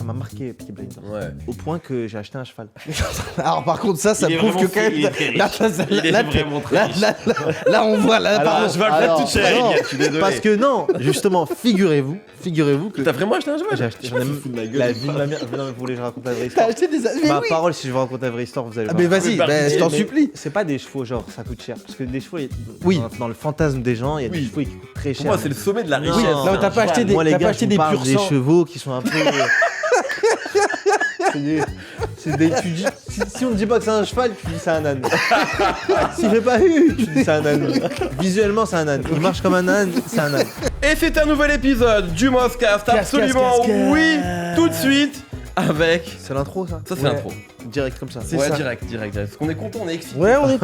m'a marqué Peaky Blinders. Ouais. Au point que j'ai acheté un cheval. Alors par contre ça Il est prouve que vraiment quand même il est très riche. là on voit là Alors, pardon. Je vais le tout cher, non, Elias, je suis désolé. Parce que non, justement, figurez-vous que T'as vraiment acheté un cheval? j'ai acheté. J'en ai même de la gueule. la vie de ma mère. Non, mais vous voulez que je raconte la vraie T'as histoire? acheté des mais Ma oui. parole, si je vous raconte la vraie histoire, vous allez Ah, voir. mais vas-y, je t'en Mais supplie. C'est pas des chevaux, genre ça coûte cher. Parce que des chevaux, Oui. dans le fantasme des gens, il y a des Oui. chevaux qui coûtent très Pour cher. moi, c'est le sommet de la Non, richesse. Non, mais t'as pas acheté des Moi, les t'as gars, pas acheté je des vous parle pur des sang. chevaux qui sont un peu. Tu dis, si on ne dit pas que c'est un cheval, tu dis c'est un âne. S'il fait pas tu dis c'est un âne. Visuellement, c'est un âne. Il marche comme un âne, c'est un âne. Et c'est un nouvel épisode du Moscast, absolument oui, tout de suite, avec... C'est l'intro, ça? Ça c'est Ouais. l'intro. Direct comme ça. C'est Ouais, ça. direct. Parce qu'on est content, on est excité. Ouais, on est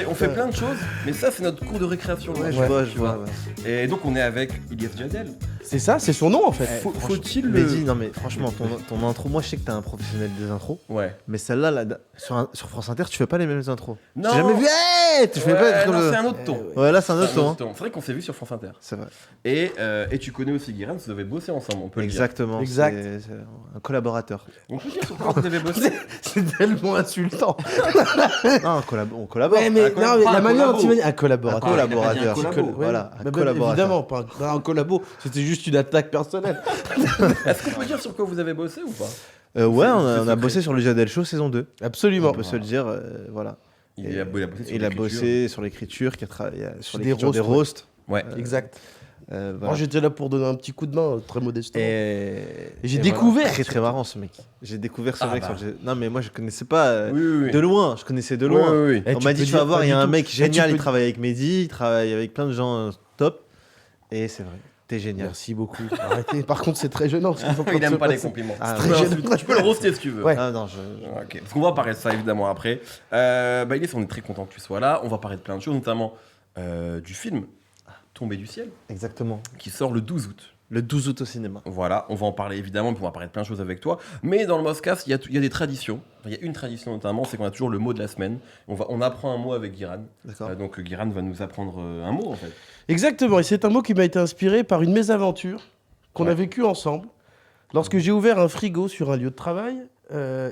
On fait plein de choses, mais ça c'est notre cours de récréation. Ouais, là. je vois. Et donc on est avec Ilyes Jadel. C'est ça, c'est son nom en fait. Faut-il Mais le... dis, non mais franchement, ton intro, moi je sais que t'es un professionnel des intros, Ouais. mais celle-là, là, sur France Inter, tu fais pas les mêmes intros. Non. J'ai jamais vu. Tu fais pas comme non, le- c'est un autre ton. Ouais, là c'est un autre ton. hein. C'est vrai qu'on s'est vu sur France Inter. C'est vrai. Et tu connais aussi Guiran, vous avez bossé ensemble, on peut Exactement. Exact. C'est un collaborateur. le dire. On peut dire sur quoi vous avez bossé. C'est tellement insultant. Non, on collabore. Ouais, mais, Un non, mais pas la un manière dont collabo. tu m'as dit un Un collaborateur. collaborateur. un collabo. Voilà, un Bah, collaborateur. évidemment, pas un collabo, c'était juste une attaque personnelle. Est-ce qu'on peut dire sur quoi vous avez bossé ou pas? Ouais, C'est on a secret. bossé sur le Jadel Show saison 2. Absolument. On peut se le dire, voilà. Il a bossé sur Il a l'écriture. bossé sur l'écriture, qui a travaillé sur Des l'écriture des roasts, roasts. Ouais. Exact. Voilà. Moi j'étais là pour donner un petit coup de main, très modestement. Et j'ai et découvert. Très très marrant ce mec. J'ai découvert ce Ah mec bah. sur le... Non mais moi je connaissais pas Oui. de loin, je connaissais de loin. Oui. Eh, On tu m'a dit peux tu vas dire voir, pas il y a du un tout. mec Eh, tu génial, peux il travaille avec Mehdi, il travaille avec plein de gens top. Et c'est vrai, t'es génial. Merci beaucoup. Arrêtez. Par contre, c'est très gênant. Parce qu'ils sont en train Il de aime se pas les passer. compliments. Ah, Tu peux très l'insulter, tu peux le roaster si tu veux. Ouais. Ah non, Ok. Parce qu'on va parler de ça évidemment après. Ilyes, on est très content que tu sois là. On va parler de plein de choses, notamment du film Tombé du ciel, exactement. qui sort le 12 août. Le 12 août au cinéma. Voilà, on va en parler évidemment, puis on va parler de plein de choses avec toi. Mais dans le Moscast, il y a des traditions. Il y a une tradition notamment, c'est qu'on a toujours le mot de la semaine. On apprend un mot avec Guiran. D'accord. Donc Guiran va nous apprendre un mot en fait. Exactement. Et c'est un mot qui m'a été inspiré par une mésaventure qu'on a vécue ensemble lorsque j'ai ouvert un frigo sur un lieu de travail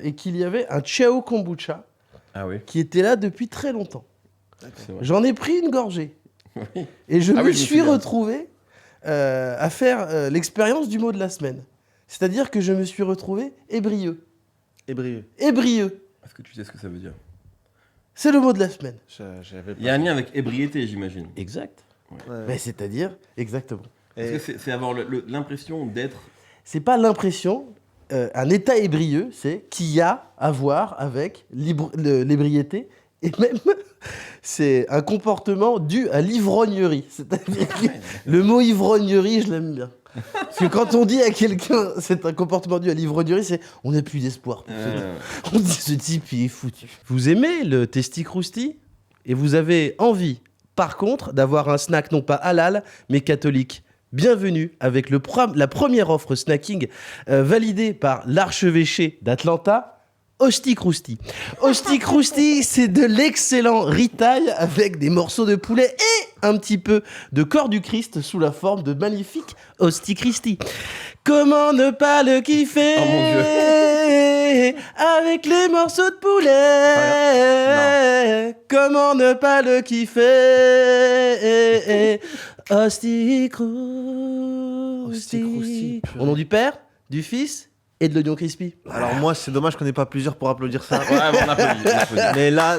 et qu'il y avait un Chao Kombucha Ah oui, qui était là depuis très longtemps. c'est vrai. J'en ai pris une gorgée Oui. et je Ah me oui, je me suis souviens. retrouvé à faire l'expérience du mot de la semaine. C'est-à-dire que je me suis retrouvé ébrieux. Ébrieux. Ébrieux, Est-ce que tu sais ce que ça veut dire? c'est le mot de la semaine. J'avais Il y a un lien avec ébriété, j'imagine. Exact. Ouais. Mais c'est-à-dire, exactement. Parce que c'est avoir l'impression d'être... C'est pas l'impression, un état ébrieux, c'est qui a à voir avec l'ébriété. Et même, c'est un comportement dû à l'ivrognerie. C'est-à-dire que le mot ivrognerie, je l'aime bien. Parce que quand on dit à quelqu'un c'est un comportement dû à l'ivrognerie, c'est on n'a plus d'espoir. On dit ce type, il est foutu. Vous aimez le Testi Crousti et vous avez envie, par contre, d'avoir un snack non pas halal, mais catholique. Bienvenue avec la première offre snacking validée par l'archevêché d'Atlanta, Hostie Crousti. Hostie Crousti, c'est de l'excellent ritaille avec des morceaux de poulet et un petit peu de corps du Christ sous la forme de magnifique Hostie Christi. Comment ne pas le kiffer Oh mon avec les morceaux de poulet? Comment ne pas le kiffer? Hostie Crousti. Au nom du Père, du Fils et de l'oignon crispy. Alors moi, c'est dommage qu'on n'ait pas plusieurs pour applaudir ça. Ouais, bon, on applaudit. Mais là,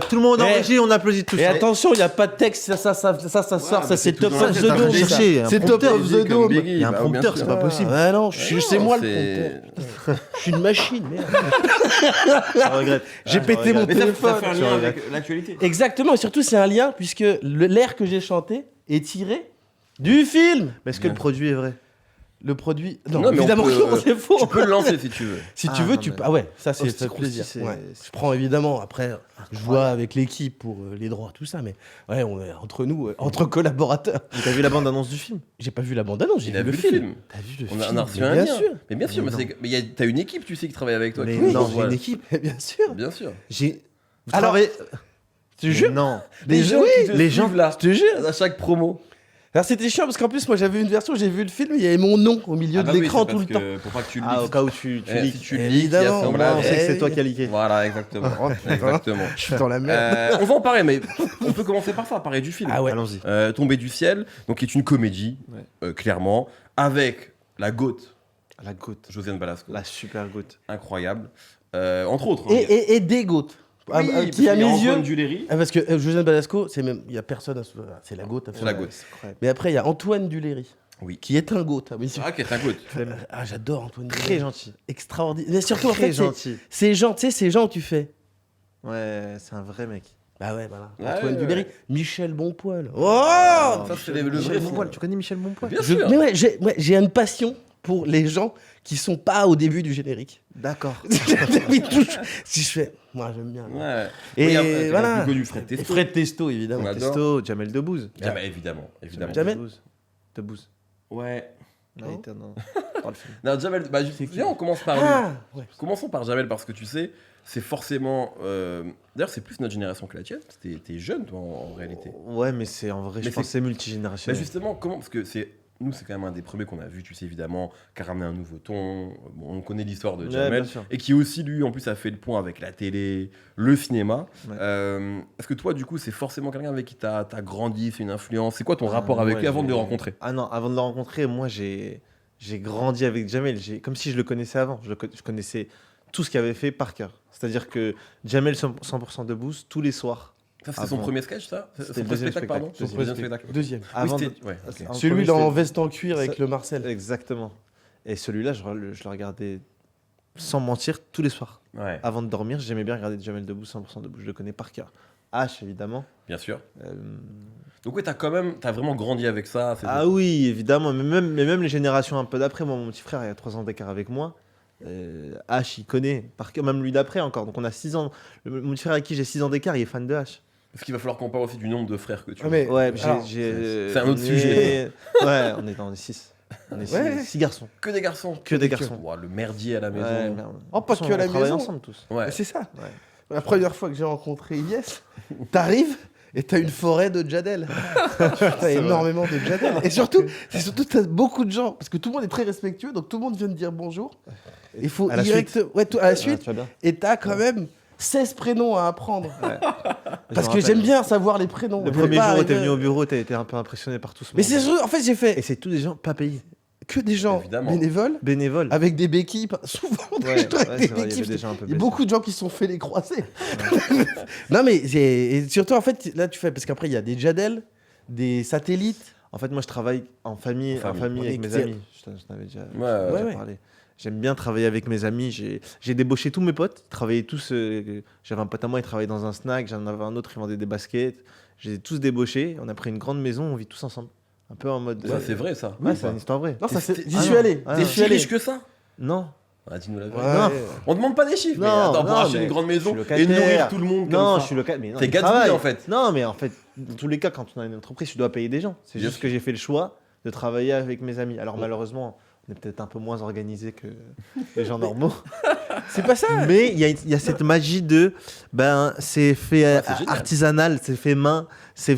tout le monde en Mais- régie, on applaudit tous. Et attention, il n'y a pas de texte, ça sort, mais ça c'est c'est tout Top dans of la the tête, Dome. t'as ça. cherché, un C'est Top prompteur, of the Dome. Il y a un prompteur, c'est pas possible. Ah non, c'est moi le c'est- prompteur. Je suis une machine, merde. Je regrette. J'ai pété mon Mais ça téléphone. fait un lien avec l'actualité. Exactement, et surtout c'est un lien puisque l'air que j'ai chanté est tiré du film. Mais est-ce que le produit est vrai? Le produit... Non, Non, mais évidemment on peut- que non, c'est faux. Tu peux le lancer si tu veux. Si Ah, tu veux, non, tu mais- peux... Ah ouais, ça c'est Hostie fait plaisir. Crousti, c'est- Ouais. Je prends évidemment, après, je vois avec l'équipe pour les droits, tout ça, mais ouais, on est entre nous, entre collaborateurs. Mais t'as vu la bande-annonce du film? J'ai pas vu la bande-annonce, j'ai Il a vu vu le le film. film. T'as vu le On film a reçu mais un bien lien. sûr. Mais bien sûr, Mais t'as une équipe, tu sais, qui travaille avec toi. Mais qui- non, qui- j'ai une équipe. Bien sûr. Bien sûr. J'ai. Alors, travaillez- je te jure. Non. Les gens qui te les gens suivent là, Je te jure. à chaque promo. Alors c'était chiant parce qu'en plus moi j'avais une version, j'ai vu le film, il y avait mon nom au milieu de l'écran tout le temps. Pour pas que tu le Ah, au lises. cas où tu lis. Si tu le lis, il y a Évidemment. son Au moins, blabla. on sait que c'est toi oui. qui as leaké. Voilà, exactement. Exactement. Je suis dans la merde. On va en parler, mais on peut commencer par ça, parler du film. Ah ouais. Allons-y. Tombé du ciel, donc qui est une comédie, clairement, avec la goth La goutte. Josiane Balasco, La super goutte. incroyable. Entre autres. hein, Et des gouttes. oui, parce Qui à qu'il y a mes Antoine yeux. Duléry. Parce que Josiane Balasco, c'est même, il y a personne, c'est la goth. C'est la goth. C'est incroyable. Mais après il y a Antoine Duléry, Oui. qui est un goth à mes yeux. Ah, qui est un goth. Ah j'adore Antoine Duléry. Très gentil. Extraordinaire. Mais surtout en Très fait, gentil. ces gens, tu sais, ces gens où tu fais. Ouais, c'est un vrai mec. Bah ouais, voilà. Ouais, Antoine ouais, Duléry, ouais. Michel Bonpoil. Oh Ça, c'est le Michel vrai Bonpoil. film. Tu connais Michel Bonpoil? Bien sûr. Mais ouais, j'ai une passion pour les gens qui sont pas au début du générique. D'accord. Si je fais, moi j'aime bien. Ouais. Et Oui, après, voilà. le plus connu, Fred Testo. Fred Testo, évidemment. On adore. Testo, Jamel Debbouze. Jamais, évidemment. Évidemment. Jamel. Debbouze. Ouais. Non, il était dans le film. Non, Jamel, bah, viens, on commence par lui. Ah ouais. Commençons par Jamel parce que tu sais, c'est forcément. D'ailleurs, c'est plus notre génération que la tienne. Parce que t'es jeune, toi, en réalité. Ouais, mais c'est en vrai, Mais je pense c'est- que c'est Mais multigénérationnel. justement, comment. Parce que c'est. Nous, c'est quand même un des premiers qu'on a vu, tu sais, évidemment, qui a ramené un nouveau ton. Bon, on connaît l'histoire de Ouais, Jamel. bien sûr. Et qui aussi, lui, en plus, a fait le point avec la télé, le cinéma. Ouais. Est-ce que toi, du coup, c'est forcément quelqu'un avec qui t'as grandi, c'est une influence? C'est quoi ton rapport Ah, avec ouais, lui avant de le j'ai- rencontrer? Ah non, avant de le rencontrer, moi j'ai grandi avec Jamel, comme si je le connaissais avant. Je connaissais tout ce qu'il avait fait par cœur. C'est-à-dire que Jamel 100% de Boost tous les soirs. Ça, c'était Ah son bon. premier sketch, ça? C'était Son le deuxième spectacle, pardon? spectacle. Son deuxième spectacle. Deuxième. Avant Oui, de- c'était- ouais, ok. Un Celui premier, dans c'était- veste en cuir avec Ça- le Marcel. Exactement. Et celui-là, je le regardais sans mentir tous les soirs. Ouais, Avant de dormir, j'aimais bien regarder Jamel Debbouze 100% de Boost. Je le connais par cœur. H évidemment. bien sûr. Euh, Donc ouais, t'as vraiment grandi avec ça. c'est- Ah oui, évidemment, mais même les générations un peu d'après, moi mon petit frère il a 3 ans d'écart avec moi. H il connaît, par cœur, même lui d'après encore, donc on a 6 ans. Mon petit frère avec qui j'ai 6 ans d'écart, il est fan de H. Parce qu'il va falloir qu'on parle aussi du nombre de frères que tu Ah, as. mais- Ouais, alors, c'est un autre on sujet. est- Ouais, on est 6. On est Ouais. 6 garçons. Que des garçons. Que des garçons. Ouah, le merdier à la maison. Ouais, merde. Oh, pas De toute que à la on travaille maison. ensemble tous. Ouais. C'est ça. Ouais. La première fois que j'ai rencontré Ilyes, t'arrives et t'as une forêt de Jadel. T'as énormément de Jadel. Et surtout, t'as beaucoup de gens, parce que tout le monde est très respectueux, donc tout le monde vient de dire bonjour. Il faut À la direct, ouais, à la Ah, suite, tu vas bien. et t'as quand même 16 prénoms à apprendre. Je Parce me que rappelle. j'aime bien savoir les prénoms. Le Je vais premier pas jour où t'es arriver- venu au bureau, t'as été un peu impressionné par tout ce Mais monde. c'est sûr, en fait, j'ai Et fait c'est tous des gens pas payés. que des gens Évidemment. bénévoles, Bénévoles. avec des béquilles. Souvent, Ouais, je dois ouais, avec c'est des vrai, il y béquilles. avait des gens un peu Il y a blessés. beaucoup de gens qui se sont fait les croiser. Non, mais et surtout, en fait, là, tu fais. Parce qu'après, il y a des Jadel, des satellites. En fait, moi, je travaille en famille En famille. avec On mes est- amis. Je t'en avais déjà, Ouais, ouais. parlé. J'aime bien travailler avec mes amis. J'ai débauché tous mes potes. Ils travaillaient tous. J'avais un pote à moi, il travaillait dans un snack. J'en avais un autre, il vendait des baskets. Je les ai tous débauchés. On a pris une grande maison. On vit tous ensemble. Un peu en mode. Ça, c'est vrai, ça. Ouais, c'est une histoire vraie. Non, ça T'es- c'est. t'es- J'y ah suis non. allé. Ah T'es non. J'y suis si allé. riche que ça? Non. Ah, dis-nous la Ouais. vérité. Non. On demande pas des chiffres, mais Non, attends, pour non, acheter mais une grande je maison suis et locataire. nourrir tout le monde comme Non, ça. je suis local. Mais non, T'es il Gatsby, travaille. en fait. Non, mais en fait, dans tous les cas, quand on a une entreprise, tu dois payer des gens. C'est Bien juste sûr. que j'ai fait le choix de travailler avec mes amis. Alors malheureusement, on est peut-être un peu moins organisé que les gens normaux. C'est pas ça. Mais il y a cette magie de, ben, c'est fait Ah, c'est génial. artisanal, c'est fait main, c'est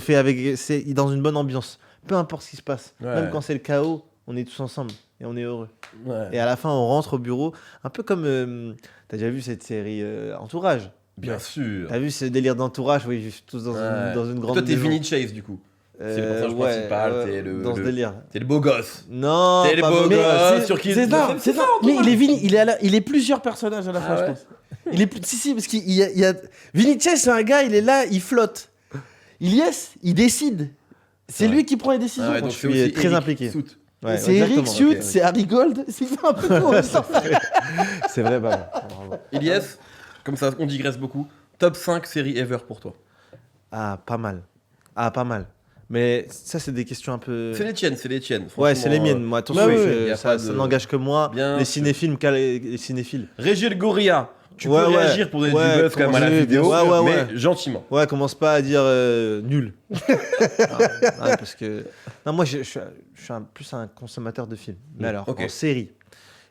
dans une bonne ambiance. Peu importe ce qui se passe, Ouais. même quand c'est le chaos, on est tous ensemble et on est heureux. Ouais. Et à la fin, on rentre au bureau, un peu comme, t'as déjà vu cette série Entourage? Bien sûr. T'as vu ce délire d'entourage, oui, juste tous dans, Ouais. dans une grande Toi, t'es maison. Vinny Chase, du coup. c'est le personnage Ouais, principal, ouais, t'es le- dans ce le- délire. T'es le beau gosse. Non, T'es le pas beau beau- gosse. c'est- sur qui- c'est ça, c'est c'est ça. Mais il est Vini, il est plusieurs personnages à la fois, Ah je ouais. pense. Il est si, parce qu'il y a Vinny Chase, c'est un gars, il est là, il flotte. Ilyes, il décide. C'est Ouais. lui qui prend les décisions. Ah ouais, je donc suis c'est aussi très Eric impliqué. Soot. Ouais, c'est Eric exactement, Sud, ok, c'est Harry Gold, c'est un peu tout. C'est vrai, bah, bravo. Ilyes, comme ça, on digresse beaucoup. Top 5 séries ever pour toi. Ah, pas mal. Ah, pas mal. Mais ça, c'est des questions un peu. C'est les tiennes, c'est les tiennes. Ouais, c'est les Franchement, miennes. Moi, attention, Bah oui, y a ça, pas ça de- n'engage que moi. Bien les sûr. cinéphiles, les cinéphiles. Régil Goria, tu Ouais, peux ouais. réagir pour donner Ouais, du buzz quand même à la comment- vidéo, ouais, ouais, mais ouais. gentiment. Ouais, commence pas à dire nul. Parce que. Non, moi, je suis plus un consommateur de films. Mais alors, Ok. en série,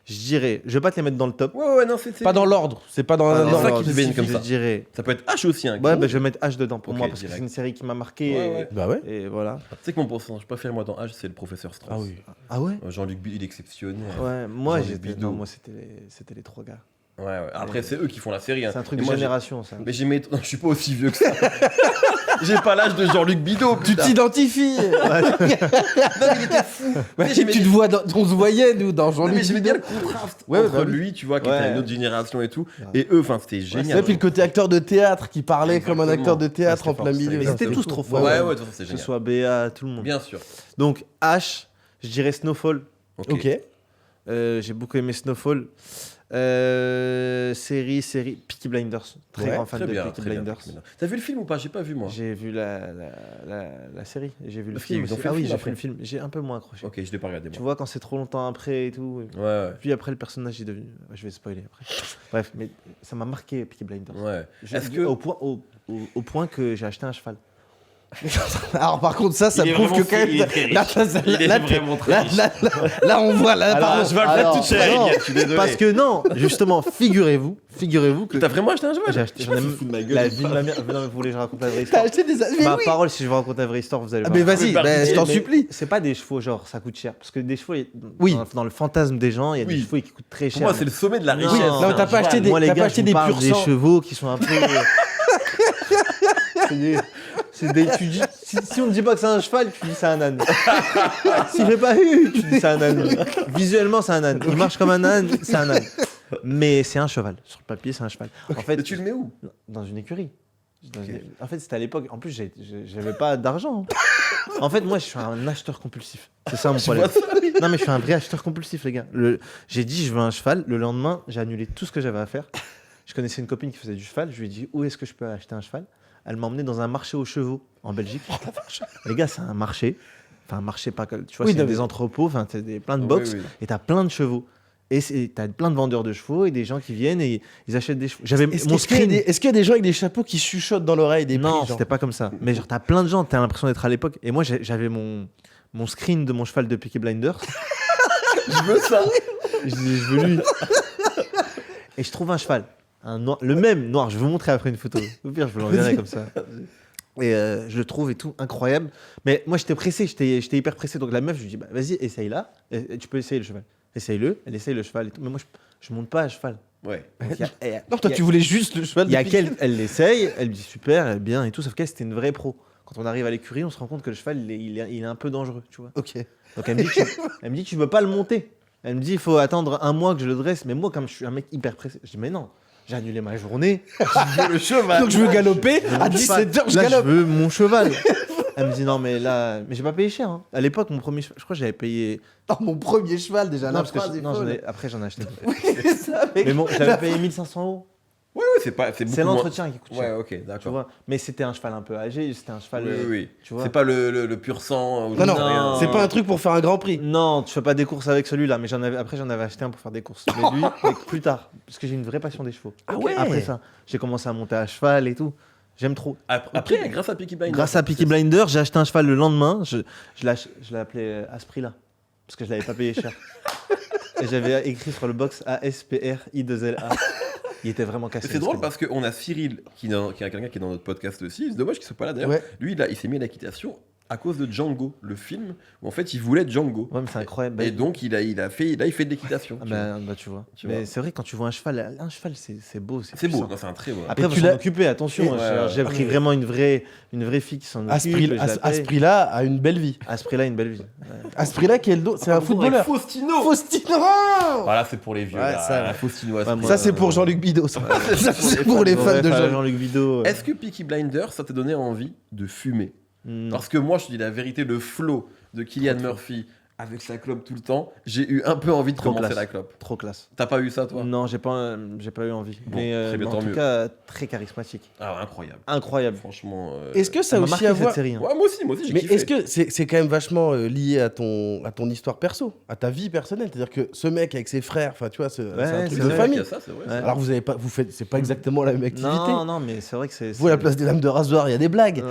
Je dirais, je vais pas te les mettre dans le top. Ouais, non, c'est. Pas dans l'ordre, c'est pas dans Ah, un non, ordre. ça qui te viennent comme je ça. dirais. Ça peut être H aussi, hein. Ouais, bah, je vais mettre H dedans pour Ok, moi parce que direct. c'est une série qui m'a marqué. Ouais. Bah ouais. Et voilà. Tu sais que mon pourcentage préféré, moi, dans H, c'est le professeur Strauss. Ah oui. Ah ouais. Jean-Luc Bidot, il est exceptionnel. Ouais, moi Jean-Luc j'étais. Bidot. Non, moi c'était les trois gars. Ouais. Après, c'est eux qui font la série. Hein. C'est un truc Et de moi, génération ça. Mais non, je suis pas aussi vieux que ça. J'ai pas l'âge de Jean-Luc Bidot. Tu t'identifies. Non, mais il était fou. Ouais, j'aimais tu te vois on se voyait nous dans Non, mais Jean-Luc j'aimais bien Bidot. le contraste Ouais, entre bah oui. lui, tu vois, qui Ouais. était à une autre génération et tout, Ouais. et eux, enfin, c'était Ouais, génial. puis le côté acteur de théâtre qui parlait comme un Exactement. acteur de théâtre Ouais, en c'était plein fort, milieu. c'était- là, ils étaient c'était tous fou. trop forts. Ouais, de toute façon, c'est Que ce génial. soit Béa, tout le monde. Bien sûr. Donc H, je dirais Snowfall. Ok. J'ai beaucoup aimé Snowfall. Série, Peaky Blinders. Très Ouais, grand fan Très de bien, Peaky très bien. Blinders. T'as vu le film ou pas? J'ai pas vu, moi. J'ai vu la série, et j'ai vu le Parce qu'ils film. ont aussi. fait Ah le oui, film j'ai fait après. le film. J'ai un peu moins accroché. Ok, je l'ai pas regardé, Tu moi. vois, quand c'est trop longtemps après et tout. Ouais, Puis après, le personnage est devenu. Je vais spoiler après. Bref, mais ça m'a marqué Peaky Blinders. ouais. Est-ce que. Au point que j'ai acheté un cheval. Alors par contre ça Il est prouve que vraiment quand fou, il est même très riche. là, Il est là, vraiment très là, riche. là, on voit là Alors, pardon. je vais le faire toute seule, non, je suis désolé. Parce que non, justement, figurez-vous que T'as vraiment acheté un cheval? j'ai acheté. J'en ai même fous de ma gueule. la vie de ma mère. Non, mais vous voulez que je raconte la vraie T'as histoire? acheté des mais Ma oui. parole, si je vous raconte la vraie histoire, vous allez Ah, voir. mais vas-y, Mais je t'en Mais supplie. C'est pas des chevaux, genre ça coûte cher. Parce que des chevaux, Oui. dans le fantasme des gens, il y a des Oui. chevaux qui coûtent très Pour cher. moi, c'est le sommet de la Non, richesse. non, mais t'as pas acheté des- Moi, les t'as gars, pas acheté je des vous parle pur des sang. chevaux qui sont un peu. C'est des. Tu dis, si on ne dit pas que c'est un cheval, tu dis c'est un âne. Si j'ai pas eu, tu dis c'est un âne. Visuellement, c'est un âne. Il marche comme un âne, c'est un âne. Mais c'est un cheval. Sur le papier, c'est un cheval. En fait, Mais tu le mets où? dans une écurie. En fait, c'était à l'époque. En plus, j'avais pas d'argent. En fait, moi, je suis un acheteur compulsif. C'est ça mon problème. Non, mais je suis un vrai acheteur compulsif, les gars. J'ai dit, je veux un cheval. Le lendemain, j'ai annulé tout ce que j'avais à faire. Je connaissais une copine qui faisait du cheval. Je lui ai dit, où est-ce que je peux acheter un cheval? Elle m'a emmené dans un marché aux chevaux en Belgique. Les gars, c'est un marché. Enfin, un marché, pas que. Tu vois, Oui, c'est non, des mais- entrepôts, enfin, c'est plein de Oui, box. oui. Et t'as plein de chevaux. Et t'as plein de vendeurs de chevaux et des gens qui viennent et ils achètent des chevaux. J'avais Est-ce mon qu'il y a screen. est-ce qu'il y a des gens avec des chapeaux qui chuchotent dans l'oreille des Non, prix, genre c'était pas comme ça. Mais genre, t'as plein de gens, t'as l'impression d'être à l'époque. Et moi, j'avais mon screen de mon cheval de Peaky Blinders. Je veux ça. Je dis, je veux lui. Et je trouve un cheval. Un noir, le même noir. Je vais vous montrer après une photo. Au pire, je vous l'enverrai comme ça. Et je le trouve et tout, incroyable. Mais moi, j'étais pressé, j'étais hyper pressé. Donc la meuf, je lui dis, bah, vas-y, essaye-la. Et tu peux essayer le cheval. Essaye-le. Elle essaye le cheval et tout. Mais moi, je monte pas à cheval. Ouais. Donc, Non, toi tu voulais juste le cheval Il y a de elle l'essaye, elle me dit super, elle est bien et tout. Sauf qu'elle, c'était une vraie pro. Quand on arrive à l'écurie, on se rend compte que le cheval, il est un peu dangereux, tu vois. Ok. Donc elle me dit, tu veux pas le monter. Elle me dit, il faut attendre un mois que je le dresse. Mais moi, comme je suis un mec hyper pressé, je dis, mais non, j'ai annulé ma journée. Je veux le cheval. Donc je veux galoper Je à monte pas. 17h, je Là, galope. je veux mon cheval. Elle me dit, non, mais là, mais j'ai pas payé cher. Hein. À l'époque, mon premier cheval, je crois que j'avais payé. Oh, mon premier cheval déjà, Non, la parce que phrase est non, folle. après, j'en ai acheté. Oui, c'est ça, mec. Mais bon, j'avais payé 1500 €. Ouais, c'est pas. C'est beaucoup C'est moins- l'entretien qui coûte cher. Ouais, ok, Tu d'accord. vois. Mais c'était un cheval un peu âgé, c'était un cheval. Oui, oui. Tu vois. C'est pas le pur sang. Non, non, Non. c'est pas un truc pour faire un grand prix. Non, tu fais pas des courses avec celui-là, mais après j'en avais acheté un pour faire des courses. Mais lui, mais plus tard, parce que j'ai une vraie passion des chevaux. Ah ouais. Après ça, j'ai commencé à monter à cheval et tout. J'aime trop. Après, grâce à Peaky Blinders. Grâce à Peaky Blinders, j'ai acheté un cheval le lendemain. Je l'ai appelé à ce prix-là, parce que je l'avais pas payé cher. Et j'avais écrit sur le box ASPRI2LA. Il était vraiment cassé. C'est drôle parce qu'on a Cyril, qui est quelqu'un qui est dans notre podcast aussi. C'est dommage qu'il soit pas là d'ailleurs. Ouais. Lui, il s'est mis à l'équitation à cause de Django, le film où en fait il voulait être Django. Ouais, mais c'est incroyable. Et donc il fait de l'équitation. Ah tu vois. bah, tu vois. Tu Mais vois. c'est vrai, quand tu vois un cheval c'est beau. C'est beau, puissant. non, c'est un très beau. Après, Et faut tu s'en l'as- occuper, attention. Et- J'ai pris vraiment une vraie fille qui s'en occupe. À ce prix- je la à ce paye. prix-là, a une belle vie. À ce prix-là, une belle vie. Ouais. À ce prix-là, c'est un footballeur. Faustino. Faustino. Voilà, c'est pour les vieux. Ouais, là. ça, ouais. Faustino. à ce Ouais, prix. moi, Ça, c'est pour Jean-Luc Bidot. Ça, c'est pour les fans de Jean-Luc. Jean-Luc Bidot. Est-ce que Peaky Blinders, ça t'a donné envie de fumer? Non. Parce que moi, je te dis la vérité, le flow de Cillian Murphy avec sa clope tout le temps, j'ai eu un peu envie de Trop commencer classe. la clope. Trop classe. T'as pas eu ça, toi? Non, j'ai pas eu envie. Bon, mais très bien, en tant tout mieux. cas, très charismatique. Ah, incroyable. Incroyable. Franchement. Est-ce que ça Ça a m'a aussi marqué à cette voir série. hein. Ouais, moi aussi, j'ai Mais kiffé. est-ce que c'est quand même vachement lié à ton histoire perso, à ta vie personnelle? C'est-à-dire que ce mec avec ses frères, enfin tu vois, c'est un truc c'est de vrai Il y famille. a ça, c'est vrai. Ouais. Alors vous avez pas, c'est pas exactement la même activité. Non, mais c'est vrai que c'est. Vous, à la place des lames de rasoir, il y a des blagues.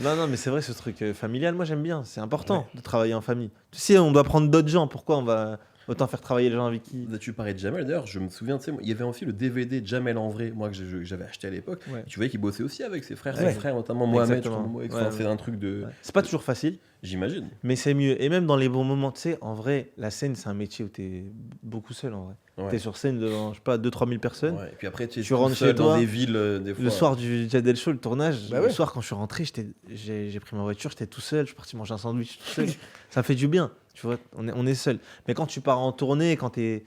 Non, mais c'est vrai, ce truc familial, moi j'aime bien. C'est important de travailler en famille. Tu sais, on doit prendre d'autres gens. Pourquoi on va autant faire travailler les gens avec qui. Tu parlais de Jamel, d'ailleurs, je me souviens, tu sais, il y avait aussi le DVD Jamel en vrai, moi, que j'avais acheté à l'époque. Ouais. Tu voyais qu'il bossait aussi avec ses frères, Ouais. notamment Mohamed, Exactement. je crois, Ouais, enfin, c'est un truc de. Ouais. C'est pas toujours facile, J'imagine. mais c'est mieux. Et même dans les bons moments, tu sais, en vrai, la scène, c'est un métier où t'es beaucoup seul en vrai. Ouais. T'es sur scène devant, je sais pas, 2-3 000 personnes. Ouais. Et puis après, tu Tu rentres seul chez dans toi, des villes, des fois. Le soir du Jadel Show, le tournage, Bah le ouais. soir quand je suis rentré, j'ai pris ma voiture, j'étais tout seul, je suis parti manger un sandwich tout seul. Ça fait du bien, tu vois, on est seul. Mais quand tu pars en tournée, quand tu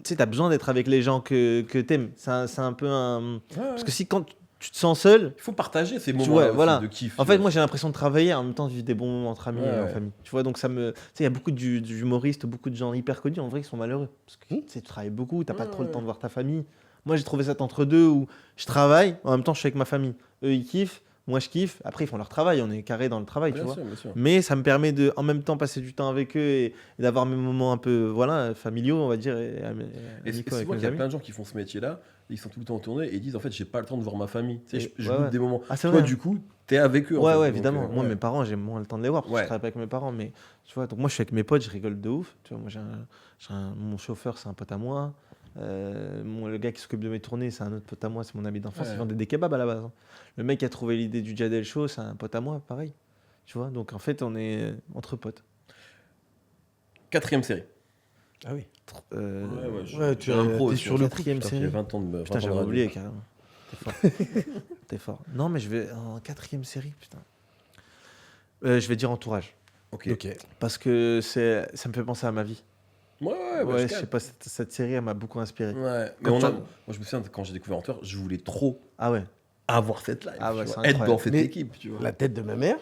sais, t'as besoin d'être avec les gens que t'aimes. C'est un peu un. Ouais, Parce que si quand tu te sens seul, il faut partager ces tu moments vois, voilà. de kiff. En fait, moi j'ai l'impression de travailler en même temps de vivre des bons moments entre amis Ouais, et en ouais. famille. Tu vois, donc ça me. Tu sais, il y a beaucoup d'humoristes, beaucoup de gens hyper connus en vrai qui sont malheureux. Parce que tu sais, tu travailles beaucoup, t'as pas trop le temps de voir ta famille. Moi j'ai trouvé ça entre deux où je travaille, en même temps je suis avec ma famille. Eux ils kiffent, moi je kiffe. Après ils font leur travail, on est carré dans le travail, tu Bien vois. sûr, bien sûr. Mais ça me permet de en même temps passer du temps avec eux et d'avoir mes moments un peu voilà, familiaux, on va dire. Et amicaux c'est avec souvent mes qu'il y a amis. plein de gens qui font ce métier-là, ils sont tout le temps en tournée et ils disent en fait j'ai pas le temps de voir ma famille. Tu sais, je Ouais, loupe ouais. des moments. Ah, c'est Toi vrai. du coup, t'es avec eux. en Ouais, fait, ouais, donc, évidemment. Moi, ouais. mes parents, j'ai moins le temps de les voir parce que Ouais. je travaille pas avec mes parents. Mais tu vois, donc moi, je suis avec mes potes, je rigole de ouf. Tu vois, moi, mon chauffeur, c'est un pote à moi. Le gars qui s'occupe de mes tournées, c'est un autre pote à moi, c'est mon ami d'enfance. Ouais. Il vendait des kebabs à la base. Hein. Le mec qui a trouvé l'idée du Jadel Show, c'est un pote à moi, pareil. Tu vois, donc en fait, on est entre potes. 4ème série. Ah oui. Ouais, tu es un es pro. sur le coup. Quatrième putain. série. J'ai 20 ans de Putain, 20 ans de j'avais radio. oublié carrément. T'es fort. T'es fort. Non, mais je vais en 4e série, putain. Je vais dire Entourage. Ok. Ok. Parce que ça me fait penser à ma vie. Ouais, Ouais, je je sais pas, cette série, elle m'a beaucoup inspiré. Ouais, mais Quand moi je me souviens quand j'ai découvert Hunter, je voulais trop Ah ouais. avoir cette live, Ah ouais, tu c'est vois, être incroyable. dans cette Mais équipe, tu vois. La tête de ma mère,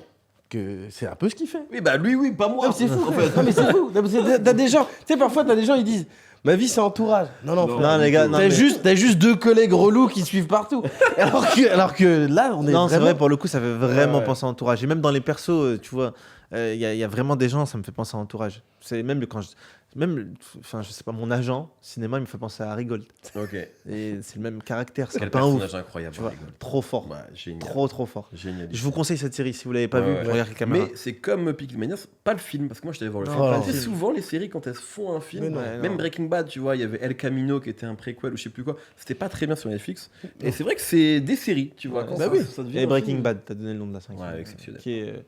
que c'est un peu ce qu'il fait. Oui, bah lui, oui, pas moi. Non, mais c'est fou. Non, mais c'est fou. Non, mais t'as des gens, tu sais, parfois, t'as des gens, ils disent ma vie, c'est entourage. Non, Non, frère. Non, les gars, non, T'as mais- juste deux collègues relous qui suivent partout. alors que là, on est Non, c'est vraiment... vrai, pour le coup, ça fait vraiment Ouais. penser à Entourage. Et même dans les persos, tu vois, il y a vraiment des gens, ça me fait penser à Entourage. C'est même quand enfin, je sais pas, mon agent cinéma, il me fait penser à Harry Gold. Ok. Et c'est le même caractère, c'est Quel pas un ouf. personnage incroyable, Tu vois, rigole. trop fort. Bah, génial. Trop fort. Génial. Je vous conseille cette série si vous l'avez pas Ouais, vue. ouais. Regardez la caméra. Mais c'est comme Peaky Blinders, pas le film, parce que moi je t'allais voir le Non, film. pas le Tu sais, film. souvent les séries, quand elles font un film, Mais non. Ouais, même non. Breaking Bad, tu vois, il y avait El Camino qui était un préquel ou je sais plus quoi, c'était pas très bien sur Netflix. Et c'est vrai que c'est des séries, tu vois. Ouais. Quand Bah ça, oui. ça devient Et un Breaking film. Bad, t'as donné le nom de la 5. Ouais, exceptionnel. Qui est.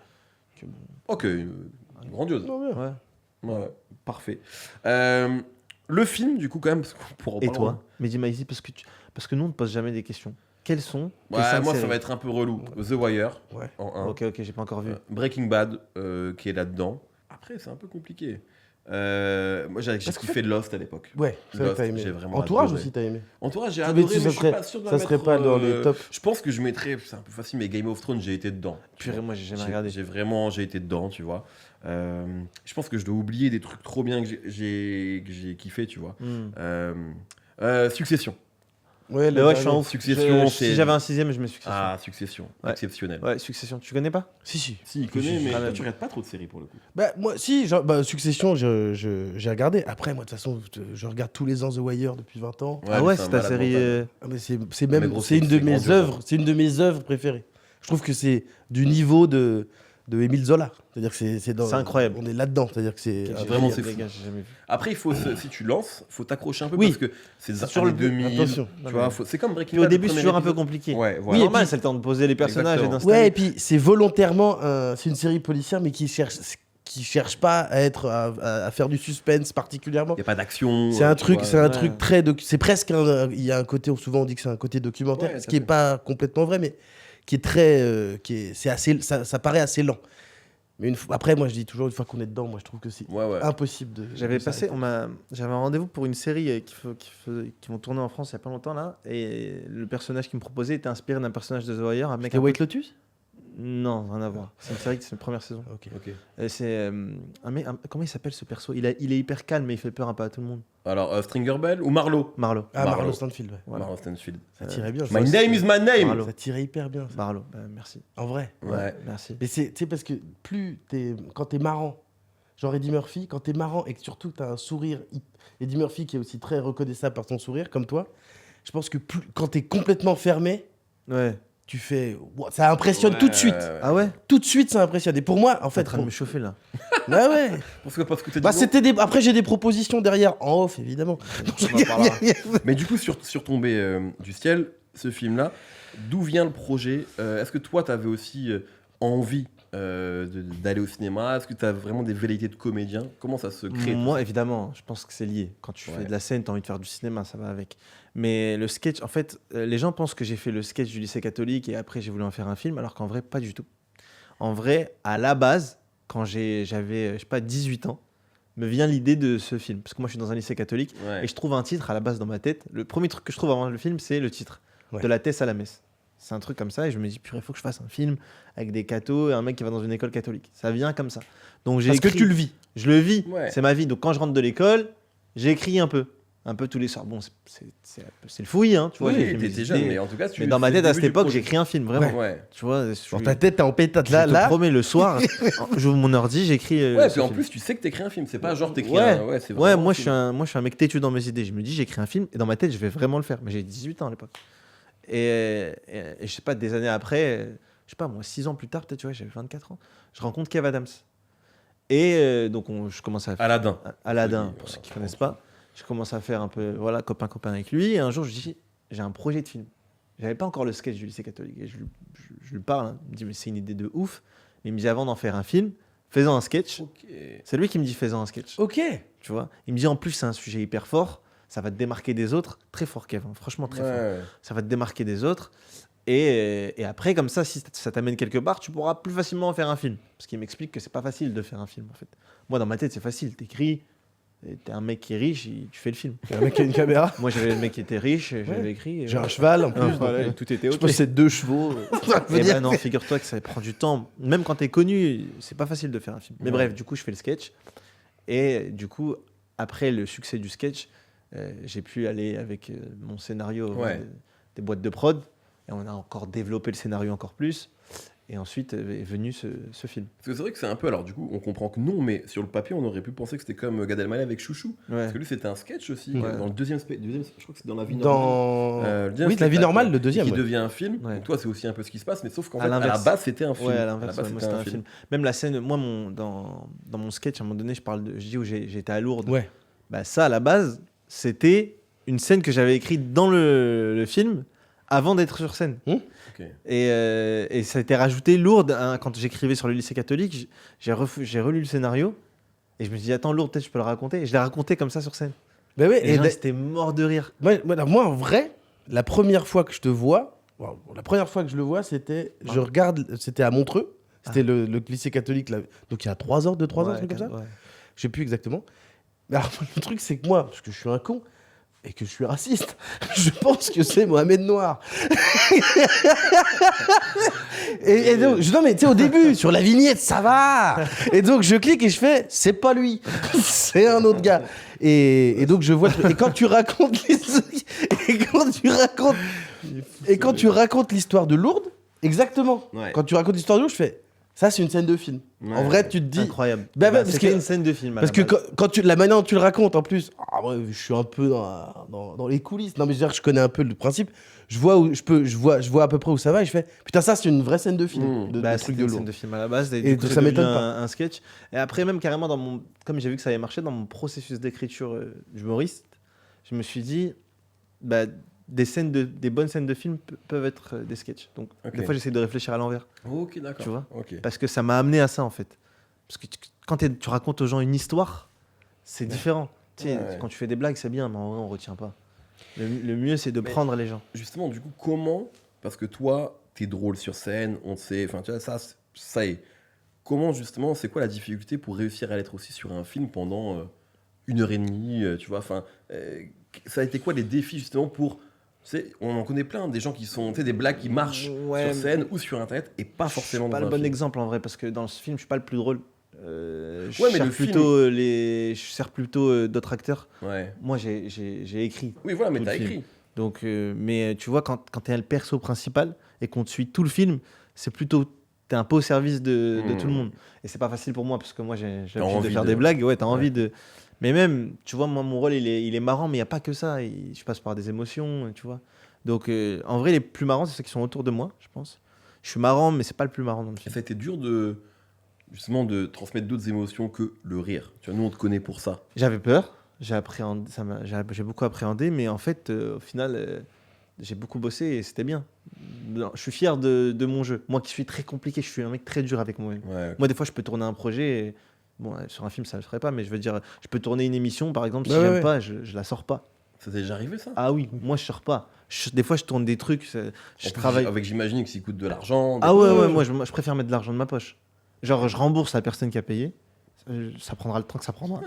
Ok, grandiose. Non, bien. Ouais. Ouais, parfait. Le film, du coup, quand même, parce qu'on pourra en Et parler, toi hein. Mehdi Maizi, parce que nous, on ne pose jamais des questions. Quelles sont tes Ouais, 5 moi, ça séries va être un peu relou. The Wire, Ouais. en 1. Ok, j'ai pas encore vu. Breaking Bad, qui est là-dedans. Après, c'est un peu compliqué. Moi, j'ai Parce qu'en kiffé Lost à l'époque. Ouais, c'est vrai que t'as Lost, j'ai aimé. vraiment Entourage adoré. aussi, t'as aimé. Entourage, j'ai Ah, mais adoré, ça mais je suis serait- pas sûr de ça la serait mettre, pas dans les tops. Je pense que je mettrais, c'est un peu facile, mais Game of Thrones, j'ai été dedans. tu Purée, vois. moi, j'ai jamais regardé. J'ai été dedans, tu vois. Je pense que je dois oublier des trucs trop bien que j'ai kiffé, tu vois. Succession. Ouais, Mais ouais, je suis en dernier. ouf. Succession, Si c'est- j'avais un 6ème, je mets Succession. Ah, Succession, Ouais. exceptionnel. Ouais, Succession. Tu connais pas Si, si. Si, il connaît, mais Ah, toi, même. tu regardes pas trop de séries pour le coup. Bah, moi, si, Succession, j'ai regardé. Après, moi, de toute façon, je regarde tous les ans The Wire depuis 20 ans. Ah ouais, mais c'est ta un malade série. mental. Ah, mais c'est Mais même gros, c'est une de c'est mes grandiose, œuvres, hein. c'est une de mes œuvres préférées. Je trouve que c'est du niveau de Émile Zola. C'est-à-dire que c'est dans- C'est incroyable. On est là-dedans, c'est-à-dire que c'est J'ai vraiment, jamais c'est vu, fou. les gars, j'ai jamais vu. Après, il faut si tu lances, faut t'accrocher un peu Oui. parce que c'est C'est sur toujours les le but. 2000. Attention. Tu vois, c'est comme Breaking Puis au Bad, le début, c'est premier toujours un peu épisode. compliqué. Ouais, Oui, voilà. normal, c'est le temps de poser les personnages et Exactement. d'installer. Ouais, et puis c'est volontairement c'est une série policière mais qui cherche pas à être à faire du suspense particulièrement. Il n'y a pas d'action. C'est un tu truc, vois. c'est un ouais. truc c'est presque il y a un côté, souvent on dit que c'est un côté documentaire, Ouais, ce tout qui à est fait. pas complètement vrai, mais qui est très, c'est assez, ça paraît assez lent. Mais après, moi je dis toujours, une fois qu'on est dedans, moi je trouve que c'est Ouais, ouais. impossible de. J'avais de passé, s'arrêter. j'avais un rendez-vous pour une série qui vont tourner en France il y a pas longtemps là, et le personnage qui me proposait était inspiré d'un personnage de The Wire, un mec. C'était un peu- White Lotus. Non, rien à voir. C'est une série, c'est la première saison. Ok. Ok. Et c'est un mec, comment il s'appelle ce perso il est hyper calme, mais il fait peur un peu à tout le monde. Alors, Stringer Bell ou Marlowe Marlo. Ah, Marlowe. Marlowe Stanfield, ouais. Voilà. Marlowe Stanfield. Ça tirait bien. My name is my name. Marlowe. Ça tirait hyper bien. ça. Marlo, merci. En vrai. Ouais. Merci. Mais c'est, tu sais, parce que quand t'es marrant, genre Eddie Murphy, quand t'es marrant et que surtout t'as un sourire, Eddie Murphy qui est aussi très reconnaissable par son sourire, comme toi, je pense que quand t'es complètement fermé, Ouais. tu fais, wow, ça impressionne tout de suite. Ah ouais? Tout de suite, ça impressionne. Et pour moi, en T'es en fait, train de me chauffer là. bah ouais. Parce que t'as Bah, dit non. c'était Après, j'ai des propositions derrière, en off, évidemment. On en parlera. Mais du coup, sur Tombé du ciel, ce film-là, d'où vient le projet Est-ce que toi, t'avais aussi envie d'aller au cinéma? Est-ce que t'as vraiment des velléités de comédien? Comment ça se crée? Moi, évidemment, je pense que c'est lié. Quand tu Ouais. fais de la scène, tu as envie de faire du cinéma, ça va avec. Mais le sketch, en fait, les gens pensent que j'ai fait le sketch du lycée catholique et après j'ai voulu en faire un film, alors qu'en vrai, pas du tout. En vrai, à la base, quand j'avais, je sais pas, 18 ans, me vient l'idée de ce film. Parce que moi, je suis dans un lycée catholique Ouais. et je trouve un titre à la base dans ma tête. Le premier truc que je trouve avant le film, c'est le titre. Ouais. De la Thèse à la messe. C'est un truc comme ça et je me dis, purée, il faut que je fasse un film avec des cathos et un mec qui va dans une école catholique. Ça vient comme ça. Donc j'ai Parce que écrit- tu le vis. Je le vis, Ouais. c'est ma vie. Donc quand je rentre de l'école, j'écris un peu tous les soirs. Bon, c'est le fouillis, hein, tu vois. Oui, j'écris mes t'étais jeune, idées. mais en tout cas, Mais dans ma c'est tête, le à début cette du époque, projet. j'écris un film, vraiment. Ouais. Tu vois, Dans ta tête, t'es en pétate. Là, je te là. promets, le soir, j'ouvre mon ordi, j'écris. Ouais, ce puis en film. plus, tu sais que t'écris un film. C'est pas genre t'écris Ouais. un. Ouais, c'est Ouais, vraiment moi un je, suis film. un, moi je suis un mec têtu dans mes idées. Je me dis, j'écris un film et dans ma tête, je vais vraiment le faire. Mais j'ai 18 ans à l'époque. Et je sais pas, des années après, je sais pas, moi, 6 ans plus tard, peut-être, tu vois, j'avais 24 ans, je rencontre Kev Adams. Et donc, je commence à faire Aladdin. Aladdin, Oui, pour ceux qui voilà, connaissent pas. Je commence à faire un peu, voilà, copain avec lui. Et un jour, je dis, j'ai un projet de film. J'avais pas encore le sketch du lycée catholique. Et je lui parle, hein. Il me dit, mais c'est une idée de ouf. Il me dit, avant d'en faire un film, fais-en un sketch. Ok. C'est lui qui me dit, fais-en un sketch. Ok. Tu vois, il me dit, en plus, c'est un sujet hyper fort. Ça va te démarquer des autres. Très fort, Kev. Hein. Franchement, très fort. Ouais. Ça va te démarquer des autres. Et après, comme ça, si ça t'amène quelque part, tu pourras plus facilement en faire un film. Parce qu'il m'explique que c'est pas facile de faire un film, en fait. Moi, dans ma tête, c'est facile. T'écris, t'es un mec qui est riche, tu fais le film. Il y a un mec qui a une caméra. Moi, j'avais le mec qui était riche, j'avais écrit. et J'ai un voilà. cheval en plus. Ah, donc, voilà, tout était je ok. possède 2 chevaux. Eh ben non, figure-toi que ça prend du temps. Même quand t'es connu, c'est pas facile de faire un film. Mais Ouais. bref, du coup, je fais le sketch. Et du coup, après le succès du sketch, j'ai pu aller avec mon scénario Ouais. des boîtes de prod. Et on a encore développé le scénario encore plus. Et ensuite est venu ce film. Parce que c'est vrai que c'est un peu. Alors, du coup, on comprend que non, mais sur le papier, on aurait pu penser que c'était comme Gad Elmaleh avec Chouchou. Ouais. Parce que lui, c'était un sketch aussi. Ouais. Dans le deuxième. Je crois que c'est dans la vie normale. Dans. Le deuxième Oui, la vie spectacle, normale, le deuxième. Qui ouais. devient un film. Ouais. Donc, toi, c'est aussi un peu ce qui se passe, mais sauf qu'en À fait, à la l'inverse. base, c'était un film. Ouais, à À l'inverse, la base, moi c'était c'était un film. Même la scène, moi dans mon sketch, à un moment donné, je dis où j'étais à Lourdes. Ouais. Bah, ça, à la base, c'était une scène que j'avais écrite dans le film avant d'être sur scène. Ok. Et ça a été rajouté Lourdes hein, quand j'écrivais sur le lycée catholique. J'ai relu le scénario et je me suis dit, attends, Lourdes, peut-être je peux le raconter. Et je l'ai raconté comme ça sur scène. Bah ouais, Et les et gens, c'était mort de rire. moi, en vrai, la première fois que je te vois, la première fois que je le vois, c'était, je regarde, c'était à Montreux, c'était le lycée catholique, là, donc il y a 3 ans, 2-3 ans, un truc comme ça. Ouais. Je sais plus exactement. Mais alors, le truc, c'est que moi, parce que je suis un con et que je suis raciste, je pense que c'est Mohamed Noir. et donc, non, mais tu sais, au début, sur la vignette, ça va. Et donc, je clique et je fais, c'est pas lui, c'est un autre gars. Et donc, je vois. Et quand tu racontes l'histoire de Lourdes, exactement. Ouais. Quand tu racontes l'histoire de Lourdes, je fais, ça, c'est une scène de film. Ouais. En vrai, tu te dis. Incroyable. Bah, Bah, parce c'était que- une scène de film. à Parce la que base. quand la manière dont tu le racontes, en plus, ouais, je suis un peu dans les coulisses. Non, mais je veux dire, je connais un peu le principe. Je vois à peu près où ça va et je fais, putain, ça, c'est une vraie scène de film. De Bah, truc c'était de une lourd. scène de film à la base. Et, Et du coup, ça c'est m'étonne devenu pas. un sketch. Et après, même carrément, comme j'ai vu que ça avait marché, dans mon processus d'écriture d'humoriste, je me suis dit, bah, des bonnes scènes de film peuvent être des sketchs. Donc, Ok. des fois, j'essaie de réfléchir à l'envers. Ok, d'accord. Tu vois Ok. Parce que ça m'a amené à ça, en fait. Parce que quand tu racontes aux gens une histoire, c'est différent. Tu sais, Ouais. quand tu fais des blagues, c'est bien, mais en vrai, on retient pas. Le mieux, c'est de Mais- prendre les gens. Justement, du coup, comment, parce que toi, t'es drôle sur scène, on sait, enfin, tu vois, ça est. Comment, justement, c'est quoi la difficulté pour réussir à être aussi sur un film pendant 1 heure et demie, tu vois, enfin, ça a été quoi les défis, justement, pour. Tu sais, on en connaît plein, des gens qui sont, tu sais, des blagues qui marchent Ouais, sur scène ou sur internet et pas forcément Je suis pas dans le un bon film. exemple en vrai parce que dans ce film je suis pas le plus drôle. Je Ouais, mais sers le film- plutôt je sers plutôt d'autres acteurs. Ouais. Moi j'ai écrit. Oui, voilà, mais Tout le t'as film. écrit. Donc mais tu vois quand t'es le perso principal et qu'on te suit tout le film, c'est plutôt t'es un peu au service de tout le monde. Et c'est pas facile pour moi parce que moi j'ai l'habitude de envie faire de- des blagues. Ouais, t'as Ouais. envie de. Mais même tu vois moi mon rôle il est marrant mais il y a pas que ça. Je passe par des émotions tu vois. Donc, en vrai, les plus marrants, c'est ceux qui sont autour de moi, je pense. Je suis marrant, mais c'est pas le plus marrant dans le Et film. ça a été dur justement de transmettre d'autres émotions que le rire. Tu vois, nous, on te connaît pour ça. J'avais peur, j'ai beaucoup appréhendé, mais en fait, au final, j'ai beaucoup bossé et c'était bien. Non, je suis fier de mon jeu. Moi qui suis très compliqué, je suis un mec très dur avec moi-même. Ouais. Moi, des fois, je peux tourner un projet. Bon, sur un film, ça ne le ferait pas, mais je veux dire, je peux tourner une émission, par exemple, si Ouais, j'aime ouais. pas, je la sors pas. Ça t'est déjà arrivé, ça? Ah oui, moi, je sors pas. Des fois, je tourne des trucs, je En plus, travaille. Avec, j'imagine que ça coûte de l'argent. Ah ouais, moi, je préfère mettre de l'argent de ma poche. Genre, je rembourse la personne qui a payé. Ça prendra le temps que ça prendra.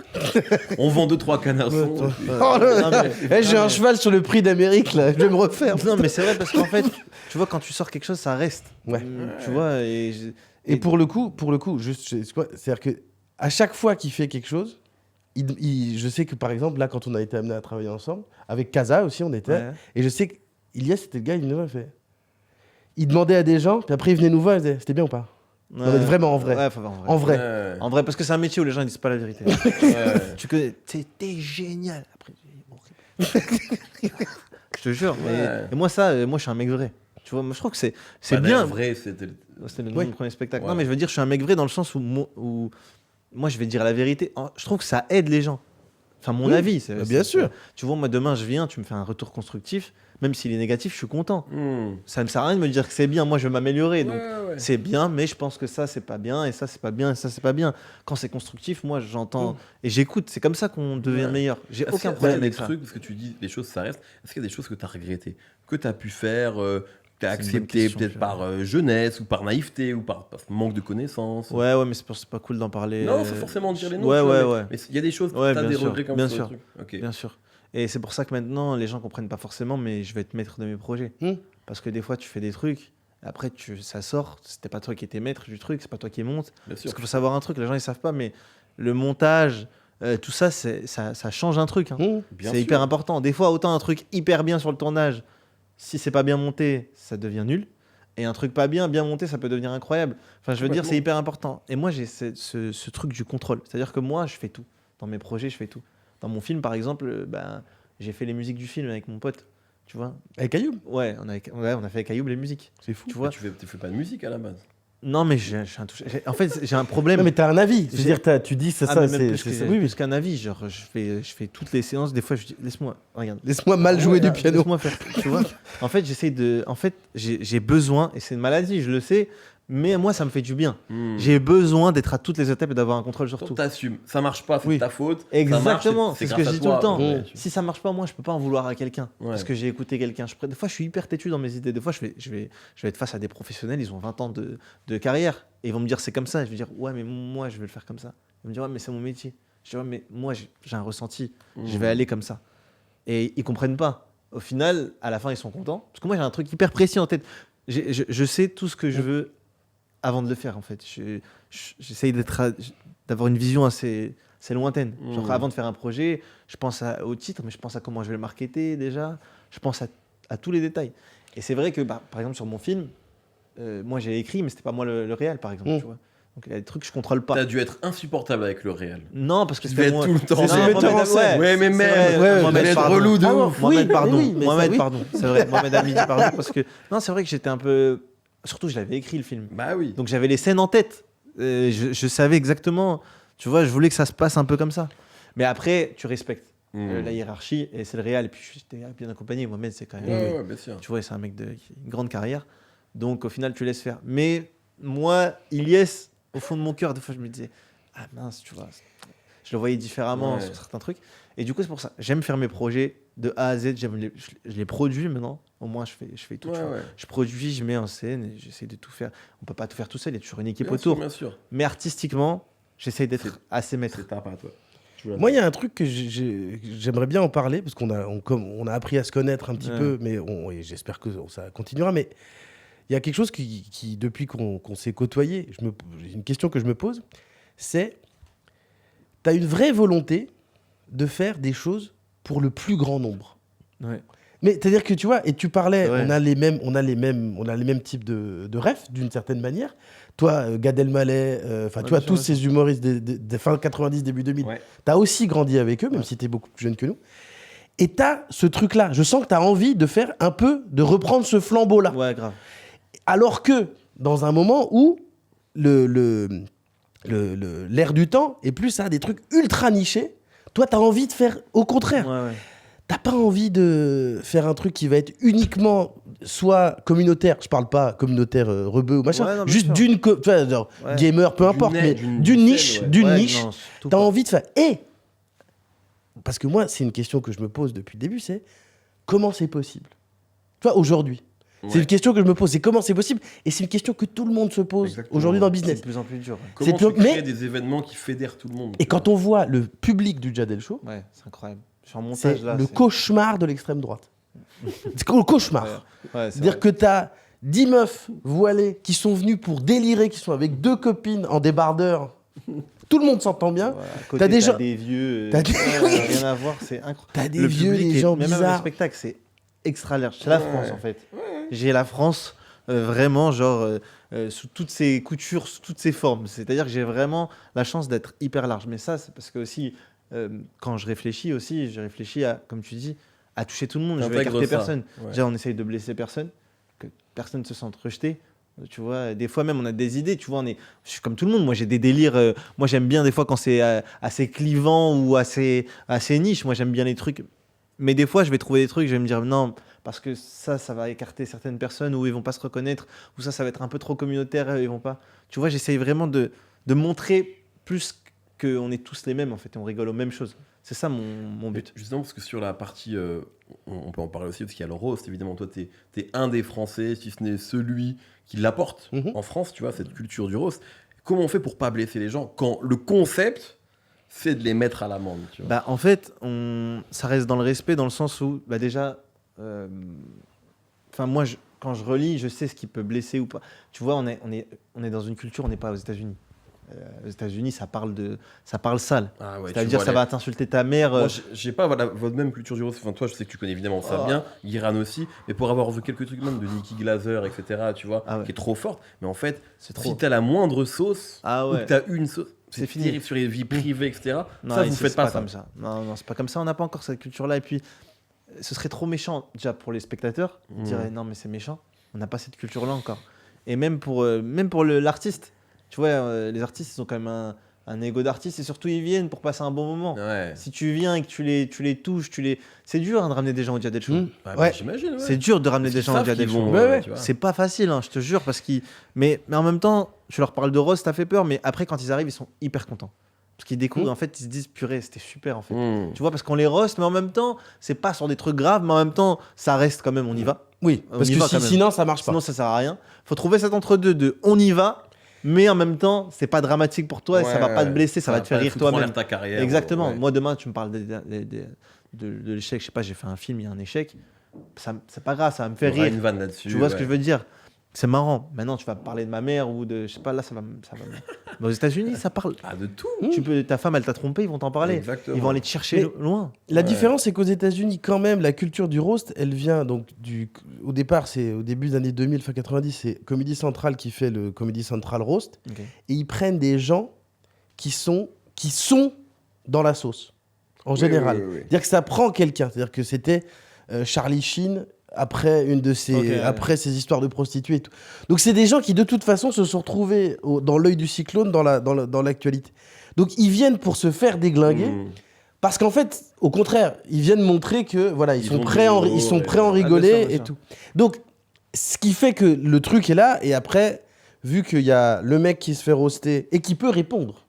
On vend 2-3 canards. Oh, j'ai un cheval sur le prix d'Amérique, là. Je vais me refaire. Non, mais c'est vrai parce qu'en fait, tu vois, quand tu sors quelque chose, ça reste. Ouais. Tu vois, Et pour le coup, juste, c'est-à-dire que à chaque fois qu'il fait quelque chose, je sais que par exemple, là, quand on a été amené à travailler ensemble, avec Kaza aussi, on était, Ouais. et je sais qu'Ilias, c'était le gars, il nous a fait. Il demandait à des gens, puis après, il venait nous voir, il disait, c'était bien ou pas? Non, mais vraiment en vrai. Ouais, faut voir en vrai. En vrai. Ouais. En vrai, parce que c'est un métier où les gens ils disent pas la vérité. Ouais. Tu connais, t'es génial. Après, je te jure. Ouais. Et moi, moi, je suis un mec vrai. Tu vois, moi, je trouve que c'est Bah, bien. d'ailleurs, vrai, c'était. C'était le nom Ouais. du premier spectacle. Ouais. Non, mais je veux dire, je suis un mec vrai dans le sens où moi, je vais dire la vérité. Je trouve que ça aide les gens. Enfin, mon Oui, avis. bah, bien sûr. Tu vois, moi, demain, je viens, tu me fais un retour constructif. Même s'il est négatif, je suis content. Hmm. Ça me sert à rien de me dire que c'est bien. Moi, je veux m'améliorer. Donc, Ouais. c'est bien, mais je pense que ça, c'est pas bien. Et ça, c'est pas bien. Et ça, c'est pas bien. Quand c'est constructif, moi, j'entends et j'écoute. C'est comme ça qu'on devient Ouais. meilleur. J'ai Est-ce aucun qu'il y a problème des avec ça. trucs, parce que tu dis les choses, ça reste. Est-ce qu'il y a des choses que tu as regrettées, que tu as pu faire, que tu as C'est une bonne accepté question, peut-être tu par jeunesse ou par naïveté ou par manque de connaissances? Ouais, mais c'est pas cool d'en parler. Non, c'est forcément de dire les noms. Ouais, tu vois, ouais. Mais il y a des choses, Ouais, tu as bien des sûr, regrets comme bien ça. sûr. des trucs. Ok. Bien sûr. Et c'est pour ça que maintenant, les gens comprennent pas forcément, mais je vais être maître de mes projets. Parce que des fois, tu fais des trucs, après, ça sort, c'était pas toi qui étais maître du truc, c'est pas toi qui monte. Bien sûr. Parce qu'il faut savoir un truc, les gens ils savent pas, mais le montage, tout ça, ça change un truc. Hein. Bien C'est sûr. hyper important. Des fois, autant un truc hyper bien sur le tournage, si c'est pas bien monté, ça devient nul. Et un truc pas bien monté, ça peut devenir incroyable. Enfin, je veux dire, c'est hyper important. Et moi, j'ai ce truc du contrôle. C'est-à-dire que moi, je fais tout. Dans mes projets, je fais tout. Dans mon film, par exemple, j'ai fait les musiques du film avec mon pote. Tu vois? Avec Ayoub. Ouais, on a fait avec Ayoub les musiques. C'est fou. Tu vois? Tu fais pas de musique à la base. Non, mais en fait, j'ai un problème. Non, mais t'as un avis. J'ai- C'est-à-dire, tu dis, c'est Ah, ça, mais même c'est plus ça. que- Oui, plus qu'un avis. Genre, je fais toutes les séances. Des fois, je dis, laisse-moi, regarde. Laisse-moi mal jouer du piano. Laisse-moi faire. Tu vois? En fait, j'ai besoin, et c'est une maladie, je le sais, mais moi, ça me fait du bien. J'ai besoin d'être à toutes les étapes et d'avoir un contrôle sur Toi, tout. t'assumes. Ça marche pas, c'est Oui. de ta faute. Exactement, Ça marche, c'est ce grâce que à je dis toi. tout le temps. Ouais. Si ça marche pas, moi, je peux pas en vouloir à quelqu'un Ouais. parce que j'ai écouté quelqu'un. Des fois, je suis hyper têtu dans mes idées. Des fois, je vais être face à des professionnels, ils ont 20 ans de carrière et ils vont me dire c'est comme ça. Et je vais dire ouais, mais moi, je vais le faire comme ça. Ils vont me dire ouais, mais c'est mon métier. Je dis ouais, mais moi, j'ai un ressenti. Je vais aller comme ça. Et ils comprennent pas. Au final, à la fin, ils sont contents parce que moi, j'ai un truc hyper précis en tête. Je sais tout ce que je veux avant de le faire en fait. J'essaye d'avoir une vision assez lointaine. Genre, avant de faire un projet, je pense au titre, mais je pense à comment je vais le marketer déjà. Je pense à tous les détails. Et c'est vrai que, par exemple, sur mon film, moi j'ai écrit, mais c'était pas moi le réel, par exemple. Tu vois. Donc il y a des trucs que je contrôle pas. T'as dû être insupportable avec le réel. Non, parce que Tu devais c'était être moi. tout le temps. C'est C'est le metteur en scène. Ouais, mais c'est même. vrai, Ouais, Mohamed, vous êtes pardon. relou de Ah, ouf. Mohamed, Oui, pardon. oui, mais ça, Mohamed, oui. pardon. C'est vrai. Mohamed a dit pardon parce que non, c'est vrai que j'étais un peu. Surtout, je l'avais écrit le film. Bah oui. Donc j'avais les scènes en tête. Je savais exactement. Tu vois, je voulais que ça se passe un peu comme ça. Mais après, tu respectes la hiérarchie et c'est le réel. Et puis j'étais bien accompagné. Mohamed, c'est quand même. Ouais, bien sûr. Tu vois, c'est un mec qui a une grande carrière. Donc au final, tu laisses faire. Mais moi, Ilyes, au fond de mon cœur, des fois, je me disais ah mince, tu vois. Je le voyais différemment Ouais. sur certains trucs. Et du coup, c'est pour ça. J'aime faire mes projets de A à Z. Je les produis maintenant. Au moins, je fais tout. Ouais, tu vois. ouais. Je produis, je mets en scène et j'essaie de tout faire. On peut pas tout faire tout seul, il y a toujours une équipe Bien sûr, autour. bien sûr. Mais artistiquement, j'essaie d'être assez maître. C'est ta part, toi. Moi, il y a un truc que j'aimerais bien en parler, parce on a appris à se connaître un petit Ouais. peu, mais et j'espère que ça continuera. Mais il y a quelque chose qui depuis qu'on s'est côtoyé, une question que je me pose, c'est, tu as une vraie volonté de faire des choses pour le plus grand nombre. Ouais. Mais c'est-à-dire que tu vois, et tu parlais, Ouais. on a les mêmes types de rêves d'une certaine manière. Toi, Gad Elmaleh, enfin, tu vois, bien tous sûr, ces humoristes des fin 90, début 2000, Ouais. tu as aussi grandi avec eux, même si tu es beaucoup plus jeune que nous. Et t'as ce truc-là. Je sens que t'as envie de faire un peu, de reprendre ce flambeau-là. Ouais, grave. Alors que dans un moment où l'air du temps est plus à des trucs ultra nichés, toi, t'as envie de faire au contraire. Ouais. T'as pas envie de faire un truc qui va être uniquement soit communautaire, je parle pas communautaire rebeu ou machin, Ouais, non, bien juste sûr. tu vois, genre Ouais. gamer, peu importe, mais d'une d'une scène, niche, ouais. d'une Ouais, niche, non, surtout t'as pas. envie de faire. Et parce que moi, c'est une question que je me pose depuis le début, c'est comment c'est possible? Tu vois, aujourd'hui. C'est Ouais. une question que je me pose, c'est comment c'est possible? Et c'est une question que tout le monde se pose Exactement. aujourd'hui dans le C'est business. de plus en plus dur. Comment c'est tu toujours- crées mais- des événements qui fédèrent tout le monde? Et quand on voit le public du Jadel Show, Ouais, c'est incroyable. Sur un c'est montage là. le cauchemar de l'extrême droite. C'est le cauchemar. Ouais, C'est-à-dire que t'as 10 meufs voilées qui sont venues pour délirer, qui sont avec 2 copines en débardeur. Tout le monde s'entend bien. T'as des gens- des vieux. T'as des- Rien à voir, c'est incroyable. T'as des Le vieux, public des est- gens mais même le bizarres. spectacle, c'est extra large. C'est la Ouais. France en fait. J'ai la France vraiment genre sous toutes ses coutures, sous toutes ses formes. C'est-à-dire que j'ai vraiment la chance d'être hyper large. Mais ça, c'est parce que aussi quand je réfléchis aussi, je réfléchis à, comme tu dis, à toucher tout le monde. Je vais T'intègres écarter ça. personne. Ouais. Déjà, on essaye de blesser personne, que personne ne se sente rejeté. Tu vois, des fois même on a des idées, tu vois, je suis comme tout le monde, moi j'ai des délires, moi j'aime bien des fois quand c'est assez clivant ou assez niche, moi j'aime bien les trucs, mais des fois je vais trouver des trucs, je vais me dire non, parce que ça va écarter certaines personnes ou ils vont pas se reconnaître, ou ça va être un peu trop communautaire, ils vont pas, tu vois, j'essaye vraiment de montrer plus qu'on est tous les mêmes en fait, et on rigole aux mêmes choses, c'est ça mon but. Justement, parce que sur la partie, on peut en parler aussi, parce qu'il y a le roast, évidemment, toi, t'es un des Français, si ce n'est celui qui l'apporte Mhm. en France, tu vois, cette culture du roast. Comment on fait pour pas blesser les gens quand le concept, c'est de les mettre à l'amende, tu vois? Bah, en fait, ça reste dans le respect, dans le sens où, bah, déjà, moi, quand je relis, je sais ce qui peut blesser ou pas. Tu vois, on est dans une culture, on n'est pas aux États-Unis. Aux États-Unis, ça parle sale. Ah ouais, C'est-à-dire, ça va t'insulter ta mère. Moi, j'ai pas votre même culture du roast. Enfin, toi, je sais que tu connais évidemment ça Oh. bien, Guiran aussi, mais pour avoir vu quelques trucs même de Nikki Glaser, etc., tu vois, Ah ouais. qui est trop forte. Mais en fait, C'est trop. si t'as la moindre sauce, Ah ou ouais. que t'as une sauce, C'est c'est fini. terrible sur les vies privées, etc. Non, ça, ici, vous faites c'est pas ça. comme ça. Non, c'est pas comme ça. On n'a pas encore cette culture-là. Et puis, ce serait trop méchant, déjà, pour les spectateurs. Ils diraient, non, mais c'est méchant. On n'a pas cette culture-là encore. Et même pour l'artiste. Tu vois, les artistes, ils ont quand même un ego d'artiste. Et surtout, ils viennent pour passer un bon moment. Ouais. Si tu viens et que tu les touches, c'est dur hein, de ramener des gens au Jadel Show. Mmh. Bah, Ouais. j'imagine. Ouais. C'est dur de ramener Parce des qu'ils gens au savent Jadel qu'ils Show. vont, Ouais, ouais. tu vois. C'est pas facile, hein, je te jure, parce qu'ils. Mais en même temps, tu leur parles de Rose, ça fait peur, mais après, quand ils arrivent, ils sont hyper contents. Parce qu'ils découvrent, Mmh. en fait, ils se disent, purée, c'était super, en fait. Mmh. Tu vois, parce qu'on les roast, mais en même temps, c'est pas sur des trucs graves, mais en même temps, ça reste quand même, on y va. Oui, On parce y que va quand même. sinon ça marche pas. Sinon, ça sert à rien. Faut trouver cet entre-deux de on y va, mais en même temps, c'est pas dramatique pour toi et ça va pas te blesser, ça va te faire rire toi-même. ta carrière. Exactement. ouais. Moi, demain, tu me parles de l'échec, je sais pas, j'ai fait un film, il y a un échec. C'est pas grave, ça va me faire Il y aura rire. une vanne là-dessus. Tu vois ce ouais. que je veux dire? C'est marrant. Maintenant, tu vas parler de ma mère ou de. Je sais pas, là, ça va. Mais aux États-Unis, ça parle. Ah, de tout. Ta femme, elle t'a trompé, ils vont t'en parler. Exactement. Ils vont aller te chercher Mais- loin. La Ouais. différence, c'est qu'aux États-Unis, quand même, la culture du roast, elle vient donc au départ, c'est au début des années 2000, fin 90, c'est Comedy Central qui fait le Comedy Central Roast, Ok. et ils prennent des gens qui sont dans la sauce, en Oui, général. oui, oui, oui. C'est-à-dire que ça prend quelqu'un. C'est-à-dire que c'était Charlie Sheen après après ces histoires de prostituées et tout. Donc c'est des gens qui de toute façon se sont retrouvés dans l'œil du cyclone dans l'actualité. Donc ils viennent pour se faire déglinguer. Mmh. Parce qu'en fait, au contraire, ils viennent montrer que voilà, ils Ils sont ont prêts du à niveau, ils sont ouais. prêts à en Ah, bien rigoler sûr, bien et sûr. tout. Donc, ce qui fait que le truc est là, et après, vu qu'il y a le mec qui se fait roaster et qui peut répondre,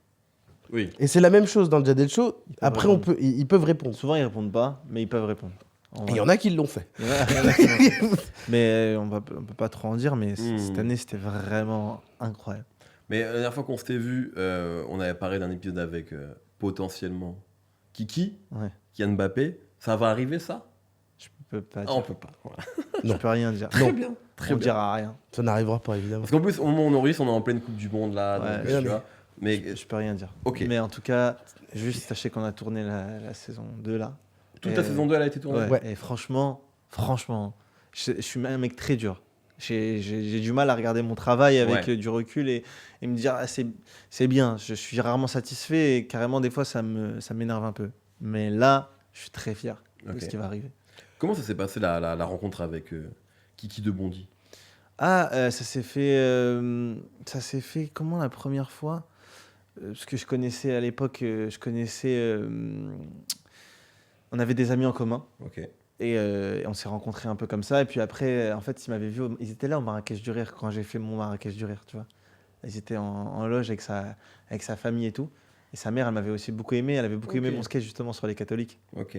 Oui. et c'est la même chose dans le Jadel Show, peuvent après ils peuvent répondre. Souvent, ils répondent pas, mais ils peuvent répondre. En Et vrai. il y en a qui l'ont fait. Il y en a qui l'ont fait. Mais on peut pas trop en dire, mais Hmm. cette année, c'était vraiment incroyable. Mais la dernière fois qu'on s'était vu, on avait parlé d'un épisode avec potentiellement Kiki, Ouais. Kylian Mbappé. Ça va arriver, ça? Je peux pas Ah, dire. on peut pas. Voilà. Je peux rien dire. Très bien. On dira rien. Ça n'arrivera pas, évidemment. Parce qu'en plus, au moment où on enregistre, on est en pleine Coupe du Monde là. Ouais, donc, ouais, tu mais- vois. Mais Je peux rien dire. Ok. Mais en tout cas, juste sachez qu'on a tourné la saison 2 là. toute la saison 2, elle a été tournée. Ouais. Ouais. Et franchement, je suis un mec très dur. J'ai du mal à regarder mon travail avec Ouais. du recul et me dire ah, c'est bien. Je suis rarement satisfait et carrément des fois ça m'énerve un peu. Mais là, je suis très fier. de Ok. ce qui va arriver. Comment ça s'est passé la rencontre avec Kiki de Bondy? Ah, ça s'est fait comment la première fois? Parce que je connaissais à l'époque, on avait des amis en commun. Ok. Et on s'est rencontrés un peu comme ça. Et puis après, en fait, ils m'avaient vu. Ils étaient là au Marrakech du Rire quand j'ai fait mon Marrakech du Rire, tu vois. Ils étaient en loge avec sa famille et tout. Et sa mère, elle m'avait aussi beaucoup aimé. Elle avait beaucoup aimé Ok. mon sketch justement sur les catholiques. Ok.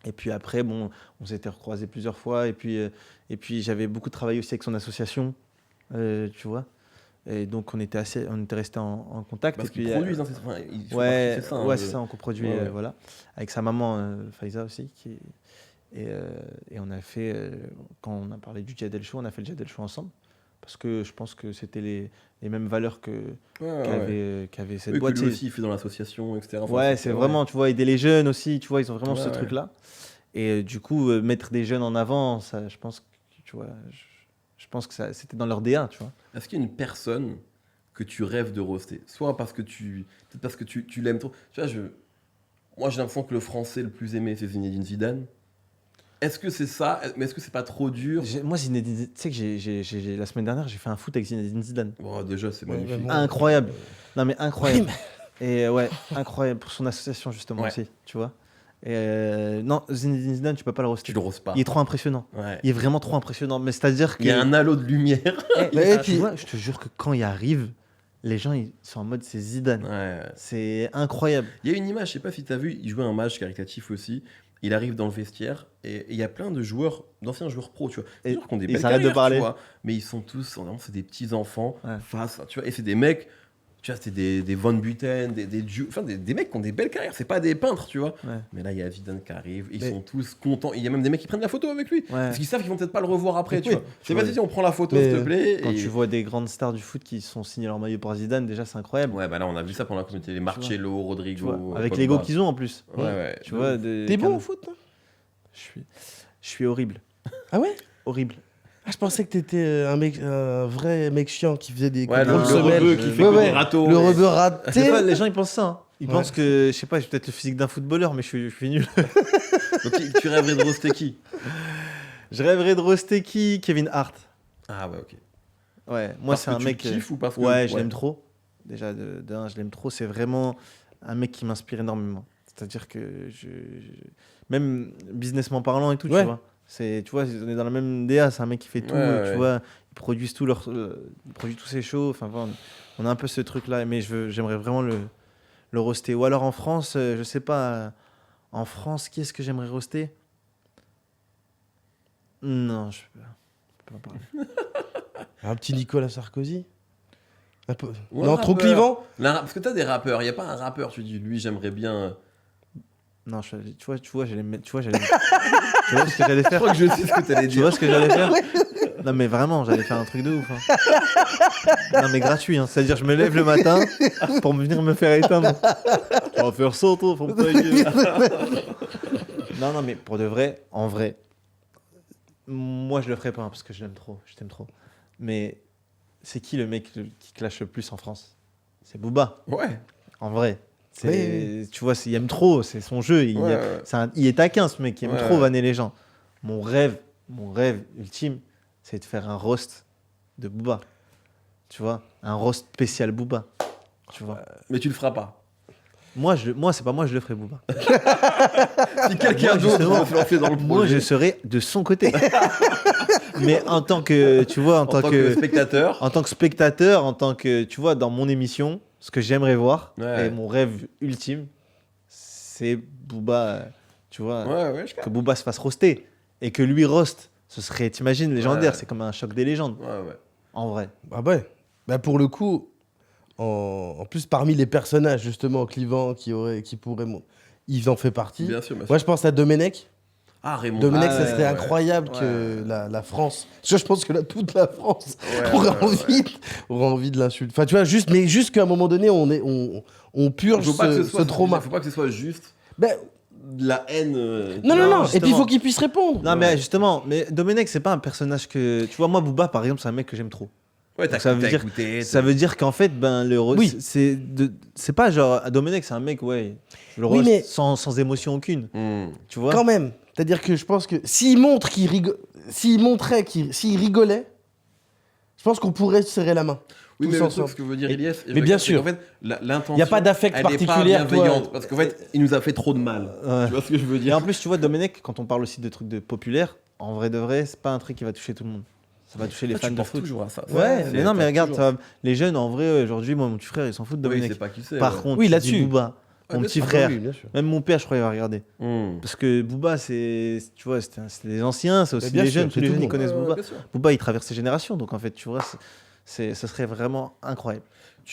Et puis après, bon, on s'était recroisés plusieurs fois. Et puis j'avais beaucoup travaillé aussi avec son association, tu vois. Et donc on était restés en contact. Parce et puis, qu'ils produisent, hein, ils font ouais, partie, c'est ça. Hein, ouais, c'est ça, on coproduit, Ouais, ouais. voilà, avec sa maman Faiza aussi, et on a fait, quand on a parlé du Jad El Show, on a fait le Jad El Show ensemble, parce que je pense que c'était les mêmes valeurs qu'avait cette Oui, boîte. que lui c'est- aussi, il fait dans l'association, etc. Enfin, Ouais, c'est vraiment, tu vois, aider les jeunes aussi, tu vois, ils ont vraiment Ouais, ce ouais. truc-là. Et du coup, mettre des jeunes en avant, ça, je pense que, tu vois, je pense que c'était dans leur DA, tu vois. Est-ce qu'il y a une personne que tu rêves de roaster? Soit peut-être parce que tu l'aimes trop. Tu vois, moi j'ai l'impression que le français le plus aimé c'est Zinedine Zidane. Est-ce que c'est ça? Mais est-ce que c'est pas trop dur? Moi, Zinedine, tu sais que la semaine dernière, j'ai fait un foot avec Zinedine Zidane. Bon, déjà c'est Ouais, magnifique. vraiment. Incroyable. Non, mais incroyable. Oui, Et ouais, incroyable pour son association, justement, Ouais. aussi, tu vois. Et non, Zinedine Zidane, tu peux pas le Tu roaster. le roastes pas. Il est trop impressionnant. Ouais. Il est vraiment trop impressionnant. Mais c'est-à-dire que. Il y a un halo de lumière. Mais tu puis- vois, je te jure que quand il arrive, les gens, ils sont en mode c'est Zidane. Ouais. C'est incroyable. Il y a une image, je sais pas si tu as vu, il jouait un match caritatif aussi. Il arrive dans le vestiaire et il y a plein de joueurs, d'anciens joueurs pro, tu vois. Et- Des joueurs qui ont des ils belles s'arrêtent de carrières, parler. tu vois, mais ils sont tous, vraiment, c'est des petits enfants Ouais. face, tu vois, et c'est des mecs, tu vois, c'est des Van Buten, des mecs qui ont des belles carrières, c'est pas des peintres, tu vois. Ouais. Mais là, il y a Zidane qui arrive, ils Mais- sont tous contents. Il y a même des mecs qui prennent la photo avec lui, Ouais. parce qu'ils savent qu'ils vont peut-être pas le revoir après, tu Oui. vois. C'est vois. pas si on prend la photo, Mais- s'il te plaît. Quand et- tu vois des grandes stars du foot qui sont signés leur maillot pour Zidane, déjà, c'est incroyable. Ouais, bah là, on a vu ça pendant la communauté, les Marcello, Tu Rodrigo. vois, avec Pogba. l'ego qu'ils ont en plus. Ouais, ouais. Tu vois, T'es bon au foot, toi? Je suis horrible. Ah ouais? Horrible. Ah, je pensais que t'étais un vrai mec chiant qui faisait des Ouais, le contrôles semelles. rebeu qui fait Ouais, que ouais. des râteaux. Le et- rebeu Des raté. fois, les gens ils pensent ça. Hein. Ils Ouais. pensent que, je sais pas, j'ai peut-être le physique d'un footballeur, mais je suis nul. Donc, tu rêverais de roaster qui? Je rêverais de roaster qui? Kevin Hart. Ah ouais, ok. Ouais, moi Parce c'est que un tu mec. le kiffes ou parce que... Ouais, je l'aime trop. Déjà, de un, je l'aime trop. C'est vraiment un mec qui m'inspire énormément. C'est-à-dire que même businessment parlant et tout, Ouais. tu vois. Tu vois, on est dans la même DA. C'est un mec qui fait tout, Ouais, tu ouais. vois. Ils produisent ils produisent tous ses shows. Enfin, voilà, on a un peu ce truc-là. Mais j'aimerais vraiment le roaster. Ou alors en France, je sais pas. En France, qui est-ce que j'aimerais roaster? Non, je peux pas parler. Un petit Nicolas Sarkozy. Un peu. Ou un Non, trop rappeur. clivant. Parce que t'as des rappeurs, il n'y a pas un rappeur, tu dis, lui, j'aimerais bien... Non, tu vois, j'allais mettre, tu vois ce que j'allais Je faire. crois que je sais ce que t'allais Tu dire. vois ce que j'allais faire? Non, mais vraiment, j'allais faire un truc de ouf. Hein. Non, mais gratuit. Hein. C'est-à-dire, je me lève le matin pour venir me faire éteindre. Tu vas faire ça, toi, faut me tailler. Non, non, mais pour de vrai, en vrai, moi, je le ferai pas hein, parce que je l'aime trop. Je t'aime trop. Mais c'est qui le mec qui clash le plus en France? C'est Booba, Ouais. en vrai. Oui, Tu vois, il aime trop, c'est son jeu. Ouais, ouais. Il est taquin, ce mec, il aime Ouais, trop ouais. vanner les gens. Mon rêve ultime, c'est de faire un roast de Booba. Tu vois, un roast spécial Booba. Tu vois. Mais tu le feras pas. Moi, c'est pas moi, je le ferai Booba. Si quelqu'un Moi, d'autre justement, veut se lancer dans le projet, Moi, je serai de son côté. Mais en tant que, tu vois, en tant que spectateur, en tant que spectateur, en tant que, tu vois, dans mon émission, ce que j'aimerais voir, Ouais. et mon rêve ultime, c'est Booba, tu vois, ouais, je que capte. Booba se fasse roaster. Et que lui roast, ce serait, t'imagines, légendaire, Ouais. c'est comme un choc des légendes, Ouais, ouais. en vrai. Ah ouais. Bah pour le coup, en plus parmi les personnages justement clivants qui pourraient, ils en fait partie. Bien sûr, bien sûr. Moi je pense à Domenech. Ah, Raymond. Domenech, Ah ça ouais, serait ouais. incroyable que la France. Parce que je pense que là toute la France Ouais, aurait ouais, envie de l'insulter. Enfin tu vois juste qu'à un moment donné on purge Faut pas que ce, ce soit, trauma. faut pas que ce soit juste Ben, de la haine. non. Et puis il justement. faut qu'il puisse répondre. Non, mais justement, mais Domenech, c'est pas un personnage que. Tu vois, moi, Booba, par exemple, c'est un mec que j'aime trop. Ouais, t'as Ça veut dire- écouté. Ça veut dire qu'en fait, ben, Oui. c'est pas genre. Domenech, c'est un mec, ouais. Je le Oui, roast mais- sans émotion aucune. Hmm. Tu vois? Quand même. C'est-à-dire que je pense que s'il rigolait, je pense qu'on pourrait se serrer la main. Oui, tous mais le ensemble. truc, ce que veut dire Elias, Mais bien sûr. en fait, l'intention, Il y a pas d'affect elle particulier, est pas bienveillante, toi. parce qu'en fait, il nous a fait trop de mal. Ouais. Tu vois ce que je veux Et dire? en plus, tu vois, Domenech, quand on parle aussi de trucs de populaires, en vrai de vrai, c'est pas un truc qui va toucher tout le monde. Ça va toucher les Ah, fans tu de penses foot. toujours à ça. Ouais, c'est- mais non, mais t'as regarde, toujours- les jeunes, en vrai, aujourd'hui, moi, mon petit frère, il s'en fout de Oui, Domenech. c'est pas qui c'est. Par ouais. contre, Oui, tu là-dessus. dis Booba, Ouais, mon bien petit sûr. frère, Oui, bien sûr. même mon père, je crois, il va regarder. Parce que Booba, tu vois, c'était des anciens, c'est aussi bien des sûr, jeunes, tous c'est les tout jeunes, le ils monde. connaissent Ouais, Booba. bien sûr. Booba, il traverse les générations, donc en fait, tu vois, ça serait vraiment incroyable.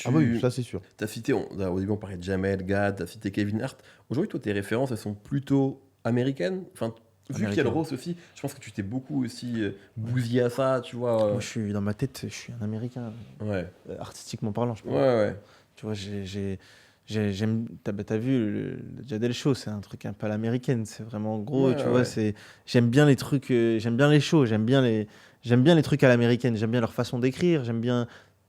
Ah bah oui, ça c'est sûr. T'as cité, au début on parlait de Jamel, Gad, t'as cité Kevin Hart. Aujourd'hui, toi, tes références, elles sont plutôt américaines. Enfin, vu qu'il y a le Américaines. roast aussi, je pense que tu t'es beaucoup aussi bousillé à ça, tu vois. Moi, je suis dans ma tête, je suis un Américain, Ouais, artistiquement parlant, je pense. ouais. Tu vois, t'as vu le Jadel Show, c'est un truc un peu à l'américaine, c'est vraiment gros, Ouais, tu vois, ouais. j'aime bien les trucs, j'aime bien les shows, j'aime bien les trucs à l'américaine, j'aime bien leur façon d'écrire,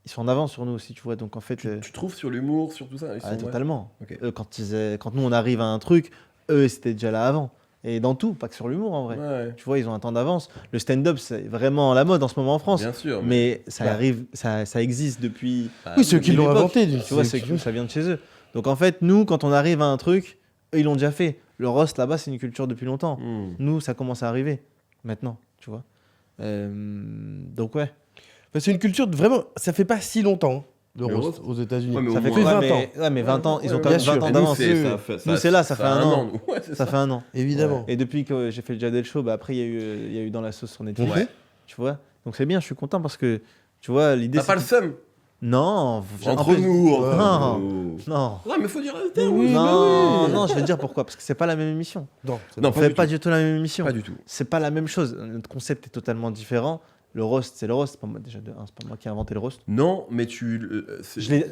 ils sont en avance sur nous aussi, tu vois, donc en fait, Tu trouves sur l'humour, sur tout ça ils sont- ouais. totalement. Ok. Eux, quand nous on arrive à un truc, eux, c'était déjà là avant. Et dans tout, pas que sur l'humour en vrai. Ouais, Tu vois, ils ont un temps d'avance. Le stand-up, c'est vraiment la mode en ce moment en France. bien sûr. Mais ça Bah. arrive, ça existe depuis. Bah, Oui, ceux qui l'ont l'époque, inventé. Tu vois, ça vient de chez eux. Donc en fait, nous, quand on arrive à un truc, eux, ils l'ont déjà fait. Le roast là-bas, c'est une culture depuis longtemps. Nous, ça commence à arriver maintenant, tu vois. Donc ouais. Enfin, c'est une culture vraiment. Ça fait pas si longtemps, hein, le Le roast roast aux États-Unis. Ouais, mais Ça au fait moins- que 20 Ouais, ans. mais, ouais, mais 20 ans, ils ont Ouais, quand bien même sûr. 20 ans Et nous, d'avance. c'est- Nous, c'est là, ça fait un an. nous. Ouais, c'est Ça fait un an. Évidemment. Et depuis que j'ai fait le Jadel Show, bah après, il y a eu Dans la sauce sur Netflix. Ouais. Tu vois. Donc c'est bien, je suis content parce que, tu vois, l'idée. T'as pas le seum Non. en entre plus- nous. Non. nous. Non. Ouais, mais faut dire le terme. Oui, non, mais oui. non, je vais te dire pourquoi. Parce que c'est pas la même émission. Non, Non, On fait pas du du tout la même émission. Pas du tout. C'est pas la même chose. Notre concept est totalement différent. Le roast, c'est le roast. C'est pas moi, déjà, c'est pas moi qui ai inventé le roast. Non, mais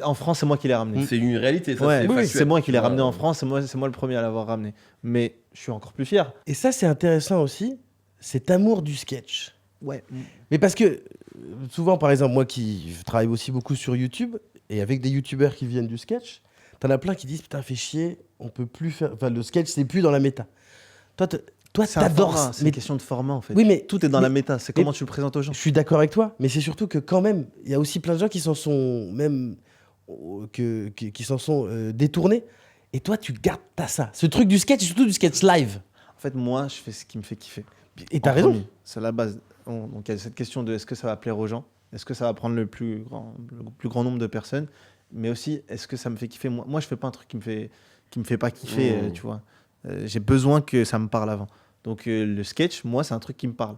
En France, c'est moi qui l'ai ramené. c'est une réalité. Ça, Ouais, c'est oui, factuel. c'est moi qui l'ai Tu ramené vois. en France. C'est moi le premier à l'avoir ramené. Mais je suis encore plus fier. Et ça, c'est intéressant aussi, cet amour du sketch. Ouais. Mais parce que souvent, par exemple, moi qui travaille aussi beaucoup sur YouTube, et avec des youtubeurs qui viennent du sketch, t'en as plein qui disent putain, fait chier, on peut plus faire. Enfin, le sketch, c'est plus dans la méta. Toi, C'est un t'adores format, ça. c'est une question de format en fait. Oui, mais Tout est dans mais- la méta. C'est comment tu le présentes aux gens. Je suis d'accord avec toi, mais c'est surtout que quand même, il y a aussi plein de gens qui s'en sont même qui s'en sont détournés. Et toi, tu gardes ça. Ce truc du sketch, et surtout du sketch live. En fait, moi, je fais ce qui me fait kiffer. Et t'as En raison. premier. C'est la base. Donc il y a cette question de est-ce que ça va plaire aux gens? Est-ce que ça va prendre le plus grand nombre de personnes? Mais aussi, est-ce que ça me fait kiffer? Moi, je fais pas un truc qui me fait pas kiffer, tu vois. J'ai besoin que ça me parle avant. Donc le sketch, moi, c'est un truc qui me parle.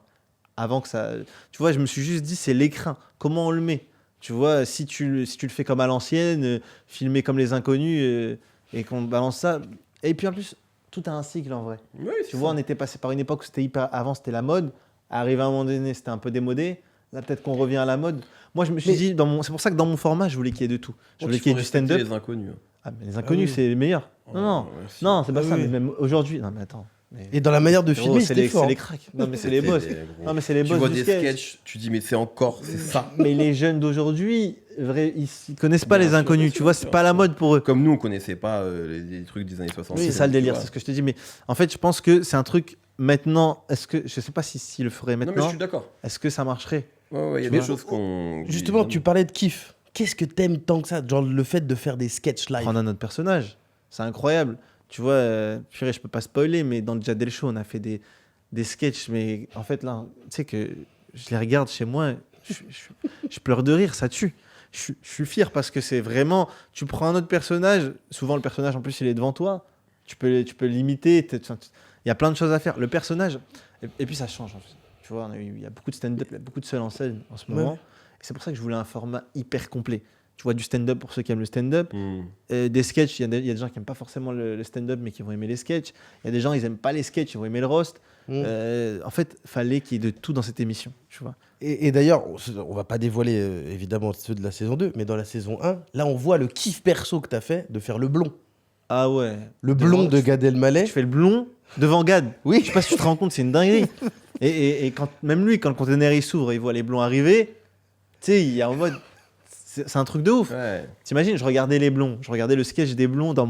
Avant que ça... Tu vois, je me suis juste dit, c'est l'écrin. Comment on le met? Tu vois, si tu le fais comme à l'ancienne, filmé comme les inconnus, et qu'on balance ça... Et puis en plus, tout a un cycle en vrai. Oui, c'est Tu vois, ça. on était passé par une époque où c'était avant, c'était la mode. Arrivé à un moment donné, c'était un peu démodé. Là, peut-être qu'on revient à la mode. Moi, je me suis Mais- dit, c'est pour ça que dans mon format, je voulais qu'il y ait de tout. Je Donc, voulais il qu'il y faut ait du respecter stand-up. les inconnus. Ah, mais les inconnus, oui. c'est les meilleurs. Non, non, Merci. non, c'est pas Ah ça. oui. Mais même aujourd'hui, non, mais attends. Mais... Et dans la manière de Frérot, filmer, c'est c'était les, fort. c'est les cracks. Non, mais c'est les boss. gros. Non, mais c'est les Tu boss vois du des sketch. sketchs, tu dis mais c'est encore, c'est ça. Mais les jeunes d'aujourd'hui, ils connaissent pas Bien les sûr, inconnus. bien Tu sûr, vois, bien c'est sûr. pas la mode pour eux. Comme nous, on connaissait pas les trucs des années 60. C'est ça le délire, c'est ce que je te dis. Mais en fait, je pense que c'est un truc maintenant. Je sais pas s'il le ferait Non, mais je maintenant. suis d'accord. Est-ce que ça marcherait? Ouais, il y a Tu des vois. choses qu'on. Justement, tu parlais de kiff. Qu'est-ce que t'aimes tant que ça? Genre le fait de faire des sketchs live. Prendre un autre personnage. C'est incroyable. Tu vois, purée, je peux pas spoiler, mais dans le Jadel Show, on a fait des sketchs. Mais en fait, là, tu sais que je les regarde chez moi, je pleure de rire, ça tue. Je suis fier parce que c'est vraiment. Tu prends un autre personnage, souvent le personnage en plus il est devant toi, tu peux l'imiter. Il y a plein de choses à faire. Le personnage, et puis ça change. En fait. Tu vois, il y a beaucoup de stand-up, il y a beaucoup de seuls en scène en ce Ouais. moment. Et c'est pour ça que je voulais un format hyper complet. Tu vois, du stand-up pour ceux qui aiment le stand-up. Hmm. Des sketchs, il y a des gens qui n'aiment pas forcément le stand-up, mais qui vont aimer les sketchs. Il y a des gens, ils n'aiment pas les sketchs, ils vont aimer le roast. En fait, fallait qu'il y ait de tout dans cette émission, tu vois. Et d'ailleurs, on va pas dévoiler évidemment ceux de la saison 2, mais dans la saison 1, là on voit le kiff perso que t'as fait de faire le blond. Ah ouais. Le blond de Gad Elmaleh. Je fais le blond devant Gad. Oui. Je sais pas si tu te rends compte, c'est une dinguerie. Et quand, même lui, quand le conteneur il s'ouvre, il voit les blonds arriver, tu sais, il est en mode... C'est un truc de ouf. Ouais. T'imagines, je regardais les blonds, je regardais le sketch des blonds dans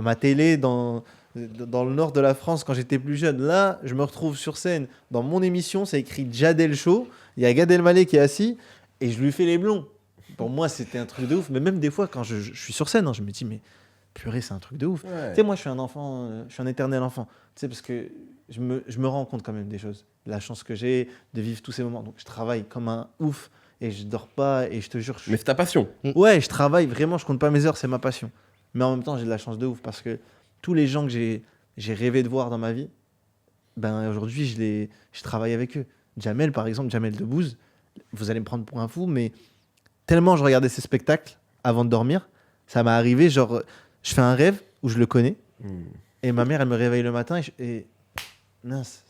ma télé, dans le nord de la France quand j'étais plus jeune. Là, je me retrouve sur scène. Dans mon émission, c'est écrit Jadel Show. Il y a Gad Elmaleh qui est assis et je lui fais les blonds. Pour moi, c'était un truc de ouf. Mais même des fois, quand je suis sur scène, hein, je me dis, mais purée, c'est un truc de ouf. Ouais. Tu sais, moi, je suis un enfant, je suis un éternel enfant. Tu sais, parce que je me rends compte quand même des choses. La chance que j'ai de vivre tous ces moments. Donc, je travaille comme un ouf et je dors pas. Et je te jure, Mais c'est ta passion. ouais, je travaille vraiment, je compte pas mes heures, c'est ma passion. Mais en même temps, j'ai de la chance de ouf parce que tous les gens que j'ai rêvé de voir dans ma vie, ben aujourd'hui, je travaille avec eux. Jamel, par exemple, Jamel Debbouze, vous allez me prendre pour un fou, mais tellement je regardais ses spectacles avant de dormir, ça m'est arrivé, genre, je fais un rêve où je le connais, et ma mère, elle me réveille le matin, mince,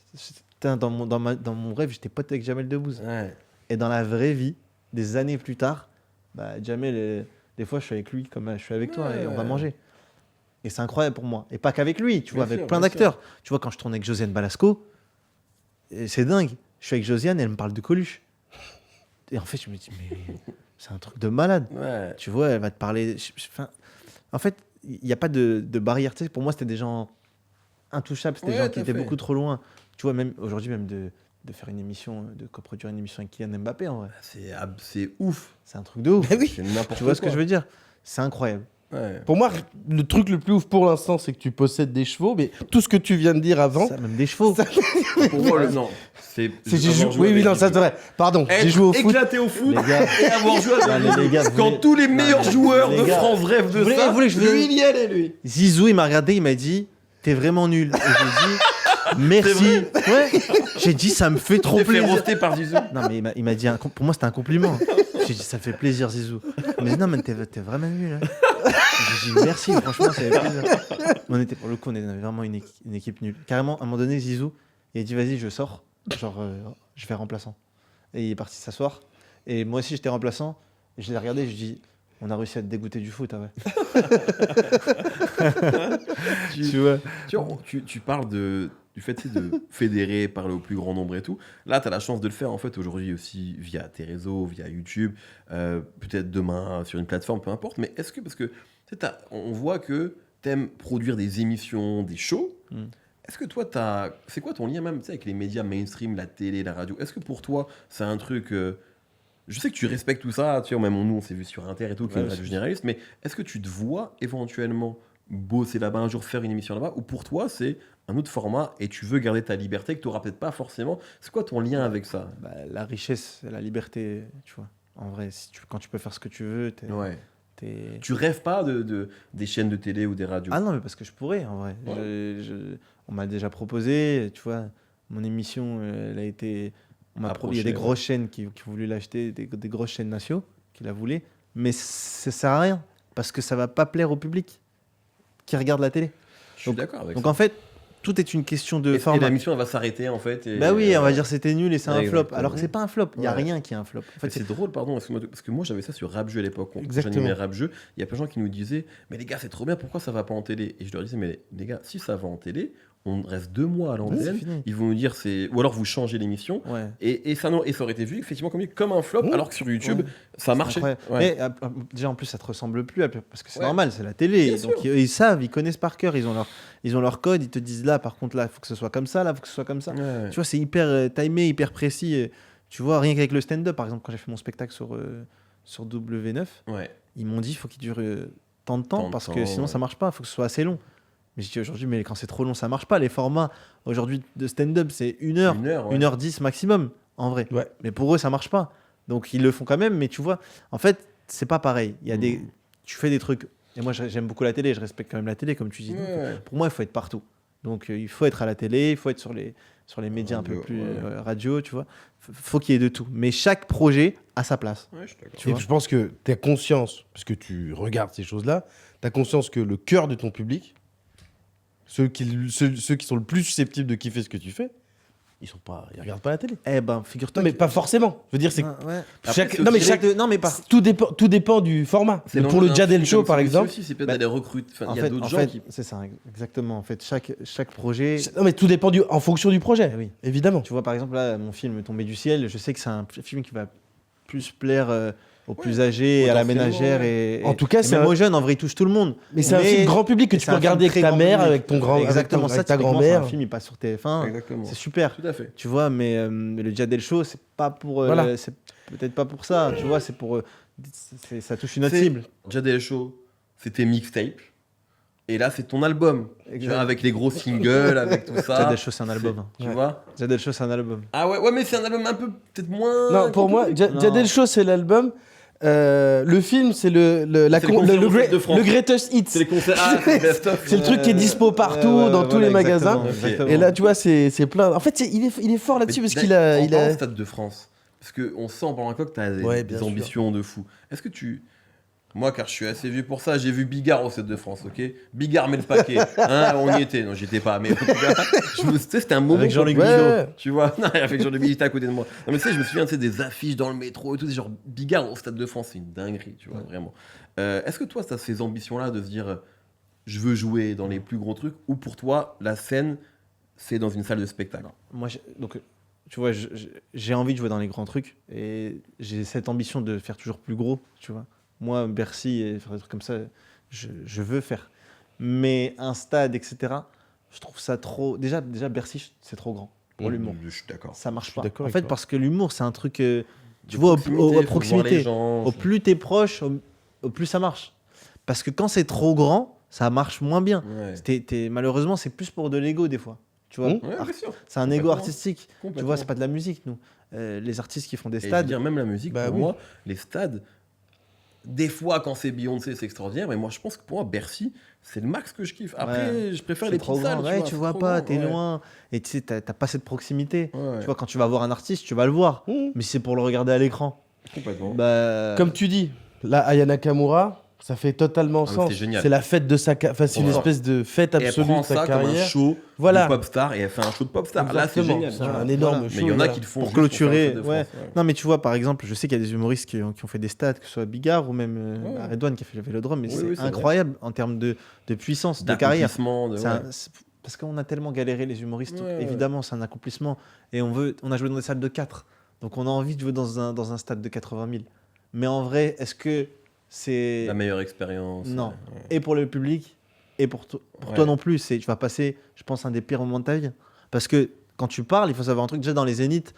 putain, dans mon rêve, j'étais pote avec Jamel Debbouze. Ouais. Et dans la vraie vie, des années plus tard, bah, Jamel, des fois, je suis avec lui comme je suis avec toi et on va manger. Et c'est incroyable pour moi. Et pas qu'avec lui, tu vois, Bien avec sûr, plein bien d'acteurs. Tu vois, quand je tourne avec Josiane Balasco, et c'est dingue. Je suis avec Josiane, elle me parle de Coluche. Et en fait, je me dis, mais c'est un truc de malade. Ouais. Tu vois, elle va te parler. Enfin, en fait, il n'y a pas de barrière. Tu sais, pour moi, c'était des gens intouchables, c'était des Ouais, gens tout qui à étaient fait. beaucoup trop loin. Tu vois, même aujourd'hui, même de faire une émission, de coproduire une émission avec Kylian Mbappé, en vrai. C'est ouf. C'est un truc de ouf. Mais oui. C'est n'importe quoi. Tu vois ce que je veux dire? C'est incroyable. Ouais. Pour moi, le truc le plus ouf pour l'instant, c'est que tu possèdes des chevaux, mais tout ce que tu viens de dire avant, Ça, même des chevaux. Pour moi, non. C'est j'ai joué. avoir joué Oui, avec non, du ça foot. c'est vrai. Pardon, j'ai Être joué au foot. éclaté au foot Les gars, et avoir joué avec allez, les gars, vous quand voulez- tous les meilleurs mais- joueurs les de gars, France rêvent de vous voulez- ça. vous voulez que je vous- Lui, il y allait, lui. Zizou, il m'a regardé, il m'a dit, t'es vraiment nul. Et j'ai dit, merci. Ouais. J'ai dit, ça me fait trop T'es fait plaisir. roaster par Zizou. Non, mais il m'a dit, pour moi, c'était un compliment. J'ai dit, ça fait plaisir, Zizou. Il m'a dit, non, mais t'es vraiment nul. Hein. J'ai dit, merci, franchement, ça fait plaisir. Pour le coup, on avait vraiment une équipe nulle. Carrément, à un moment donné, Zizou, il a dit, vas-y, je sors. Genre, je fais remplaçant. Et il est parti s'asseoir. Et moi aussi, j'étais remplaçant. Et je l'ai regardé, je dis, on a réussi à te dégoûter du foot, ah ouais. Tu vois. Tu parles du fait tu sais, de fédérer, parler au plus grand nombre et tout. Là, tu as la chance de le faire en fait aujourd'hui aussi via tes réseaux, via YouTube, peut-être demain sur une plateforme, peu importe. Mais est-ce que, parce que tu sais, on voit que tu aimes produire des émissions, des shows. Est-ce que toi, c'est quoi ton lien même tu sais, avec les médias mainstream, la télé, la radio? Est-ce que pour toi, c'est un truc... je sais que tu respectes tout ça, tu sais, même nous, on s'est vu sur Inter et tout, qui est une Ouais, radio généraliste, mais est-ce que tu te vois éventuellement bosser là-bas un jour, faire une émission là-bas, ou pour toi, c'est un autre format et tu veux garder ta liberté que tu n'auras peut-être pas forcément? C'est quoi ton lien avec ça? Bah, la richesse, la liberté, tu vois. En vrai, quand tu peux faire ce que tu veux, Ouais. t'es- Tu rêves pas des chaînes de télé ou des radios? Ah non, mais parce que je pourrais, en vrai. Ouais. On m'a déjà proposé, tu vois. Mon émission, elle a été... Il y a Approché, des ouais. grosses chaînes qui ont voulu l'acheter, des grosses chaînes nationaux qui la voulaient. Mais ça sert à rien, parce que ça va pas plaire au public qui regarde la télé. Je suis donc- d'accord avec Donc ça. en fait, tout est une question de Et format. la mission, elle va s'arrêter en fait. Bah oui, on va dire c'était nul et c'est un Ouais, flop. exactement. Alors que c'est pas un flop, il y a Ouais. rien qui est un flop. En fait, C'est drôle, pardon, parce que moi j'avais ça sur Rap Jeu à l'époque. Quand Exactement. j'animais Rap Jeu, il y a plein de gens qui nous disaient mais les gars, c'est trop bien, pourquoi ça va pas en télé? Et je leur disais mais les gars, si ça va en télé, on reste 2 mois à c'est l'antenne, fini. ils vont nous dire c'est. Ou alors vous changez l'émission. Ouais. Et ça aurait été vu effectivement comme un flop, Mmh. alors que sur YouTube, Ouais. ça marchait. Incroyable. Ouais. Mais déjà en plus ça te ressemble plus parce que c'est Ouais. normal, c'est la télé. Bien Donc sûr. ils savent, ils connaissent par cœur, ils ont leur code, ils te disent là par contre là il faut que ce soit comme ça, là il faut que ce soit comme ça. Ouais. Tu vois, c'est hyper timé, hyper précis. Et, tu vois, rien qu'avec le stand-up, par exemple, quand j'ai fait mon spectacle sur W9, Ouais. ils m'ont dit il faut qu'il dure tant de temps Tant de parce temps, que sinon ouais. ça marche pas, il faut que ce soit assez long. Mais je dis aujourd'hui, mais quand c'est trop long, ça marche pas. Les formats aujourd'hui de stand-up, c'est 1 heure, 1 heure, ouais. 1h10 maximum, en vrai. Ouais. Mais pour eux, ça marche pas. Donc ils le font quand même, mais tu vois, en fait, c'est pas pareil. Il y a des, tu fais des trucs. Et moi, j'aime beaucoup la télé, je respecte quand même la télé, comme tu dis. Donc, Ouais. pour moi, il faut être partout. Donc il faut être à la télé, il faut être sur les médias un peu Radio, plus ouais. radio, tu vois. Faut qu'il y ait de tout. Mais chaque projet a sa place. Ouais, je suis d'accord. Tu Et vois. je pense que tu as conscience, parce que tu regardes ces choses-là, tu as conscience que le cœur de ton public, ceux qui sont le plus susceptibles de kiffer ce que tu fais, ils regardent pas la télé. Eh ben, figure-toi. Non, mais pas forcément. Je veux dire, c'est Ah, ouais. chaque- Après, non, mais c'est chaque- Non, mais par. tout dépend du format. C'est Mais pour le l'enjeu d'un Jadel film Show, comme par celui-ci exemple, aussi, c'est peut-être bah, d'aller recruter. Enfin, En il y a fait, d'autres en gens fait, qui. c'est ça, exactement. En fait, chaque projet. non, mais tout dépend en fonction du projet, Eh oui. évidemment. Tu vois, par exemple, là, mon film Tombé du ciel, je sais que c'est un film qui va plus plaire aux plus âgés, à la potentiellement, ménagère et En tout cas, et c'est même un- aux jeunes. En vrai, il touche tout le monde. Mais c'est un film grand public que tu c'est peux un film regarder avec très ta grand mère, public. avec ton grand, Exactement, avec ça, ta typiquement, c'est grand-mère. un film, il passe sur TF1. Exactement. C'est super. Tout à fait. Tu vois, mais le Jadel Show, c'est pas pour. Voilà. C'est peut-être pas pour ça. Tu vois, c'est pour. Ça touche une autre C'est- cible. Jadel Show, c'était mixtape. Et là, c'est ton album. Tu Exact. vois, avec les gros singles, avec tout ça. Jadel Show, c'est un album. hein. Tu Ouais. vois Jadel Show, c'est un album. Ah ouais, mais c'est un album un peu, peut-être moins. Non, pour moi, Non. Jadel Show, c'est l'album. Le film, c'est C'est le concert au Stade de France. le greatest hits. C'est les concerts. Ah, c'est le best-of. C'est le truc qui est dispo partout, dans tous les magasins. exactement. Et là, tu vois, c'est plein. En fait, il est fort là-dessus parce qu'il a. En Il a... parlant de Stade de France, parce qu'on sent pendant un coq que tu as Ouais, bien des sûr. ambitions de fou. Est-ce que tu. Moi, car je suis assez vieux pour ça, j'ai vu Bigard au Stade de France, ok. Bigard met le paquet. Hein, on y était. Non, j'y étais pas, mais en tout cas, tu sais, c'était un moment. Avec Jean-Luc Ouais. Tu vois, non, avec Jean-Luc Bigot à côté de moi. Non, mais tu sais, je me souviens, tu sais, des affiches dans le métro et tout, genre Bigard au Stade de France, c'est une dinguerie, tu vois, vraiment. Est-ce que toi, tu as ces ambitions-là de se dire, je veux jouer dans les plus gros trucs, ou pour toi, la scène, c'est dans une salle de spectacle? Moi, donc, tu vois, j'ai envie de jouer dans les grands trucs et j'ai cette ambition de faire toujours plus gros, tu vois. Moi, Bercy et faire des trucs comme ça, je veux faire. Mais un stade, etc., je trouve ça trop. Déjà Bercy, c'est trop grand pour l'humour. Je suis d'accord. Ça marche suis pas. d'accord En avec fait, toi. parce que l'humour, c'est un truc, tu De vois, à faut voir les proximité. gens. Au plus t'es proche, au plus ça marche. Parce que quand c'est trop grand, ça marche moins bien. Ouais. Malheureusement, c'est plus pour de l'ego des fois. Tu vois, Mmh. Ouais, bien sûr. c'est un ego Complètement. artistique. Tu vois, c'est pas de la musique, nous. Les artistes qui font des Et je veux stades. dire, même la musique, Bah pour oui. moi, les stades, des fois, quand c'est Beyoncé, c'est extraordinaire, mais moi, je pense que pour moi, Bercy, c'est le max que je kiffe. Après, Ouais. je préfère C'est les trop petites salles. grand. Ouais, tu c'est vois trop pas, grand, t'es ouais. loin. Et tu sais, t'as pas cette proximité. Ouais, Tu vois, quand tu vas voir un artiste, tu vas le voir. Mmh. Mais si c'est pour le regarder à l'écran. complètement. Bah, Comme tu dis, là, Aya Nakamura, ça fait totalement Ah, mais sens. c'est génial. C'est la fête de sa carrière. Enfin, c'est une Ouais. espèce de fête Et elle absolue prend de sa ça comme un carrière. show Voilà. de pop star et elle fait un show de pop star. Là, c'est Exactement. génial. C'est tu vois. un énorme Voilà. show. Mais il y en a voilà. qui le font pour juste faire un clôturer. show de Ouais. France, ouais. Non, mais tu vois, par exemple, je sais qu'il y a des humoristes qui ont fait des stades, que ce soit Bigard ou même Ouais. Redouane qui a fait le Vélodrome. Mais Oui, c'est oui, c'est vrai. incroyable en termes de puissance, de carrière. D'accomplissement, de- C'est ouais. parce qu'on a tellement galéré les humoristes. Ouais, ouais. Évidemment, c'est un accomplissement. Et on a joué dans des salles de 4. Donc on a envie de jouer dans un stade de 80 000. Mais en vrai, est-ce que c'est. La meilleure expérience. Non. ouais. Et pour le public, et pour Ouais. toi non plus. Tu vas passer, je pense, un des pires moments de ta vie. Parce que quand tu parles, il faut savoir un truc. Déjà, dans les zéniths,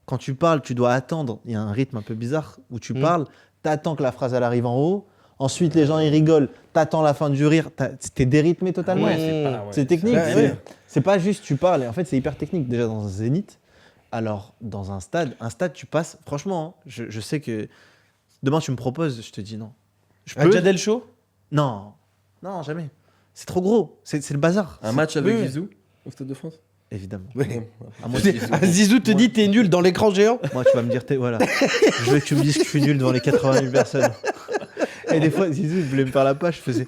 quand tu parles, tu dois attendre. Il y a un rythme un peu bizarre où tu parles, t'attends que la phrase elle arrive en haut. Ensuite, les gens ils rigolent. T'attends la fin du rire. T'es dérythmé totalement. Ouais, c'est pas- ouais, C'est technique. Ouais, c'est- ouais. C'est pas juste tu parles. Et en fait, c'est hyper technique déjà dans un zénith. Alors, dans un stade, tu passes. Franchement, hein, je sais que demain tu me proposes, je te dis non. Je Un Jadel Show Non, non, jamais. C'est trop gros. C'est le bazar. Un match avec Oui. Zizou au Stade de France. Évidemment. Ouais. Ah, moi, Zizou te dit t'es nul dans l'écran géant. moi, tu vas me dire, voilà. Je veux que tu me dises que je suis nul devant les 80 000 personnes. Et des fois, Zizou, il voulait me faire la page, je faisais.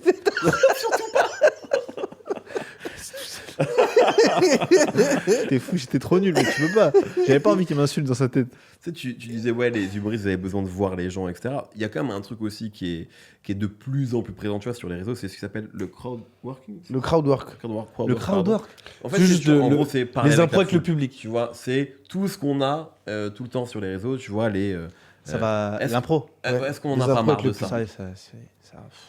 T'es fou, j'étais trop nul, mais tu peux pas. J'avais pas envie qu'il m'insulte dans sa tête. Tu sais, tu disais, ouais, les humoristes avaient besoin de voir les gens, etc. Il y a quand même un truc aussi qui est de plus en plus présent, tu vois, sur les réseaux, c'est ce qui s'appelle le crowd working. Le crowdwork. Le crowd work. En fait, C'est juste en le- gros, c'est pareil Les avec impros la avec le foule. public. Tu vois, c'est tout ce qu'on a tout le temps sur les réseaux, tu vois, les... Ça va. est-ce- L'impro. Est-ce qu'on Les en a pas impros marre avec de le ça?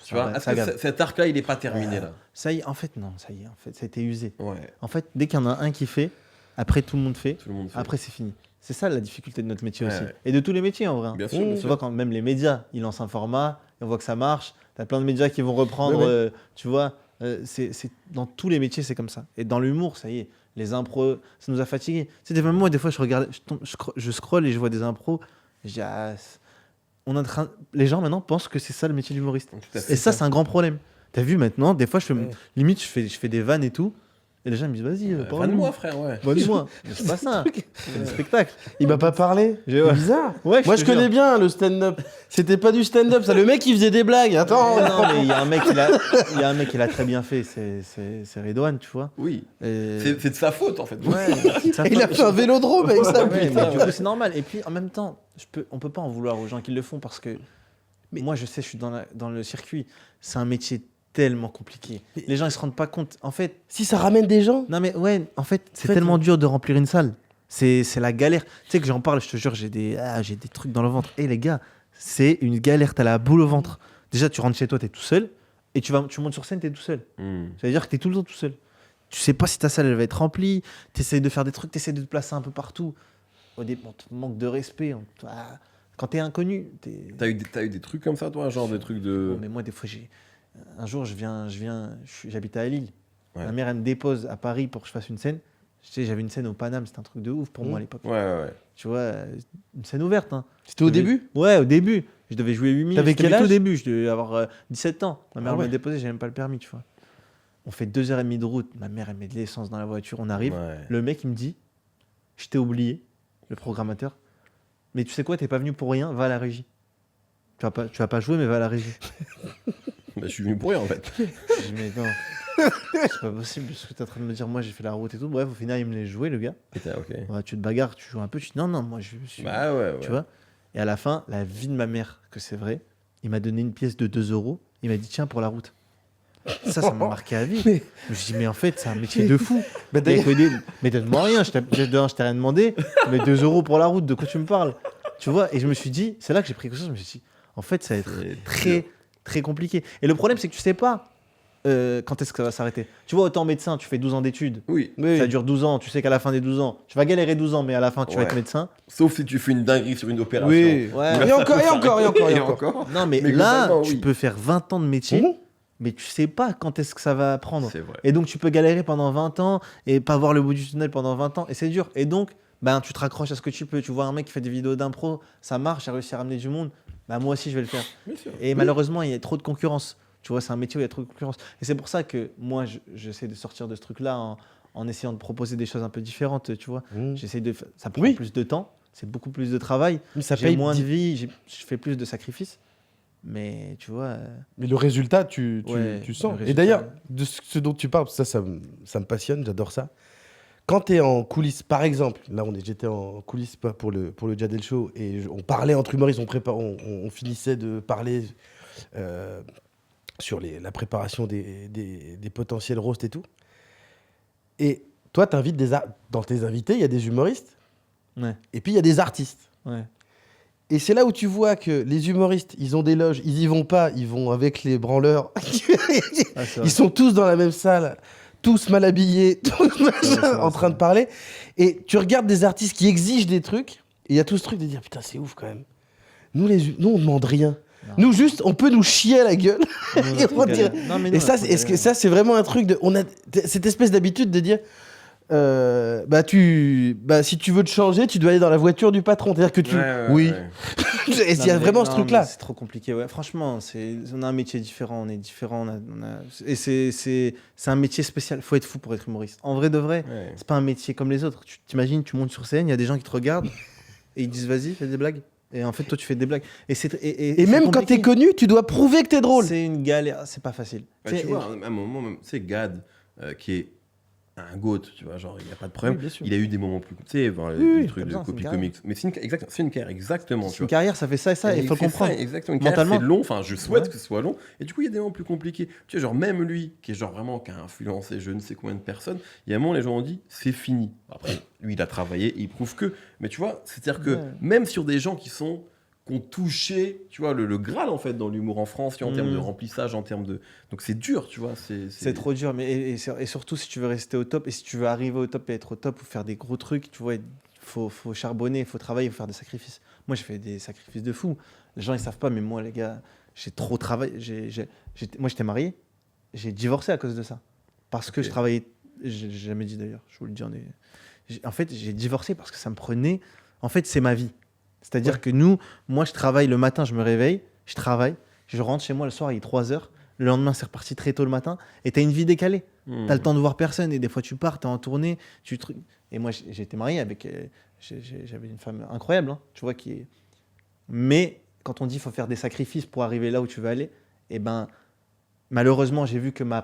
Tu vois, est-ce ça que gave. cet arc-là, il n'est pas terminé, là? Ça y est, en fait, non, ça y est, en fait, ça a été usé. Ouais, En fait, dès qu'il y en a un qui fait, après tout le monde fait, tout le monde fait. après c'est fini. C'est ça la difficulté de notre métier Ouais, aussi. ouais. Et de tous les métiers en vrai. hein. Bien sûr, Mmh. bien Tu sûr. vois, quand même les médias, ils lancent un format, et on voit que ça marche. Tu as plein de médias qui vont reprendre, Ouais, ouais. tu vois. Dans tous les métiers, c'est comme ça. Et dans l'humour, ça y est, les impros, ça nous a fatigués. Tu sais, des moments où des fois, je scroll et je vois des impros, je dis, ah, les gens maintenant pensent que c'est ça le métier d'humoriste. Tout à fait. Et ça, c'est un grand problème. T'as vu maintenant, des fois, Ouais. limite, je fais des vannes et tout, et les gens me disent, vas-y, parle-nous. Vanne-moi, frère, ouais. Vanne-moi. Mais c'est pas ça. C'est un spectacle. Il m'a pas parlé. J'ai- C'est ouais. bizarre. Ouais, Moi te je connais jure. bien le stand-up. C'était pas du stand-up, ça. Le mec il faisait des blagues. Attends. Non, mais il y a un mec qui l'a très bien fait, c'est Redouane, tu vois. Oui, Et- c'est de sa faute, en fait. Ouais, c'est sa Il a faute. fait un vélodrome avec ça. Ouais, putain. mais du coup, c'est normal. Et puis, en même temps, on peut pas en vouloir aux gens qui le font parce que moi, je sais, je suis dans le circuit. C'est un métier tellement compliqué. Les gens, ils se rendent pas compte. En fait, Si ça ramène des gens. non mais ouais, en fait, c'est En fait, tellement dur de remplir une salle. C'est la galère. Tu sais que j'en parle, je te jure, j'ai des trucs dans le ventre. Et les gars, c'est une galère. T'as la boule au ventre. Déjà, tu rentres chez toi, t'es tout seul. Et tu montes sur scène, t'es tout seul. Ça veut dire que t'es tout le temps tout seul. Tu sais pas si ta salle elle va être remplie. T'essayes de faire des trucs, t'essayes de te placer un peu partout. Au début, on te manque de respect. Quand t'es inconnu, T'as eu des trucs comme ça, toi, genre des trucs de. Oh, mais moi, des fois, un jour, j'habite à Lille. Ouais. Ma mère, elle me dépose à Paris pour que je fasse une scène. Tu sais, j'avais une scène au Paname, c'était un truc de ouf pour moi à l'époque. Ouais. Tu vois, une scène ouverte. Hein. C'était au début? Ouais, au début. Je devais jouer 8 minutes. T'avais quel âge? Au début, je devais avoir 17 ans. Ma mère Ah ouais. m'a déposé, j'ai même pas le permis, tu vois. On fait 2h30 de route. Ma mère, elle met de l'essence dans la voiture. On arrive. Ouais. Le mec, il me dit, je t'ai oublié, le programmateur. Mais tu sais quoi, t'es pas venu pour rien, va à la régie. Tu vas pas jouer, mais va à la régie. Bah, je suis venu pour rien, en fait. Je dis, mais non, c'est pas possible, ce que t'es en train de me dire. Moi, j'ai fait la route et tout. Bref, au final, il me laisse jouer, le gars. Et ok. Ouais, tu te bagarres, tu joues un peu. Tu dis, non, moi, je suis. Bah ouais. Tu vois. Et à la fin, la vie de ma mère, que c'est vrai, il m'a donné une pièce de 2 euros. Il m'a dit, tiens, pour la route. Ça m'a marqué à vie. Mais- Je me suis dit, mais en fait, c'est un métier de fou. Bah, Il y a d'ailleurs- que mais donne-moi rien, je t'ai rien demandé. Mais 2 euros pour la route, de quoi tu me parles? Tu vois. Et je me suis dit, c'est là que j'ai pris conscience. Je me suis dit, en fait, ça va être très, très compliqué. Et le problème, c'est que tu sais pas quand est-ce que ça va s'arrêter. Tu vois, autant médecin, tu fais 12 ans d'études. Oui. Oui. Ça dure 12 ans, tu sais qu'à la fin des 12 ans, tu vas galérer 12 ans, mais à la fin, tu vas Ouais. être médecin. Sauf si tu fais une dinguerie sur une opération. Oui. Ouais. Et encore. Non, mais Mais là, globalement, tu oui. peux faire 20 ans de métier, Mhm. mais tu sais pas quand est-ce que ça va prendre. C'est vrai. Et donc, tu peux galérer pendant 20 ans et pas voir le bout du tunnel pendant 20 ans. Et c'est dur. Et donc, ben, tu te raccroches à ce que tu peux. Tu vois un mec qui fait des vidéos d'impro, ça marche, il a réussi à ramener du monde. Ben, moi aussi, je vais le faire. Bien sûr. Et malheureusement, il y a trop de concurrence. Tu vois, c'est un métier où il y a trop de concurrence. Et c'est pour ça que moi, j'essaie de sortir de ce truc-là en essayant de proposer des choses un peu différentes. Tu vois, ça prend Oui. plus de temps, c'est beaucoup plus de travail. Mais ça J'ai paye moins de vie, je fais plus de sacrifices. Mais tu vois, Mais le résultat, tu Ouais, sens. le Et résultat, d'ailleurs, ouais. de ce dont tu parles, ça me passionne, j'adore ça. Quand tu es en coulisses, par exemple, là j'étais en coulisses pas pour le Jadel Show et on parlait entre humoristes, on finissait de parler sur la préparation des potentiels roasts et tout. Et toi, t'invites dans tes invités, il y a des humoristes ouais, et puis il y a des artistes. ouais. Et c'est là où tu vois que les humoristes, ils ont des loges, ils y vont pas, ils vont avec les branleurs. Ah, c'est vrai. Ils sont tous dans la même salle, tous mal habillés, tous machin, c'est vrai, en c'est train de vrai. parler. Et tu regardes des artistes qui exigent des trucs, et il y a tout ce truc de dire putain, c'est ouf quand même. Nous, on demande rien. Non. Nous, juste, on peut nous chier à la gueule. Nous, Et on on a trop dirait- galéré. Non, mais Et nous, on ça, a trop est-ce que galéré. ça, c'est vraiment un truc de. On a cette espèce d'habitude de dire. Si tu veux te changer, tu dois aller dans la voiture du patron. C'est-à-dire que tu. Oui. Et il y Non, a mais- vraiment ce non, truc-là. mais C'est trop compliqué. Ouais. Franchement, on a un métier différent. On est différent. Et c'est un métier spécial. Faut être fou pour être humoriste. En vrai de vrai, Ouais. c'est pas un métier comme les autres. Tu t'imagines, tu montes sur scène, il y a des gens qui te regardent et ils disent vas-y, fais des blagues. Et en fait, toi, tu fais des blagues. Et Et même quand t'es connu, tu dois prouver que t'es drôle. C'est une galère. C'est pas facile. Bah, Tu sais, tu vois, à un moment, même, tu sais, Gad, qui est un goat, tu vois, genre, il n'y a pas de problème. Oui, bien sûr. Il a eu des moments plus. Tu sais, enfin, Oui, des trucs comme de ça, c'est copie une comics. Mais c'est une carrière, exactement. c'est Tu une vois. carrière, ça fait ça et ça. Et Il faut le fait comprendre. ça, exactement. Une carrière, Mentalement. c'est long. Enfin, je souhaite Ouais. que ce soit long. Et du coup, il y a des moments plus compliqués. Tu sais, genre, même lui, qui est genre vraiment, qui a influencé je ne sais combien de personnes, il y a un moment, les gens ont dit, c'est fini. Après, lui, il a travaillé, il prouve que. Mais tu vois, c'est-à-dire que Ouais. même sur des gens qui ont touché, tu vois, le Graal, en fait, dans l'humour en France, tu vois, en termes de remplissage, en termes de. Donc, c'est dur, tu vois. C'est trop dur, mais et surtout si tu veux rester au top et si tu veux arriver au top et être au top ou faire des gros trucs, tu vois, il faut charbonner, il faut travailler, il faut faire des sacrifices. Moi, j'ai fait des sacrifices de fou. Les gens, ils savent pas, mais moi, les gars, j'ai trop travaillé. Moi, j'étais marié, j'ai divorcé à cause de ça. Parce que Ok. je travaillais. J'ai jamais dit d'ailleurs, je vous le dis. En fait, j'ai divorcé parce que ça me prenait. En fait, c'est ma vie. C'est-à-dire Ouais. que moi, je travaille le matin, je me réveille, je travaille, je rentre chez moi le soir, il est 3h. Le lendemain, c'est reparti très tôt le matin. Et tu as une vie décalée. T'as le temps de voir personne. Et des fois, tu pars, t'es en tournée. Et moi, j'ai été marié avec. J'avais une femme incroyable, hein, tu vois, qui est. Mais quand on dit qu'il faut faire des sacrifices pour arriver là où tu veux aller, eh ben, malheureusement, j'ai vu que ma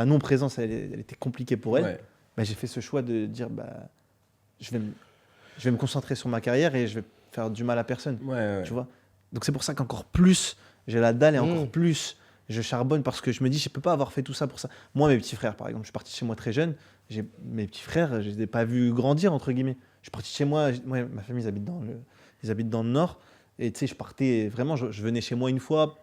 non-présence, elle était compliquée pour elle. Ouais. Bah, j'ai fait ce choix de dire je vais me concentrer sur ma carrière et je vais faire du mal à personne. Ouais. Tu vois. Donc c'est pour ça qu'encore plus, j'ai la dalle et encore Mmh. plus, je charbonne parce que je me dis, je peux pas avoir fait tout ça pour ça. Moi, mes petits frères, par exemple, je suis parti de chez moi très jeune. Mes petits frères, je les ai pas vus grandir, entre guillemets. Je suis parti de chez moi. Ma famille, ils habitent dans le nord. Et tu sais, je partais vraiment, je venais chez moi une fois,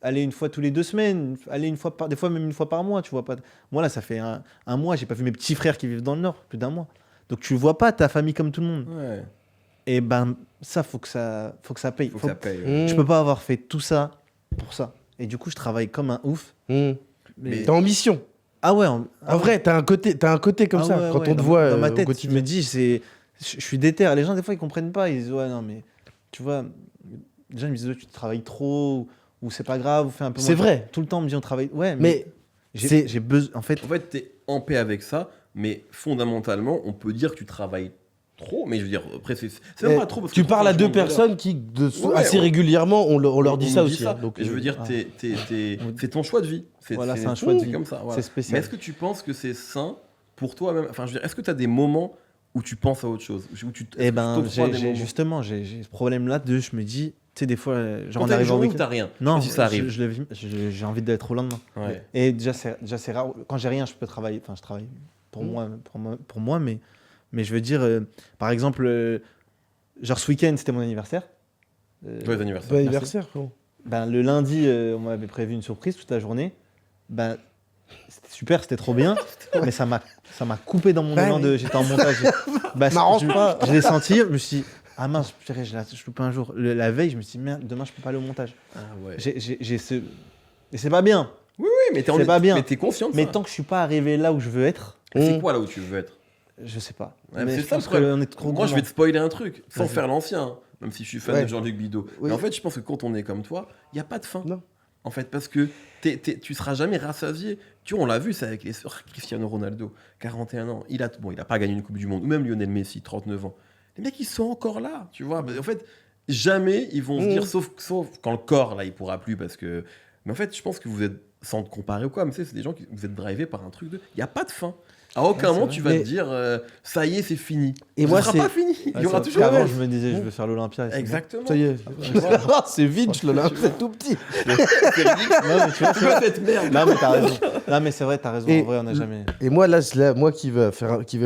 aller une fois tous les 2 semaines, aller une fois des fois même une fois par mois, tu vois pas. Moi là, ça fait un mois, j'ai pas vu mes petits frères qui vivent dans le Nord, plus d'un mois. Donc tu vois pas ta famille comme tout le monde. Ouais. Et ben ça, faut que ça paye. Faut que ça paye. Ouais. Je peux pas avoir fait tout ça pour ça. Et du coup, je travaille comme un ouf. Mais Mais... t'es en mission. Ah ouais, En vrai, t'as un côté comme ah ça. ouais, Quand ouais, on te dans voit dans ma au tête, je quotidien. me dis, je suis déter. Les gens, des fois, ils comprennent pas. Ils disent, ouais, non, mais tu vois, les gens ils me disent, ouais, tu travailles trop, ou c'est pas grave, ou fais un peu C'est moins. vrai. Tout le temps, on me dit, on travaille. Ouais, Mais c'est- j'ai besoin. En fait, En fait, t'es en paix avec ça, mais fondamentalement, on peut dire que tu travailles trop, mais je veux dire, après, c'est même pas trop. Parce que tu parles à deux franchement, voilà. personnes qui, Ouais, assez on- régulièrement, on leur dit On ça me aussi. Hein, donc, je veux dire, ah. c'est ton choix de vie. Voilà, c'est un choix de vie. comme ça. Voilà. c'est spécial. Mais est-ce que tu penses que c'est sain pour toi-même? Enfin, je veux dire, est-ce que tu as des moments où tu penses à autre chose, où tu Eh ben, t'octroies des moments? justement, j'ai ce problème-là de, je me dis, tu sais, des fois, genre, Quand on t'as une arrive en journée où week-end. t'as rien, Non, si ça arrive. j'ai envie d'être au lendemain. Ouais. Et déjà, c'est rare. Quand j'ai rien, je peux travailler. Enfin, je travaille pour moi, mais je veux dire, par exemple, genre ce week-end, c'était mon anniversaire. Joyeux anniversaire. bon anniversaire, frérot. Ben, le lundi, on m'avait prévu une surprise toute la journée. Ben, c'était super, c'était trop bien, mais ça m'a coupé dans mon Ouais, élan mais- de. J'étais en montage. Bah, M'arrange pas. Je l'ai senti, je me suis dit, ah mince, purée, je loupe un jour. La veille, je me suis dit, merde, demain, je peux pas aller au montage. Ah ouais. J'ai ce. Et c'est pas bien. Oui, mais c'est pas bien. Mais t'es conscient de Mais ça. tant que je suis pas arrivé là où je veux être, C'est quoi là où tu veux être? je sais pas. Ouais, mais c'est je ça, pense le problème. qu'on est trop Moi, je vais te spoiler un truc, sans Vas-y. faire l'ancien, hein, même si je suis fan Ouais. de Jean-Luc Bideau. Oui. Mais en fait, je pense que quand on est comme toi, il n'y a pas de fin. Non. En fait, parce que tu seras jamais rassasié. Tu vois, on l'a vu, ça avec les sœurs Cristiano Ronaldo, 41 ans. Il a pas gagné une Coupe du Monde, ou même Lionel Messi, 39 ans. Les mecs, ils sont encore là, tu vois. En fait, jamais ils vont se dire, sauf quand le corps, là, il pourra plus, parce que... Mais en fait, je pense que vous êtes, sans te comparer ou quoi, mais tu sais, c'est des gens qui vous êtes drivés par un truc de... Il n'y a pas de fin. À aucun Ouais, moment, c'est tu vrai. vas te dire, ça y est, c'est fini. Et Ce moi, sera c'est- pas fini. Il y aura toujours... Avant, Ouais. je me disais, je veux faire l'Olympia. et c'est Exactement. Ça y est. Voilà. C'est vide, là, c'est tout petit. C'est ridicule. bon. Non, mais tu vois, Tu vois cette merde. Non, mais t'as raison. Non, mais c'est vrai, t'as raison. Et- En vrai, on n'a jamais. Et moi, moi qui vais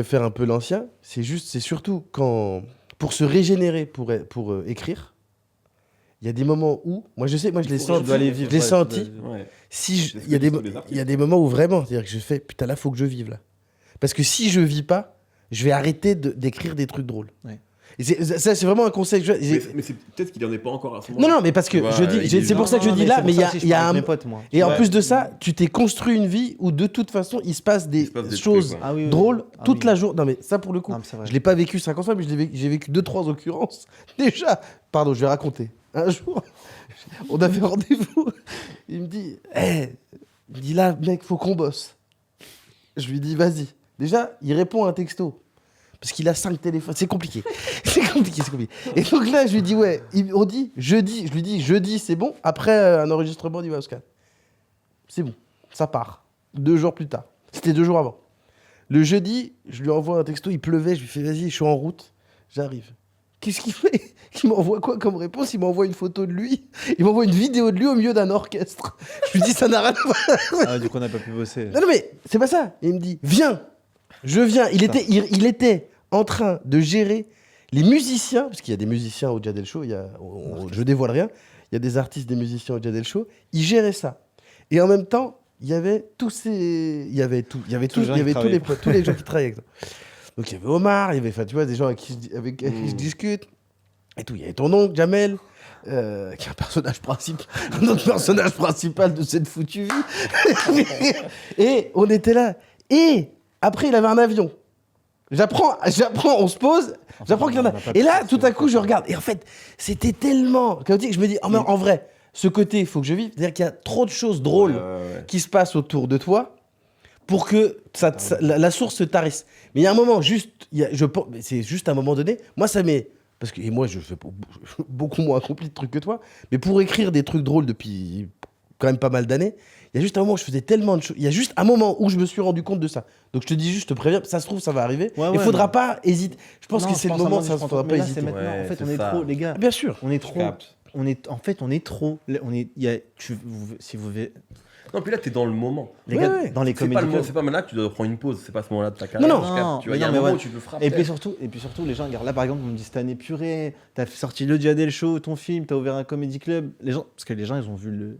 faire un peu l'ancien, c'est surtout quand, pour se régénérer, pour écrire, il y a des moments où, moi je l'ai Je senti, dois aller vivre. je l'ai ouais, senti. tu dois- Ouais. Si C'est ce il y a que disent tous les artistes. il y a des moments où vraiment, c'est-à-dire que je fais, putain là, faut que je vive là. Parce que si je vis pas, je vais arrêter d'écrire des trucs drôles. Ouais. Et ça, c'est vraiment un conseil. Mais c'est peut-être qu'il en est pas encore à ce moment. Non, non, mais parce que Tu vois, je dis, il est c'est pour ça que je Non, dis mais là, c'est mais pour ça aussi, il je y a parle un. avec mes potes, moi. Et en Ouais. plus de ça, tu t'es construit une vie où de toute façon, il se passe des se passe des choses trucs, ouais. Ah oui, oui. drôles Ah toute oui. la journée. Non, mais ça pour le coup, Non, mais c'est vrai. je l'ai pas vécu 50 fois, mais j'ai vécu 2-3 occurrences. Déjà, pardon, je vais raconter. Un jour, on avait rendez-vous. Il me dit, il me dit là, mec, faut qu'on bosse. Je lui dis, vas-y. Déjà, il répond à un texto. Parce qu'il a 5 téléphones. C'est compliqué. c'est compliqué. Et donc là, je lui dis, ouais, on dit jeudi. Je lui dis, jeudi, c'est bon. Après un enregistrement, on y va, Oscar. C'est bon. Ça part. 2 jours plus tard. C'était 2 jours avant. Le jeudi, je lui envoie un texto. Il pleuvait. Je lui fais, vas-y, je suis en route. J'arrive. Qu'est-ce qu'il fait? Il m'envoie quoi comme réponse? Il m'envoie une photo de lui. Il m'envoie une vidéo de lui au milieu d'un orchestre. Je lui dis, ça n'a rien à voir. Ah, du coup, on n'a pas pu bosser. Non, non, mais c'est pas ça. Il me dit, viens. Je viens. Il était en train de gérer les musiciens, parce qu'il y a des musiciens au Jadel Show, je dévoile rien, il y a des artistes, des musiciens au Jadel Show, il gérait ça. Et en même temps, il y avait tous les potes, tous les gens qui travaillaient avec ça. Donc il y avait Omar, il y avait, enfin, tu vois, des gens avec qui je discute, et tout. Il y avait ton oncle, Jamel, qui est un personnage principal, un autre personnage principal de cette foutue vie. Et on était là. Et après, il avait un avion. J'apprends, on se pose, j'apprends qu'il y en a. Et là, tout à coup, je regarde. Et en fait, c'était tellement chaotique. Je me dis, oh, mais en vrai, ce côté, il faut que je vive. C'est-à-dire qu'il y a trop de choses drôles qui se passent autour de toi pour que la source se tarisse. Mais il y a un moment, c'est juste à un moment donné, moi, ça m'est... Parce que, et moi, je fais beaucoup moins accompli de trucs que toi, mais pour écrire des trucs drôles depuis quand même pas mal d'années, il y a juste un moment où je faisais tellement de choses. Il y a juste un moment où je me suis rendu compte de ça. Donc je te dis juste, je te préviens, ça se trouve, ça va arriver. Ouais, Il ouais, faudra mais- pas hésiter. Je pense Non, que c'est le à moment, moi, ça ne je faudra pense- pas mais là, hésiter. c'est maintenant. Ouais, En fait, c'est on est ça. trop, les gars. Bien sûr. On est Je trop. capte. En fait, on est trop. Si vous Non, puis là, t'es dans le moment. Les Ouais, gars, ouais. dans les C'est pas, comédies le clubs. c'est pas maintenant que tu dois prendre une pause, c'est pas ce moment-là de ta carrière. Non, Tu vois, il y a un mais moment ouais. où tu veux frapper. Et puis surtout, les gens, regarde, là par exemple, on me dit cette année, purée, t'as sorti le Jadel Show, ton film, t'as ouvert un comédie club. Les gens, parce que les gens, ils ont vu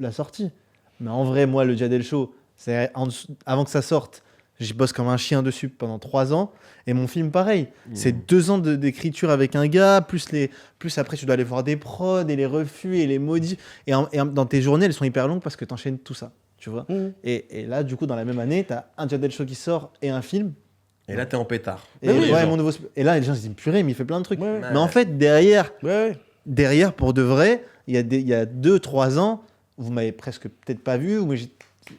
la sortie. Mais en vrai, moi, le Jadel Show, avant que ça sorte, j'y bosse comme un chien dessus pendant 3 ans. Et mon film, pareil. C'est 2 ans d'écriture avec un gars, plus après, tu dois aller voir des prods et les refus et les modifs. Dans tes journées, elles sont hyper longues parce que t'enchaînes tout ça. Tu vois. Et là, du coup, dans la même année, t'as un Jadel Show qui sort et un film. Et là, t'es en pétard. Et, Mais oui, ouais, genre. et là, les gens se disent purée, mais il fait plein de trucs. Ouais. Mais en fait, derrière, Ouais. pour de vrai, il y a 2-3 ans, vous m'avez presque peut-être pas vu,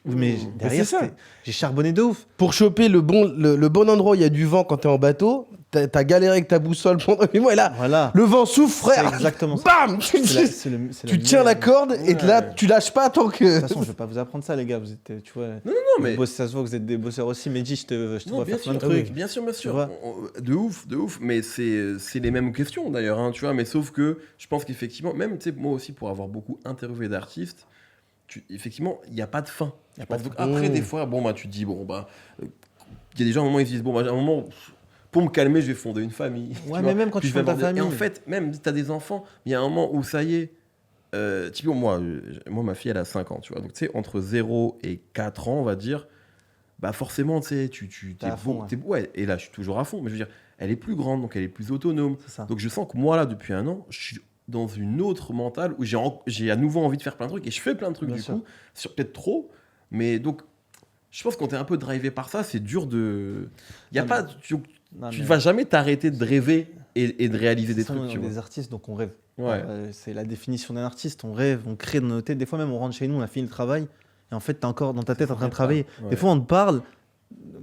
mais derrière, c'est ça. j'ai charbonné de ouf. Pour choper le bon endroit où il y a du vent quand t'es en bateau, t'as galéré avec ta boussole pendant 8 mois et là, Voilà. le vent souffle, C'est frère. exactement ça. Bam Tu tiens la corde et Ouais. là, tu lâches pas tant que. De toute façon, je vais pas vous apprendre ça, les gars. Vous êtes, tu vois, Non, mais. ça se voit que vous êtes des bosseurs aussi. Mehdi, je te Non, vois bien faire plein de sûr, trucs. bien sûr, bien sûr. vois. De ouf. Mais c'est les mêmes questions d'ailleurs, hein, tu vois. Mais sauf que je pense qu'effectivement, même tu sais, moi aussi, pour avoir beaucoup interviewé d'artistes, effectivement, il n'y a pas de fin. Y a Je pas pense. de Donc fin. après, des fois, bon, bah, tu te dis, bon, bah, il y a des gens, à un moment, ils se disent, bon, bah, à un moment, pour me calmer, je vais fonder une famille. tu Ouais, vois. mais même quand Puis tu je vais fondes ta avoir des- Et en famille. fait, même si tu as des enfants, il y a un moment où ça y est. Typiquement, moi, ma fille, elle a 5 ans, tu vois. Donc, tu sais, entre 0 et 4 ans, on va dire, bah forcément, tu sais, T'es à fond, ouais. Et là, je suis toujours à fond. Mais je veux dire, elle est plus grande, donc elle est plus autonome. C'est ça. Donc, je sens que moi, là, depuis 1 an, je suis dans une autre mentale où j'ai à nouveau envie de faire plein de trucs. Et je fais plein de trucs, Bien du sûr. coup, sur peut-être trop. Mais donc, je pense que quand t'es un peu drivé par ça, c'est dur de. Il y a Non, pas. mais- Tu Non, ne mais- vas jamais t'arrêter de rêver et de réaliser des ça, trucs, on est tu vois. des artistes, donc on rêve. Ouais. C'est la définition d'un artiste. On rêve, on crée dans nos têtes. Des fois, même, on rentre chez nous, on a fini le travail. Et en fait, t'es encore dans ta tête en train de travailler. Ouais. Des fois, on te parle,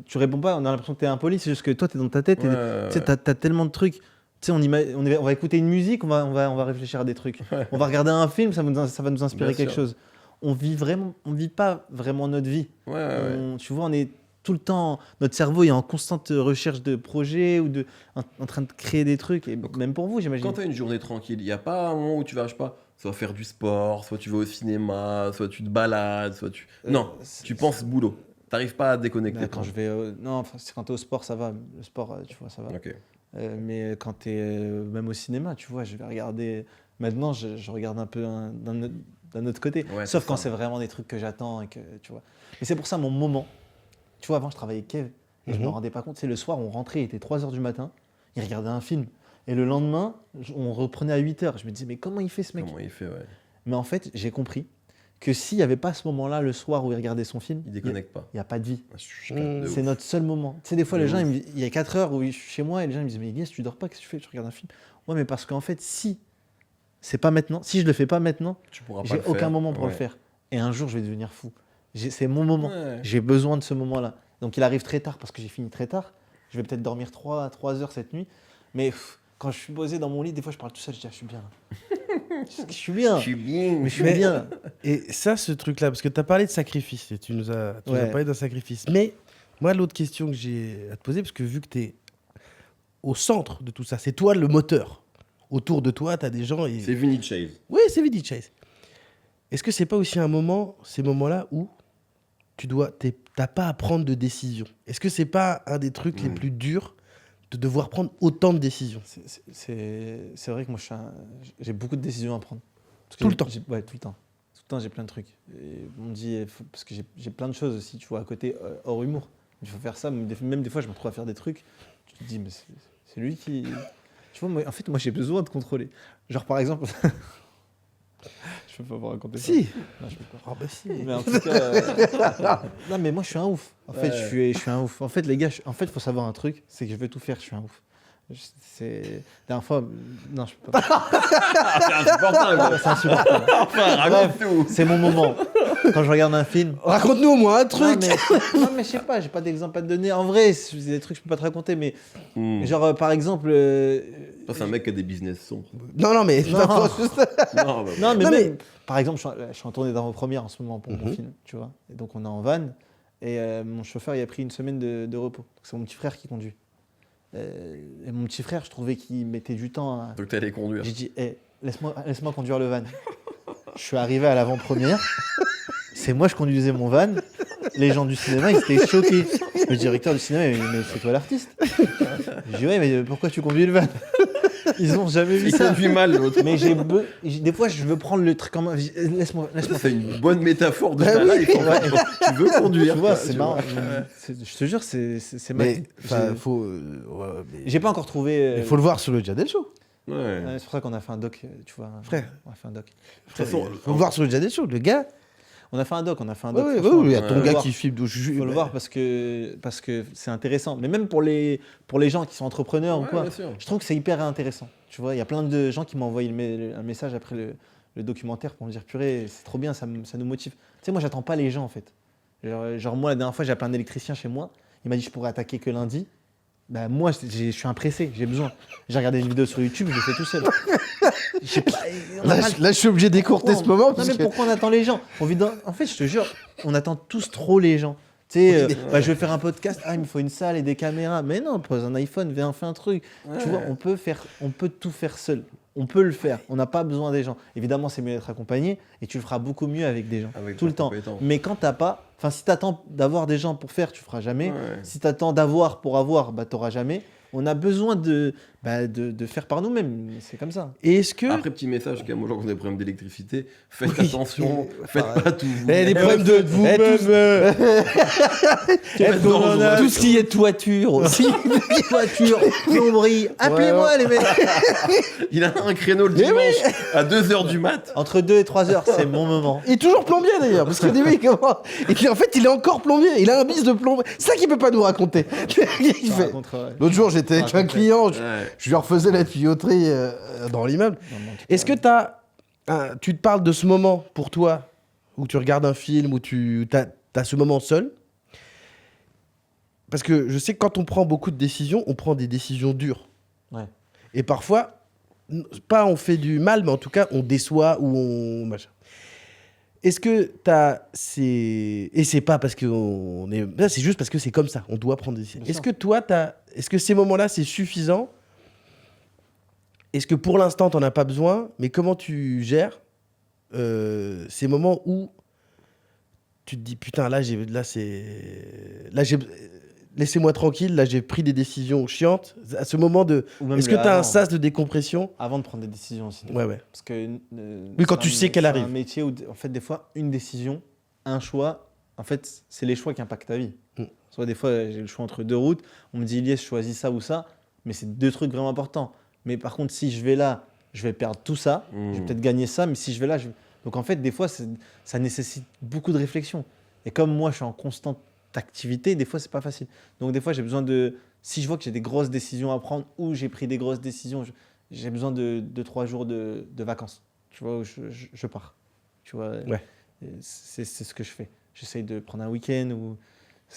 tu réponds pas, on a l'impression que t'es impoli. C'est juste que toi, t'es dans ta tête. Ouais, Et, tu sais, t'as tellement de trucs. Tu sais, on va écouter une musique, on va réfléchir à des trucs. Ouais. On va regarder un film, ça va nous inspirer Bien quelque sûr. chose. On vit pas vraiment notre vie. ouais. Tu vois, on est tout le temps, notre cerveau est en constante recherche de projets ou en train de créer des trucs. Et Donc, même pour vous, j'imagine. Quand tu as une journée tranquille, il n'y a pas un moment où tu vas, je sais pas, soit faire du sport, soit tu vas au cinéma, soit tu te balades, soit tu. Non, tu penses boulot. T'arrives pas à déconnecter. Bah, quand je vais, non, enfin, c'est quand t'es au sport, ça va. Le sport, tu vois, ça va. Ok. Mais quand t'es même au cinéma, tu vois, je vais regarder. Maintenant, je regarde un peu d'un autre côté. Ouais, Sauf c'est quand ça. c'est vraiment des trucs que j'attends et que tu vois. Et c'est pour ça mon moment. Tu vois, avant, je travaillais avec Kev et je me rendais pas compte. C'est le soir, on rentrait, il était 3h du matin, il regardait un film. Et le lendemain, on reprenait à 8h. Je me disais, mais comment il fait ce mec? Comment il fait, ouais. Mais en fait, j'ai compris que s'il n'y avait pas ce moment-là, le soir où il regardait son film, Il déconnecte pas. il n'y a pas de vie. Je capte de C'est ouf. notre seul moment. Tu sais, des fois, De les gens, ouf. il y a 4 heures où je suis chez moi et les gens ils me disent, mais Guess, tu dors pas, qu'est-ce que tu fais? Tu regardes un film? Ouais, mais parce qu'en fait, si c'est pas maintenant, si je le fais pas maintenant, Tu pourras pas j'ai le aucun faire. moment pour le Ouais. faire. Et un jour, je vais devenir fou. C'est mon moment. Ouais. J'ai besoin de ce moment-là. Donc, il arrive très tard parce que j'ai fini très tard. Je vais peut-être dormir 3 heures cette nuit. Mais quand je suis posé dans mon lit, des fois, je parle tout seul. Je dis, ah, je suis bien là. Je suis bien. Je suis bien. Mais je suis Mais- bien là. Et ça, ce truc-là, parce que tu as parlé de sacrifice, et tu nous as Ouais. parlé d'un sacrifice. Mais moi, l'autre question que j'ai à te poser, parce que vu que tu es au centre de tout ça, c'est toi le moteur. Autour de toi, tu as des gens. Et... C'est Vinny Chase. Oui, c'est Vidi Chase. Est-ce que c'est pas aussi un moment, ces moments-là, où t'as pas à prendre de décision? Est-ce que c'est pas un des trucs les plus durs de devoir prendre autant de décisions? C'est vrai que moi, j'ai beaucoup de décisions à prendre. Parce que Tout le temps. Ouais, tout le temps. Tout le temps, j'ai plein de trucs. Et on me dit, parce que j'ai plein de choses aussi, tu vois, à côté, hors humour. Il faut faire ça. Même des fois, je me retrouve à faire des trucs. Tu te dis, mais c'est lui qui. Tu vois, en fait, moi, j'ai besoin de contrôler. Genre, par exemple. Je peux pas vous raconter ça. Si. Non, je peux pas. Ah bah si. Mais en tout cas, non, mais moi, je suis un ouf. En fait, je suis un ouf. En fait, les gars, il faut savoir un truc, c'est que je vais tout faire, je suis un ouf. C'est... La dernière fois... Non, je peux pas. C'est insupportable. C'est insupportable. Enfin, raconte tout. C'est mon moment. Quand je regarde un film... Raconte-nous au moins un truc. Non, mais je sais pas, j'ai pas d'exemple à te donner. En vrai, c'est des trucs que je peux pas te raconter, mais... Hmm. Genre, par exemple... Toi, c'est un mec qui a des business sombres. Non, mais. Non. Non, bah, Non, mais Non, même, par exemple, je suis en tournée d'avant-première en ce moment pour mon Mhm. film, tu vois. Et donc, on est en van. Et mon chauffeur, il a pris une semaine de repos. Donc, c'est mon petit frère qui conduit. Et mon petit frère, je trouvais qu'il mettait du temps à... donc t'allais conduire. J'ai dit, laisse-moi conduire le van. Je suis arrivé à l'avant-première. C'est moi, je conduisais mon van. Les gens du cinéma, ils étaient choqués. Le directeur du cinéma, il m'a dit, mais c'est toi l'artiste. Je dis, ouais, mais pourquoi tu conduis le van? Ils ont jamais vu Il ça. conduit mal, l'autre. Mais des fois, je veux prendre le truc en main. Laisse-moi. C'est une bonne métaphore de ta life. En fait. Tu veux conduire. Tu vois, quoi, c'est tu marrant. vois. Je te jure, c'est Mais ma- faut. J'ai pas encore trouvé. Il faut le voir sur le Jadel Show. Ouais. Ouais, c'est pour ça qu'on a fait un doc, tu vois. Frère. On a fait un doc. De toute façon, Faut le voir sur le Jadel Show. Le gars. On a fait un doc. Ouais, franchement. il y a ton Ouais. gars Faut qui filme. Il faut le voir parce que c'est intéressant. Mais même pour les gens qui sont entrepreneurs ou ouais, quoi, bien sûr. je trouve que c'est hyper intéressant. Tu vois, il y a plein de gens qui m'ont envoyé un message après le documentaire pour me dire purée, c'est trop bien, ça nous motive. Tu sais, moi, j'attends pas les gens en fait. Genre moi, la dernière fois, j'ai appelé un électricien chez moi. Il m'a dit je pourrais attaquer que lundi. Bah, moi, je suis impressé, j'ai besoin. J'ai regardé une vidéo sur YouTube, je l'ai fait tout seul. Je sais pas, on a pas le- Là, je suis obligé d'écourter ce moment. Non, Parce mais que... pourquoi on attend les gens? En fait, je te jure, on attend tous trop les gens. Tu sais, je vais faire un podcast, il me faut une salle et des caméras. Mais non, pose un iPhone, viens, fais un truc. Tu vois, on peut tout faire seul. On peut le faire. On n'a pas besoin des gens. Évidemment, c'est mieux d'être accompagné et tu le feras beaucoup mieux avec des gens. Avec Tout le leurs temps. compétences. Mais quand t'as pas, si t'attends d'avoir des gens pour faire, tu feras jamais. Ouais. Si t'attends d'avoir pour avoir, t'auras jamais. On a besoin de faire par nous-mêmes. C'est comme ça. Et est-ce que. Après, petit message quand même aux gens qui ont des problèmes d'électricité. Faites attention, faites pas tout vous. Eh, des problèmes de vous-même. Tout ce qui est toiture aussi. Toiture, plomberie. Appelez-moi les mecs. Il a un créneau le dimanche à 2h du mat. Entre 2 et 3 heures, c'est mon moment. Il est toujours plombier d'ailleurs, parce que début, en fait, il est encore plombier. Il a un bis de plombier. C'est ça qu'il peut pas nous raconter. Il fait- L'autre jour, j'étais avec un client, je lui refaisais la tuyauterie dans l'immeuble. Est-ce que tu te parles de ce moment pour toi, où tu regardes un film, où tu as ce moment seul? Parce que je sais que quand on prend beaucoup de décisions, on prend des décisions dures. Ouais. Et parfois, pas on fait du mal, mais en tout cas, on déçoit ou on... machin. Est-ce que et c'est pas parce qu'on est... Là, c'est juste parce que c'est comme ça, on doit prendre des décisions. Bien Est-ce sûr. que toi, est-ce que ces moments-là, c'est suffisant? Est-ce que pour l'instant, t'en as pas besoin? Mais comment tu gères ces moments où tu te dis, putain, laissez-moi tranquille, là, j'ai pris des décisions chiantes. À ce moment de... Ou même Est-ce que le tu as un avant. sas de décompression? Avant de prendre des décisions aussi. Ouais, ouais. Parce que Oui, quand c'est tu sais qu'elle c'est arrive. un métier où, en fait, des fois, une décision, un choix, en fait, c'est les choix qui impactent ta vie. Soit des fois, j'ai le choix entre 2 routes. On me dit, Ilyes, choisis ça ou ça. Mais c'est 2 trucs vraiment importants. Mais par contre, si je vais là, je vais perdre tout ça. Je vais peut-être gagner ça. Mais si je vais là, Donc en fait, des fois, ça nécessite beaucoup de réflexion. Et comme moi, je suis en constante activité, des fois, c'est pas facile. Donc des fois, j'ai besoin de... Si je vois que j'ai des grosses décisions à prendre ou j'ai pris des grosses décisions, j'ai besoin de 2-3 jours de vacances. Tu vois, où je pars. Tu vois, Ouais. c'est ce que je fais. J'essaye de prendre un week-end ou...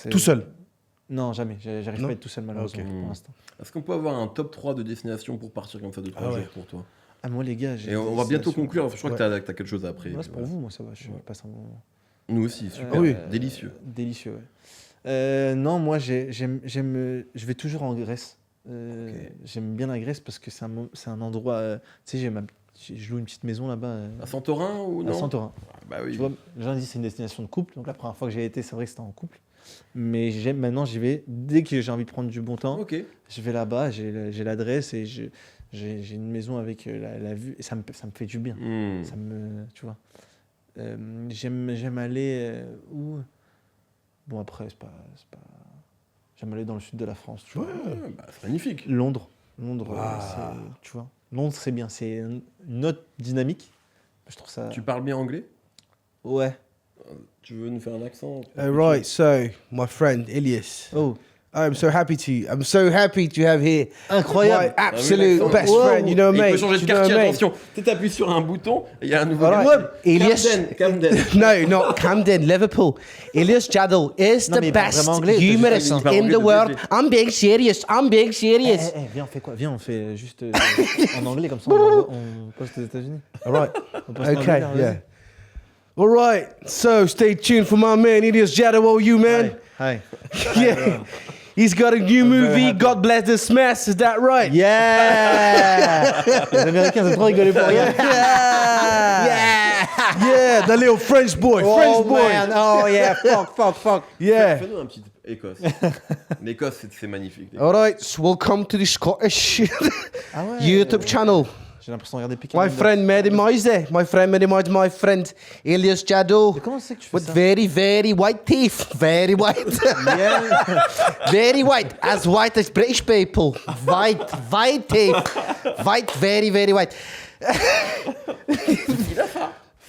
Tout seul? Non, jamais. J'arrive Non pas à être tout seul, malheureusement, Ok. pour l'instant. Est-ce qu'on peut avoir un top 3 de destinations pour partir comme ça de 3 Ah ouais. jours pour toi? Ah, moi, les gars, j'ai Et on des va bientôt destinations. conclure. Je crois Ouais. que t'as quelque chose après. Ouais, c'est pour vous, moi, ça va. Je Ouais. passe un bon moment. Nous aussi, super. oui. Délicieux. Délicieux, ouais. Non, moi, je vais toujours en Grèce. Ok. J'aime bien la Grèce parce que c'est un endroit... tu sais, je loue une petite maison là-bas À Santorin ou non? à Santorin. Ah, bah oui. Tu vois, les gens disent que c'est une destination de couple. Donc la première fois que j'y ai été, c'est vrai que c'était en couple. Mais maintenant, j'y vais. Dès que j'ai envie de prendre du bon temps, Ok. je vais là-bas, j'ai l'adresse et j'ai une maison avec la vue. Et ça me fait du bien. Hmm. Ça me, tu vois. J'aime aller où? Bon, après, c'est pas... J'aime aller dans le sud de la France, tu vois. Ouais, bah, c'est magnifique. Londres, Ah. tu vois. Londres, c'est bien. C'est une autre dynamique. Je trouve ça... Tu parles bien anglais? Ouais. Tu veux nous faire un accent? Right, so, my friend, Ilyes, Oh, I'm so happy to have here incroyable. my absolute l'accent. best Wow. friend, you know Et il mate. peut changer de you know quartier, mate. attention. Tu appuies sur un bouton et il y a un nouveau All quartier. right. Ilyes, Camden. no, not Camden, Liverpool. Ilyes Jadal is Non, the mais il parle best vraiment anglais, humorist il parle in anglais the de world. bébé. I'm being serious. Viens, on fait quoi? Viens, on fait juste en anglais, comme ça on poste aux États-Unis. All right. On poste en Okay, Angleterre, vas-y. yeah. All right. So stay tuned for my man Ilyes Jadal, you man. Hi. Yeah. He's got a new movie, happy. God Bless the Smash. Is that right? Yeah. Les Américains, c'est trop rigolé pour rien. Yeah. Yeah, d'aller au French boy, French boy. oh yeah, fuck. Yeah. Fais-nous un petit Écosse. L'Écosse, c'est magnifique. All right, so welcome to the Scottish Ah ouais. YouTube channel. J'ai l'impression de regarder Peaky My Blinders. friend Mary Moise, my friend Elias Jadot. Mais comment c'est que tu fais With ça? very white teeth. Very white. Yeah. Very white. As white as British people. White teeth. White, very white.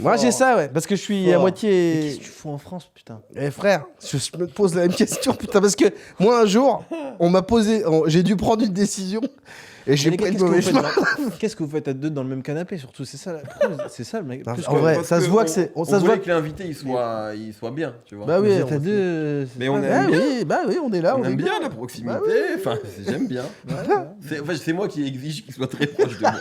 Moi j'ai ça, ouais. Parce que je suis à Fort. moitié. Qu'est-ce que tu fous en France, putain? Eh frère, je me pose la même question, putain. Parce que moi un jour, on m'a posé. J'ai dû prendre une décision. Et j'ai Mais pris les le gars, mauvais chemin. Qu'est-ce que vous faites à deux dans le même canapé, surtout? C'est ça, c'est ça le mec. Non, Plus en que- vrai, Parce ça se voit que c'est. On Ça se voulait voit que l'invité il soit bien, tu vois. Bah oui, Vous êtes on- à deux. Mais on pas- aime bien. oui, on est là. on est aime bien là. la proximité. Bah oui. Enfin, j'aime bien. C'est moi qui exige qu'il soit très proche de moi.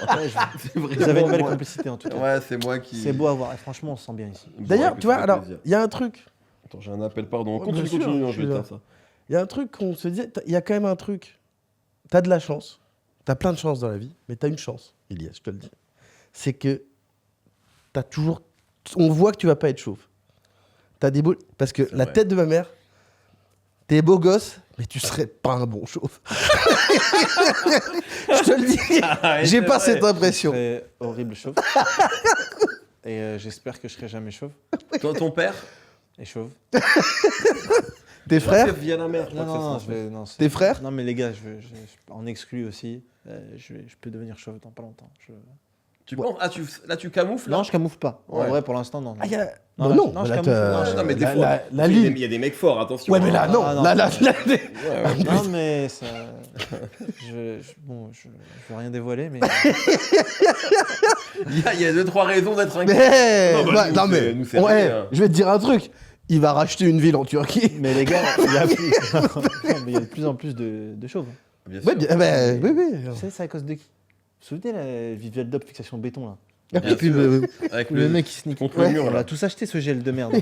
C'est Vous vraiment avez une belle moi. complicité en tout cas. Ouais, c'est moi qui. C'est beau à voir. Et franchement, on se sent bien ici. Bon, D'ailleurs, écoute, tu vois, ça fait alors, plaisir. il y a un truc. Attends, j'ai un appel, pardon. Ouais, Continue, bien sûr, continue, je je suis vais là. éteindre ça. Il y a un truc qu'on se disait, il y a quand même un truc. T'as de la chance. T'as plein de chance dans la vie, mais t'as une chance, Elias, je te le dis. C'est que t'as toujours. On voit que tu vas pas être chauve. T'as des beaux. Parce que C'est la vrai. tête de ma mère, t'es beau gosse, mais tu serais pas un bon chauve. Je te le dis. J'ai pas cette impression. C'est horrible chauve. Et j'espère que je serai jamais chauve. Ton père Et chauve. Tes frères, via la mer. je Non, crois que non, c'est je ça. vais. Non, c'est- tes frères. Non, mais les gars, en exclu aussi. Je peux devenir chauve dans pas longtemps. Tu penses là tu camoufles là Non, je camoufle pas. En Ouais. vrai, pour l'instant, non. Ah, y a... Non, Bah là, non, là, je t'as- camoufle. Non, mais des la- fois, la il y a ligne. des- il y a des mecs forts, attention. Ouais, mais là, non. Ah, non. Là, Ouais, ouais. Non, mais ça. Bon, je veux rien dévoiler, mais. Il y a 2-3 raisons d'être inquiet. Mais, Non, bah, bah, nous, non, c'est- mais nous, c'est ouais, rien, hein. je vais te dire un truc. Il va racheter une ville en Turquie. Mais les gars, il y a plus... Non, mais il y a de plus en plus de chauves. Bien Ouais, sûr. bien, bah, oui, oui. Vous savez, c'est à cause de qui? Vous vous souvenez la Visual Dub fixation béton là? Bien Puis, sûr. bah, Avec Le mec qui sneak. contre le mur, On là. a tous acheté ce gel de merde.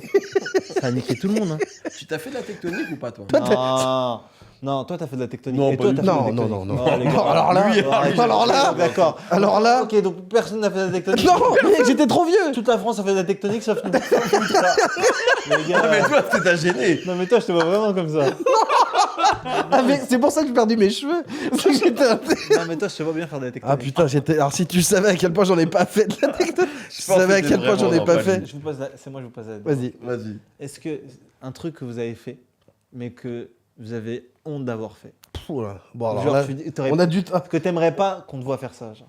Ça a niqué tout le monde. Hein. Tu t'as fait de la tectonique ou pas, toi Non, non, toi t'as fait de la tectonique. Non, Et pas toi, du t'as tout. fait de la non, non, tectonique. non, non. les gars. Non, alors là, Lui, alors là, D'accord. alors là. Ok, donc personne n'a fait de la tectonique. Non, mec, j'étais trop vieux. Toute la France a fait de la tectonique sauf nous. Mais les gars, Ah, mais toi, t'as gêné. non mais toi je te vois vraiment comme ça. Ah, mais c'est pour ça que j'ai perdu mes cheveux. C'est que j'étais un- Non mais toi je te vois bien faire de la tectonique. Ah putain, j'étais. Alors si tu savais à quel point j'en ai pas fait de la techno, tu pense savais à que quel t'es point j'en ai vraiment pas dans fait. Je vous pose c'est moi je vous pose la. Vas-y. Vas-y. Est-ce que un truc que vous avez fait, mais que vous avez honte d'avoir fait? Pouh, là. Bon alors Genre, là, t'aurais- on a dû. que t'aimerais pas qu'on te voit faire ça. Genre.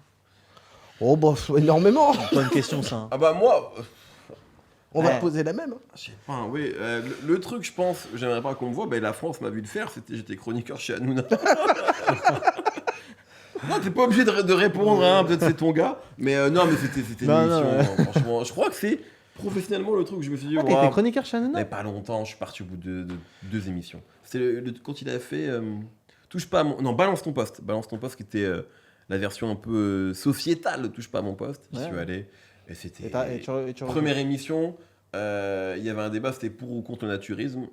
Oh bah énormément. Bonne question ça. Hein. Ah bah moi, On va Ouais. poser la même. je sais pas, oui. Le truc, je pense, j'aimerais pas qu'on me voit, la France m'a vu le faire, j'étais chroniqueur chez Hanouna. Non, t'es pas obligé de répondre, hein, peut-être c'est ton gars. Mais non, mais c'était une Non, non, émission, ouais. franchement. Je crois que c'est professionnellement le truc que je me suis dit, Ah, t'as ouah, été chroniqueur chez Hanouna? mais pas longtemps, je suis parti au bout de 2 émissions. C'était quand il avait fait Touche pas à mon... Non, Balance ton poste. Balance ton poste qui était la version un peu sociétale de Touche pas à mon poste. J'y Ouais. suis allé. Et c'était... Et tu Première émission, il y avait un débat, c'était pour ou contre le naturisme.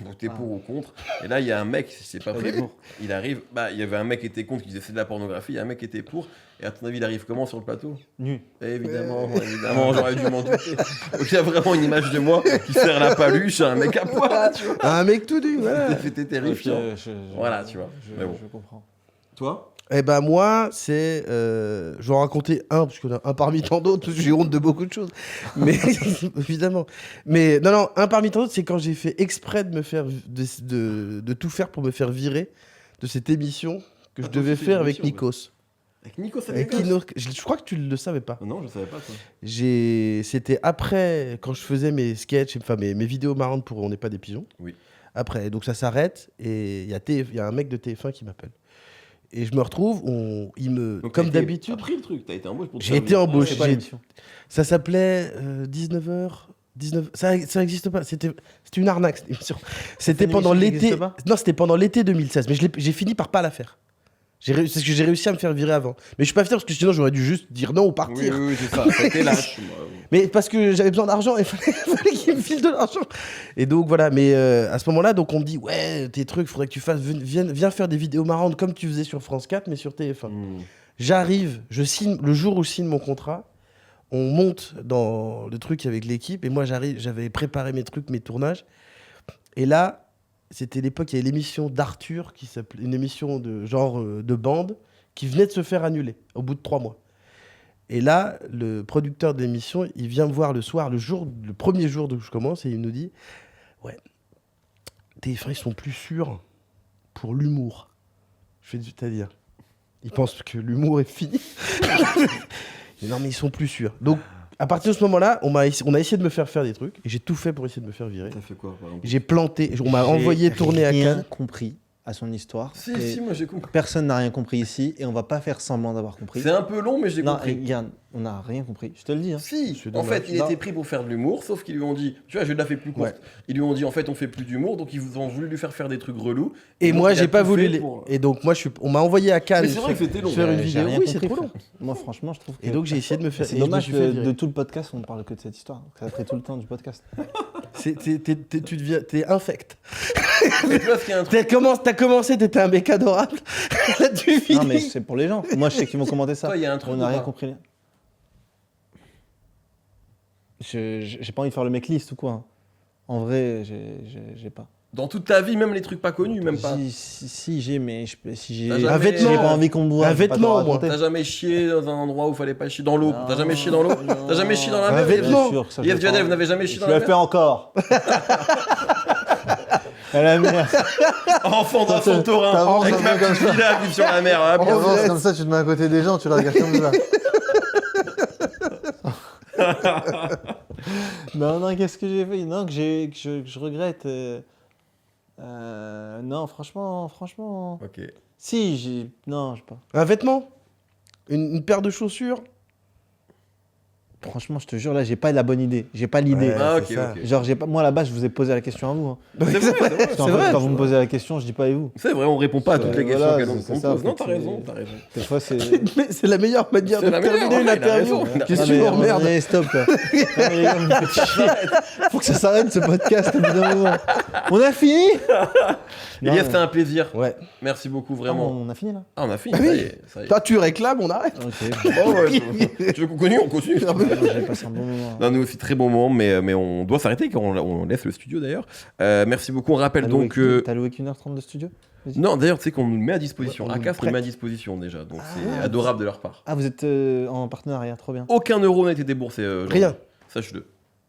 Donc t'es Ah. pour ou contre. Et là, il y a un mec, c'est pas Pas prévu. pour. Il arrive, il y avait un mec qui était contre, qui disait c'est de la pornographie. Il y a un mec qui était pour. Et à ton avis, il arrive comment sur le plateau? Nu. Évidemment, j'aurais dû m'en douter. Donc il y a vraiment une image de moi qui serre la paluche à un mec à poil, tu vois. Un mec tout nu, voilà. C'était terrifiant. Voilà, tu vois. Je, Mais bon. je comprends. Toi? Eh ben moi, c'est... je vais en raconter un, parce qu'il y en a un parmi tant d'autres, parce que j'ai honte de beaucoup de choses. Mais évidemment. Mais non, un parmi tant d'autres, c'est quand j'ai fait exprès de me faire... de tout faire pour me faire virer de cette émission que je Attends, devais c'était faire une avec émission, Nikos. Avec Nico Avec Sabegas. je crois que tu ne le savais pas. Non, je savais pas toi. C'était après, quand je faisais mes sketchs, enfin mes vidéos marrantes pour On n'est pas des pigeons. Oui. Après, donc ça s'arrête et il y a un mec de TF1 qui m'appelle. Et je me retrouve, Donc, comme t'as d'habitude, pris le truc, t'as été embauché pour te j'ai faire été virer. embauché. C'est quoi l'émission? ça s'appelait 19h. 19... Ça n'existe pas, c'était une arnaque cette émission. C'était une pendant émission qui l'été. existe pas Non, c'était pendant l'été 16, mais j'ai fini par pas la faire. C'est ce que j'ai réussi à me faire virer avant. Mais je suis pas fier parce que sinon j'aurais dû juste dire non ou Oui, partir. oui, c'est ça. C'était lâche. moi. Mais parce que j'avais besoin d'argent et fallait qu'il me file de l'argent. Et donc voilà, mais à ce moment-là, donc on me dit ouais, tes trucs, faudrait que tu fasses, viens faire des vidéos marrantes comme tu faisais sur France 4, mais sur TF1. Hmm. J'arrive, je signe le jour où je signe mon contrat. On monte dans le truc avec l'équipe et moi j'avais préparé mes trucs, mes tournages. Et là, c'était l'époque, il y avait l'émission d'Arthur, qui s'appelait une émission de genre de bande, qui venait de se faire annuler au bout de 3 mois. Et là, le producteur de l'émission, il vient me voir le soir, le premier jour où je commence, et il nous dit « Ouais, TF1, ils sont plus sûrs pour l'humour. » Je fais, c'est-à-dire, ils pensent que l'humour est fini. Non, mais ils sont plus sûrs. Donc, à partir de ce moment-là, on a essayé de me faire des trucs, et j'ai tout fait pour essayer de me faire virer. T'as fait quoi, par exemple? J'ai planté, on m'a envoyé tourner à J'ai rien Cannes. compris à son histoire. Si, Et si, moi j'ai compris. personne n'a rien compris ici et on va pas faire semblant d'avoir compris. C'est un peu long, mais j'ai Non, compris. regarde, on n'a rien compris. Je te le dis. Hein. Si, C'est en dommage. fait, il Non. était pris pour faire de l'humour, sauf qu'ils lui ont dit, tu vois, je la fais plus courte. Ouais. Ils lui ont dit, en fait, on fait plus d'humour, donc ils vous ont voulu lui faire des trucs relous. Et donc, moi, il a j'ai pas tout voulu fait les. pour- Et donc, moi, on m'a envoyé à Cannes Mais c'est vrai que c'était long. faire une J'ai vidéo. rien Oui, c'est compris, trop long. frère. Moi, franchement, je trouve que. Et donc, j'ai essayé de me faire. c'est et je me dommage suis fait virer. de tout le podcast, on ne parle que de cette histoire. Ça a pris tout le temps du podcast. T'es infect. Mais tu vois, ce qui est un truc, T'as commencé, t'étais un mec adorable. Là, tu finis. Non, mais c'est pour les gens. Moi, je sais qu'ils vont commenter ça. toi, il y a un truc. On n'a ou rien pas compris. J'ai pas envie de faire le mec liste ou quoi. Hein. En vrai, j'ai pas. Dans toute ta vie, même les trucs pas connus, même pas. Si j'ai, mais si j'ai. T'as jamais- J'ai pas envie qu'on me voit. Un je vais pas te vêtement, raconter. T'as jamais chié dans un endroit où fallait pas chier dans l'eau. Non, T'as jamais chié dans l'eau. non. T'as jamais chié dans la Un mer. vêtement. Bien sûr que ça, je Yes, le Jadel, fais. vous n'avez jamais chié Je dans la le mer. fais encore. À la mer. Enfant d'un T'as- Santorin, t'avances avec un ma peu comme petite ça. villa qui est sur la mer. hein, bien Avance sûr. comme ça, tu te mets à côté des gens, tu les regardes comme ça. Non, qu'est-ce que j'ai fait? Non, que je regrette. Non, franchement. Ok. Si, j'ai. Non, je sais pas. Un vêtement, une paire de chaussures. Franchement, je te jure, là, j'ai pas la bonne idée. J'ai pas l'idée. Ouais. Ah, ok, c'est ça. ok. Genre, moi, là-bas, je vous ai posé la question à vous. Hein. C'est vrai, c'est vrai. Parce qu'en C'est fait, vrai, quand c'est vous me posez la question, je dis pas et vous. C'est vrai, on répond pas à toutes les questions Voilà, qu'on c'est qu'on ça, pose. en Non, fait, t'as raison, t'as raison. Des fois, c'est. Mais c'est la meilleure manière C'est de la meilleure, terminer une ouais, il a interview. raison. Qu'est-ce que Non, tu mais, m'emmerdes? allez, stop là. Non, mais les gars, vous me faites chier. Faut que ça s'arrête ce podcast au bout d'un moment. On a fini? Non, Elias, c'était un plaisir. Ouais. Merci beaucoup, Ah, vraiment. on a fini là? Ah, on a fini. Ah Ça oui. y est, ça y est. Toi, tu réclames, on arrête. Ok. Oh, ouais, tu veux qu'on continue? On continue. J'ai passé un bon moment. Non, nous aussi, très bon moment, mais on doit s'arrêter car on laisse le studio d'ailleurs. Merci beaucoup. On rappelle donc. T'as loué qu'une heure 30 de studio? Vas-y. Non, d'ailleurs, tu sais qu'on nous met à disposition. Ouais, on nous ACAF nous met à prête. disposition déjà, donc Ah, c'est adorable de leur part. Ah, vous êtes en partenariat, trop bien. Aucun euro n'a été déboursé. Rien. Sache-le.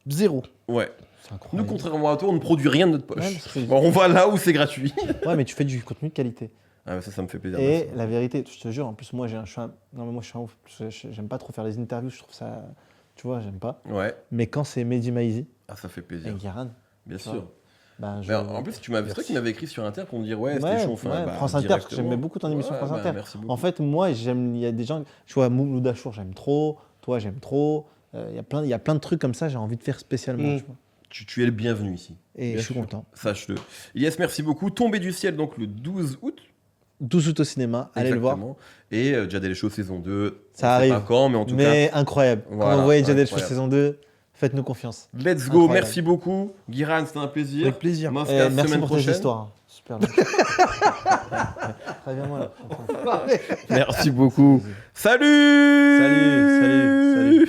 Zéro. Ouais. C'est Nous, incroyable. contrairement à toi, on ne produit rien de notre poche. Ouais, parce que- Bon, on va là où c'est gratuit. Ouais, mais tu fais du contenu de qualité. Ah, ça me fait plaisir. Et merci. la vérité, je te jure, en plus, moi, non, mais moi, je suis un ouf. J'aime pas trop faire les interviews, je trouve ça. Tu vois, j'aime pas. Ouais. Mais quand c'est Mehdi Maizi Ah, ça fait et plaisir. Guérin, Bien tu sûr. vois. Ben, Mais en plus, c'est toi qui m'avais écrit sur Inter pour me dire ouais, c'était Ouais, chaud. Enfin, ouais, bah, France Inter, parce que directement. j'aimais beaucoup ton émission Ouais, France bah, Inter. Merci beaucoup. En fait, moi, il y a des gens, tu vois, Mouloud Achour, j'aime trop. Toi, j'aime trop. Il y a plein de trucs comme ça, j'ai envie de faire spécialement. Mm. Tu vois. Tu es le bienvenu ici. Et Bien je suis sûr. content. Sache-le. Elias, merci beaucoup. Tombé du ciel, donc le 12 août. 12 août au cinéma, allez le voir. Exactement. Et Jadel Show saison 2. Ça on sait arrive. pas quand, mais en tout Mais incroyable. Voilà, Quand vous voyez Jadel Show incroyable. saison 2, faites-nous confiance. cas, let's go. Incroyable. Merci beaucoup. Guiran, c'était un plaisir. Avec plaisir. Mosca, Et merci semaine pour prochaine. tes histoires. hein. Super bien. Très bien, moi là. Merci beaucoup. Salut. Salut.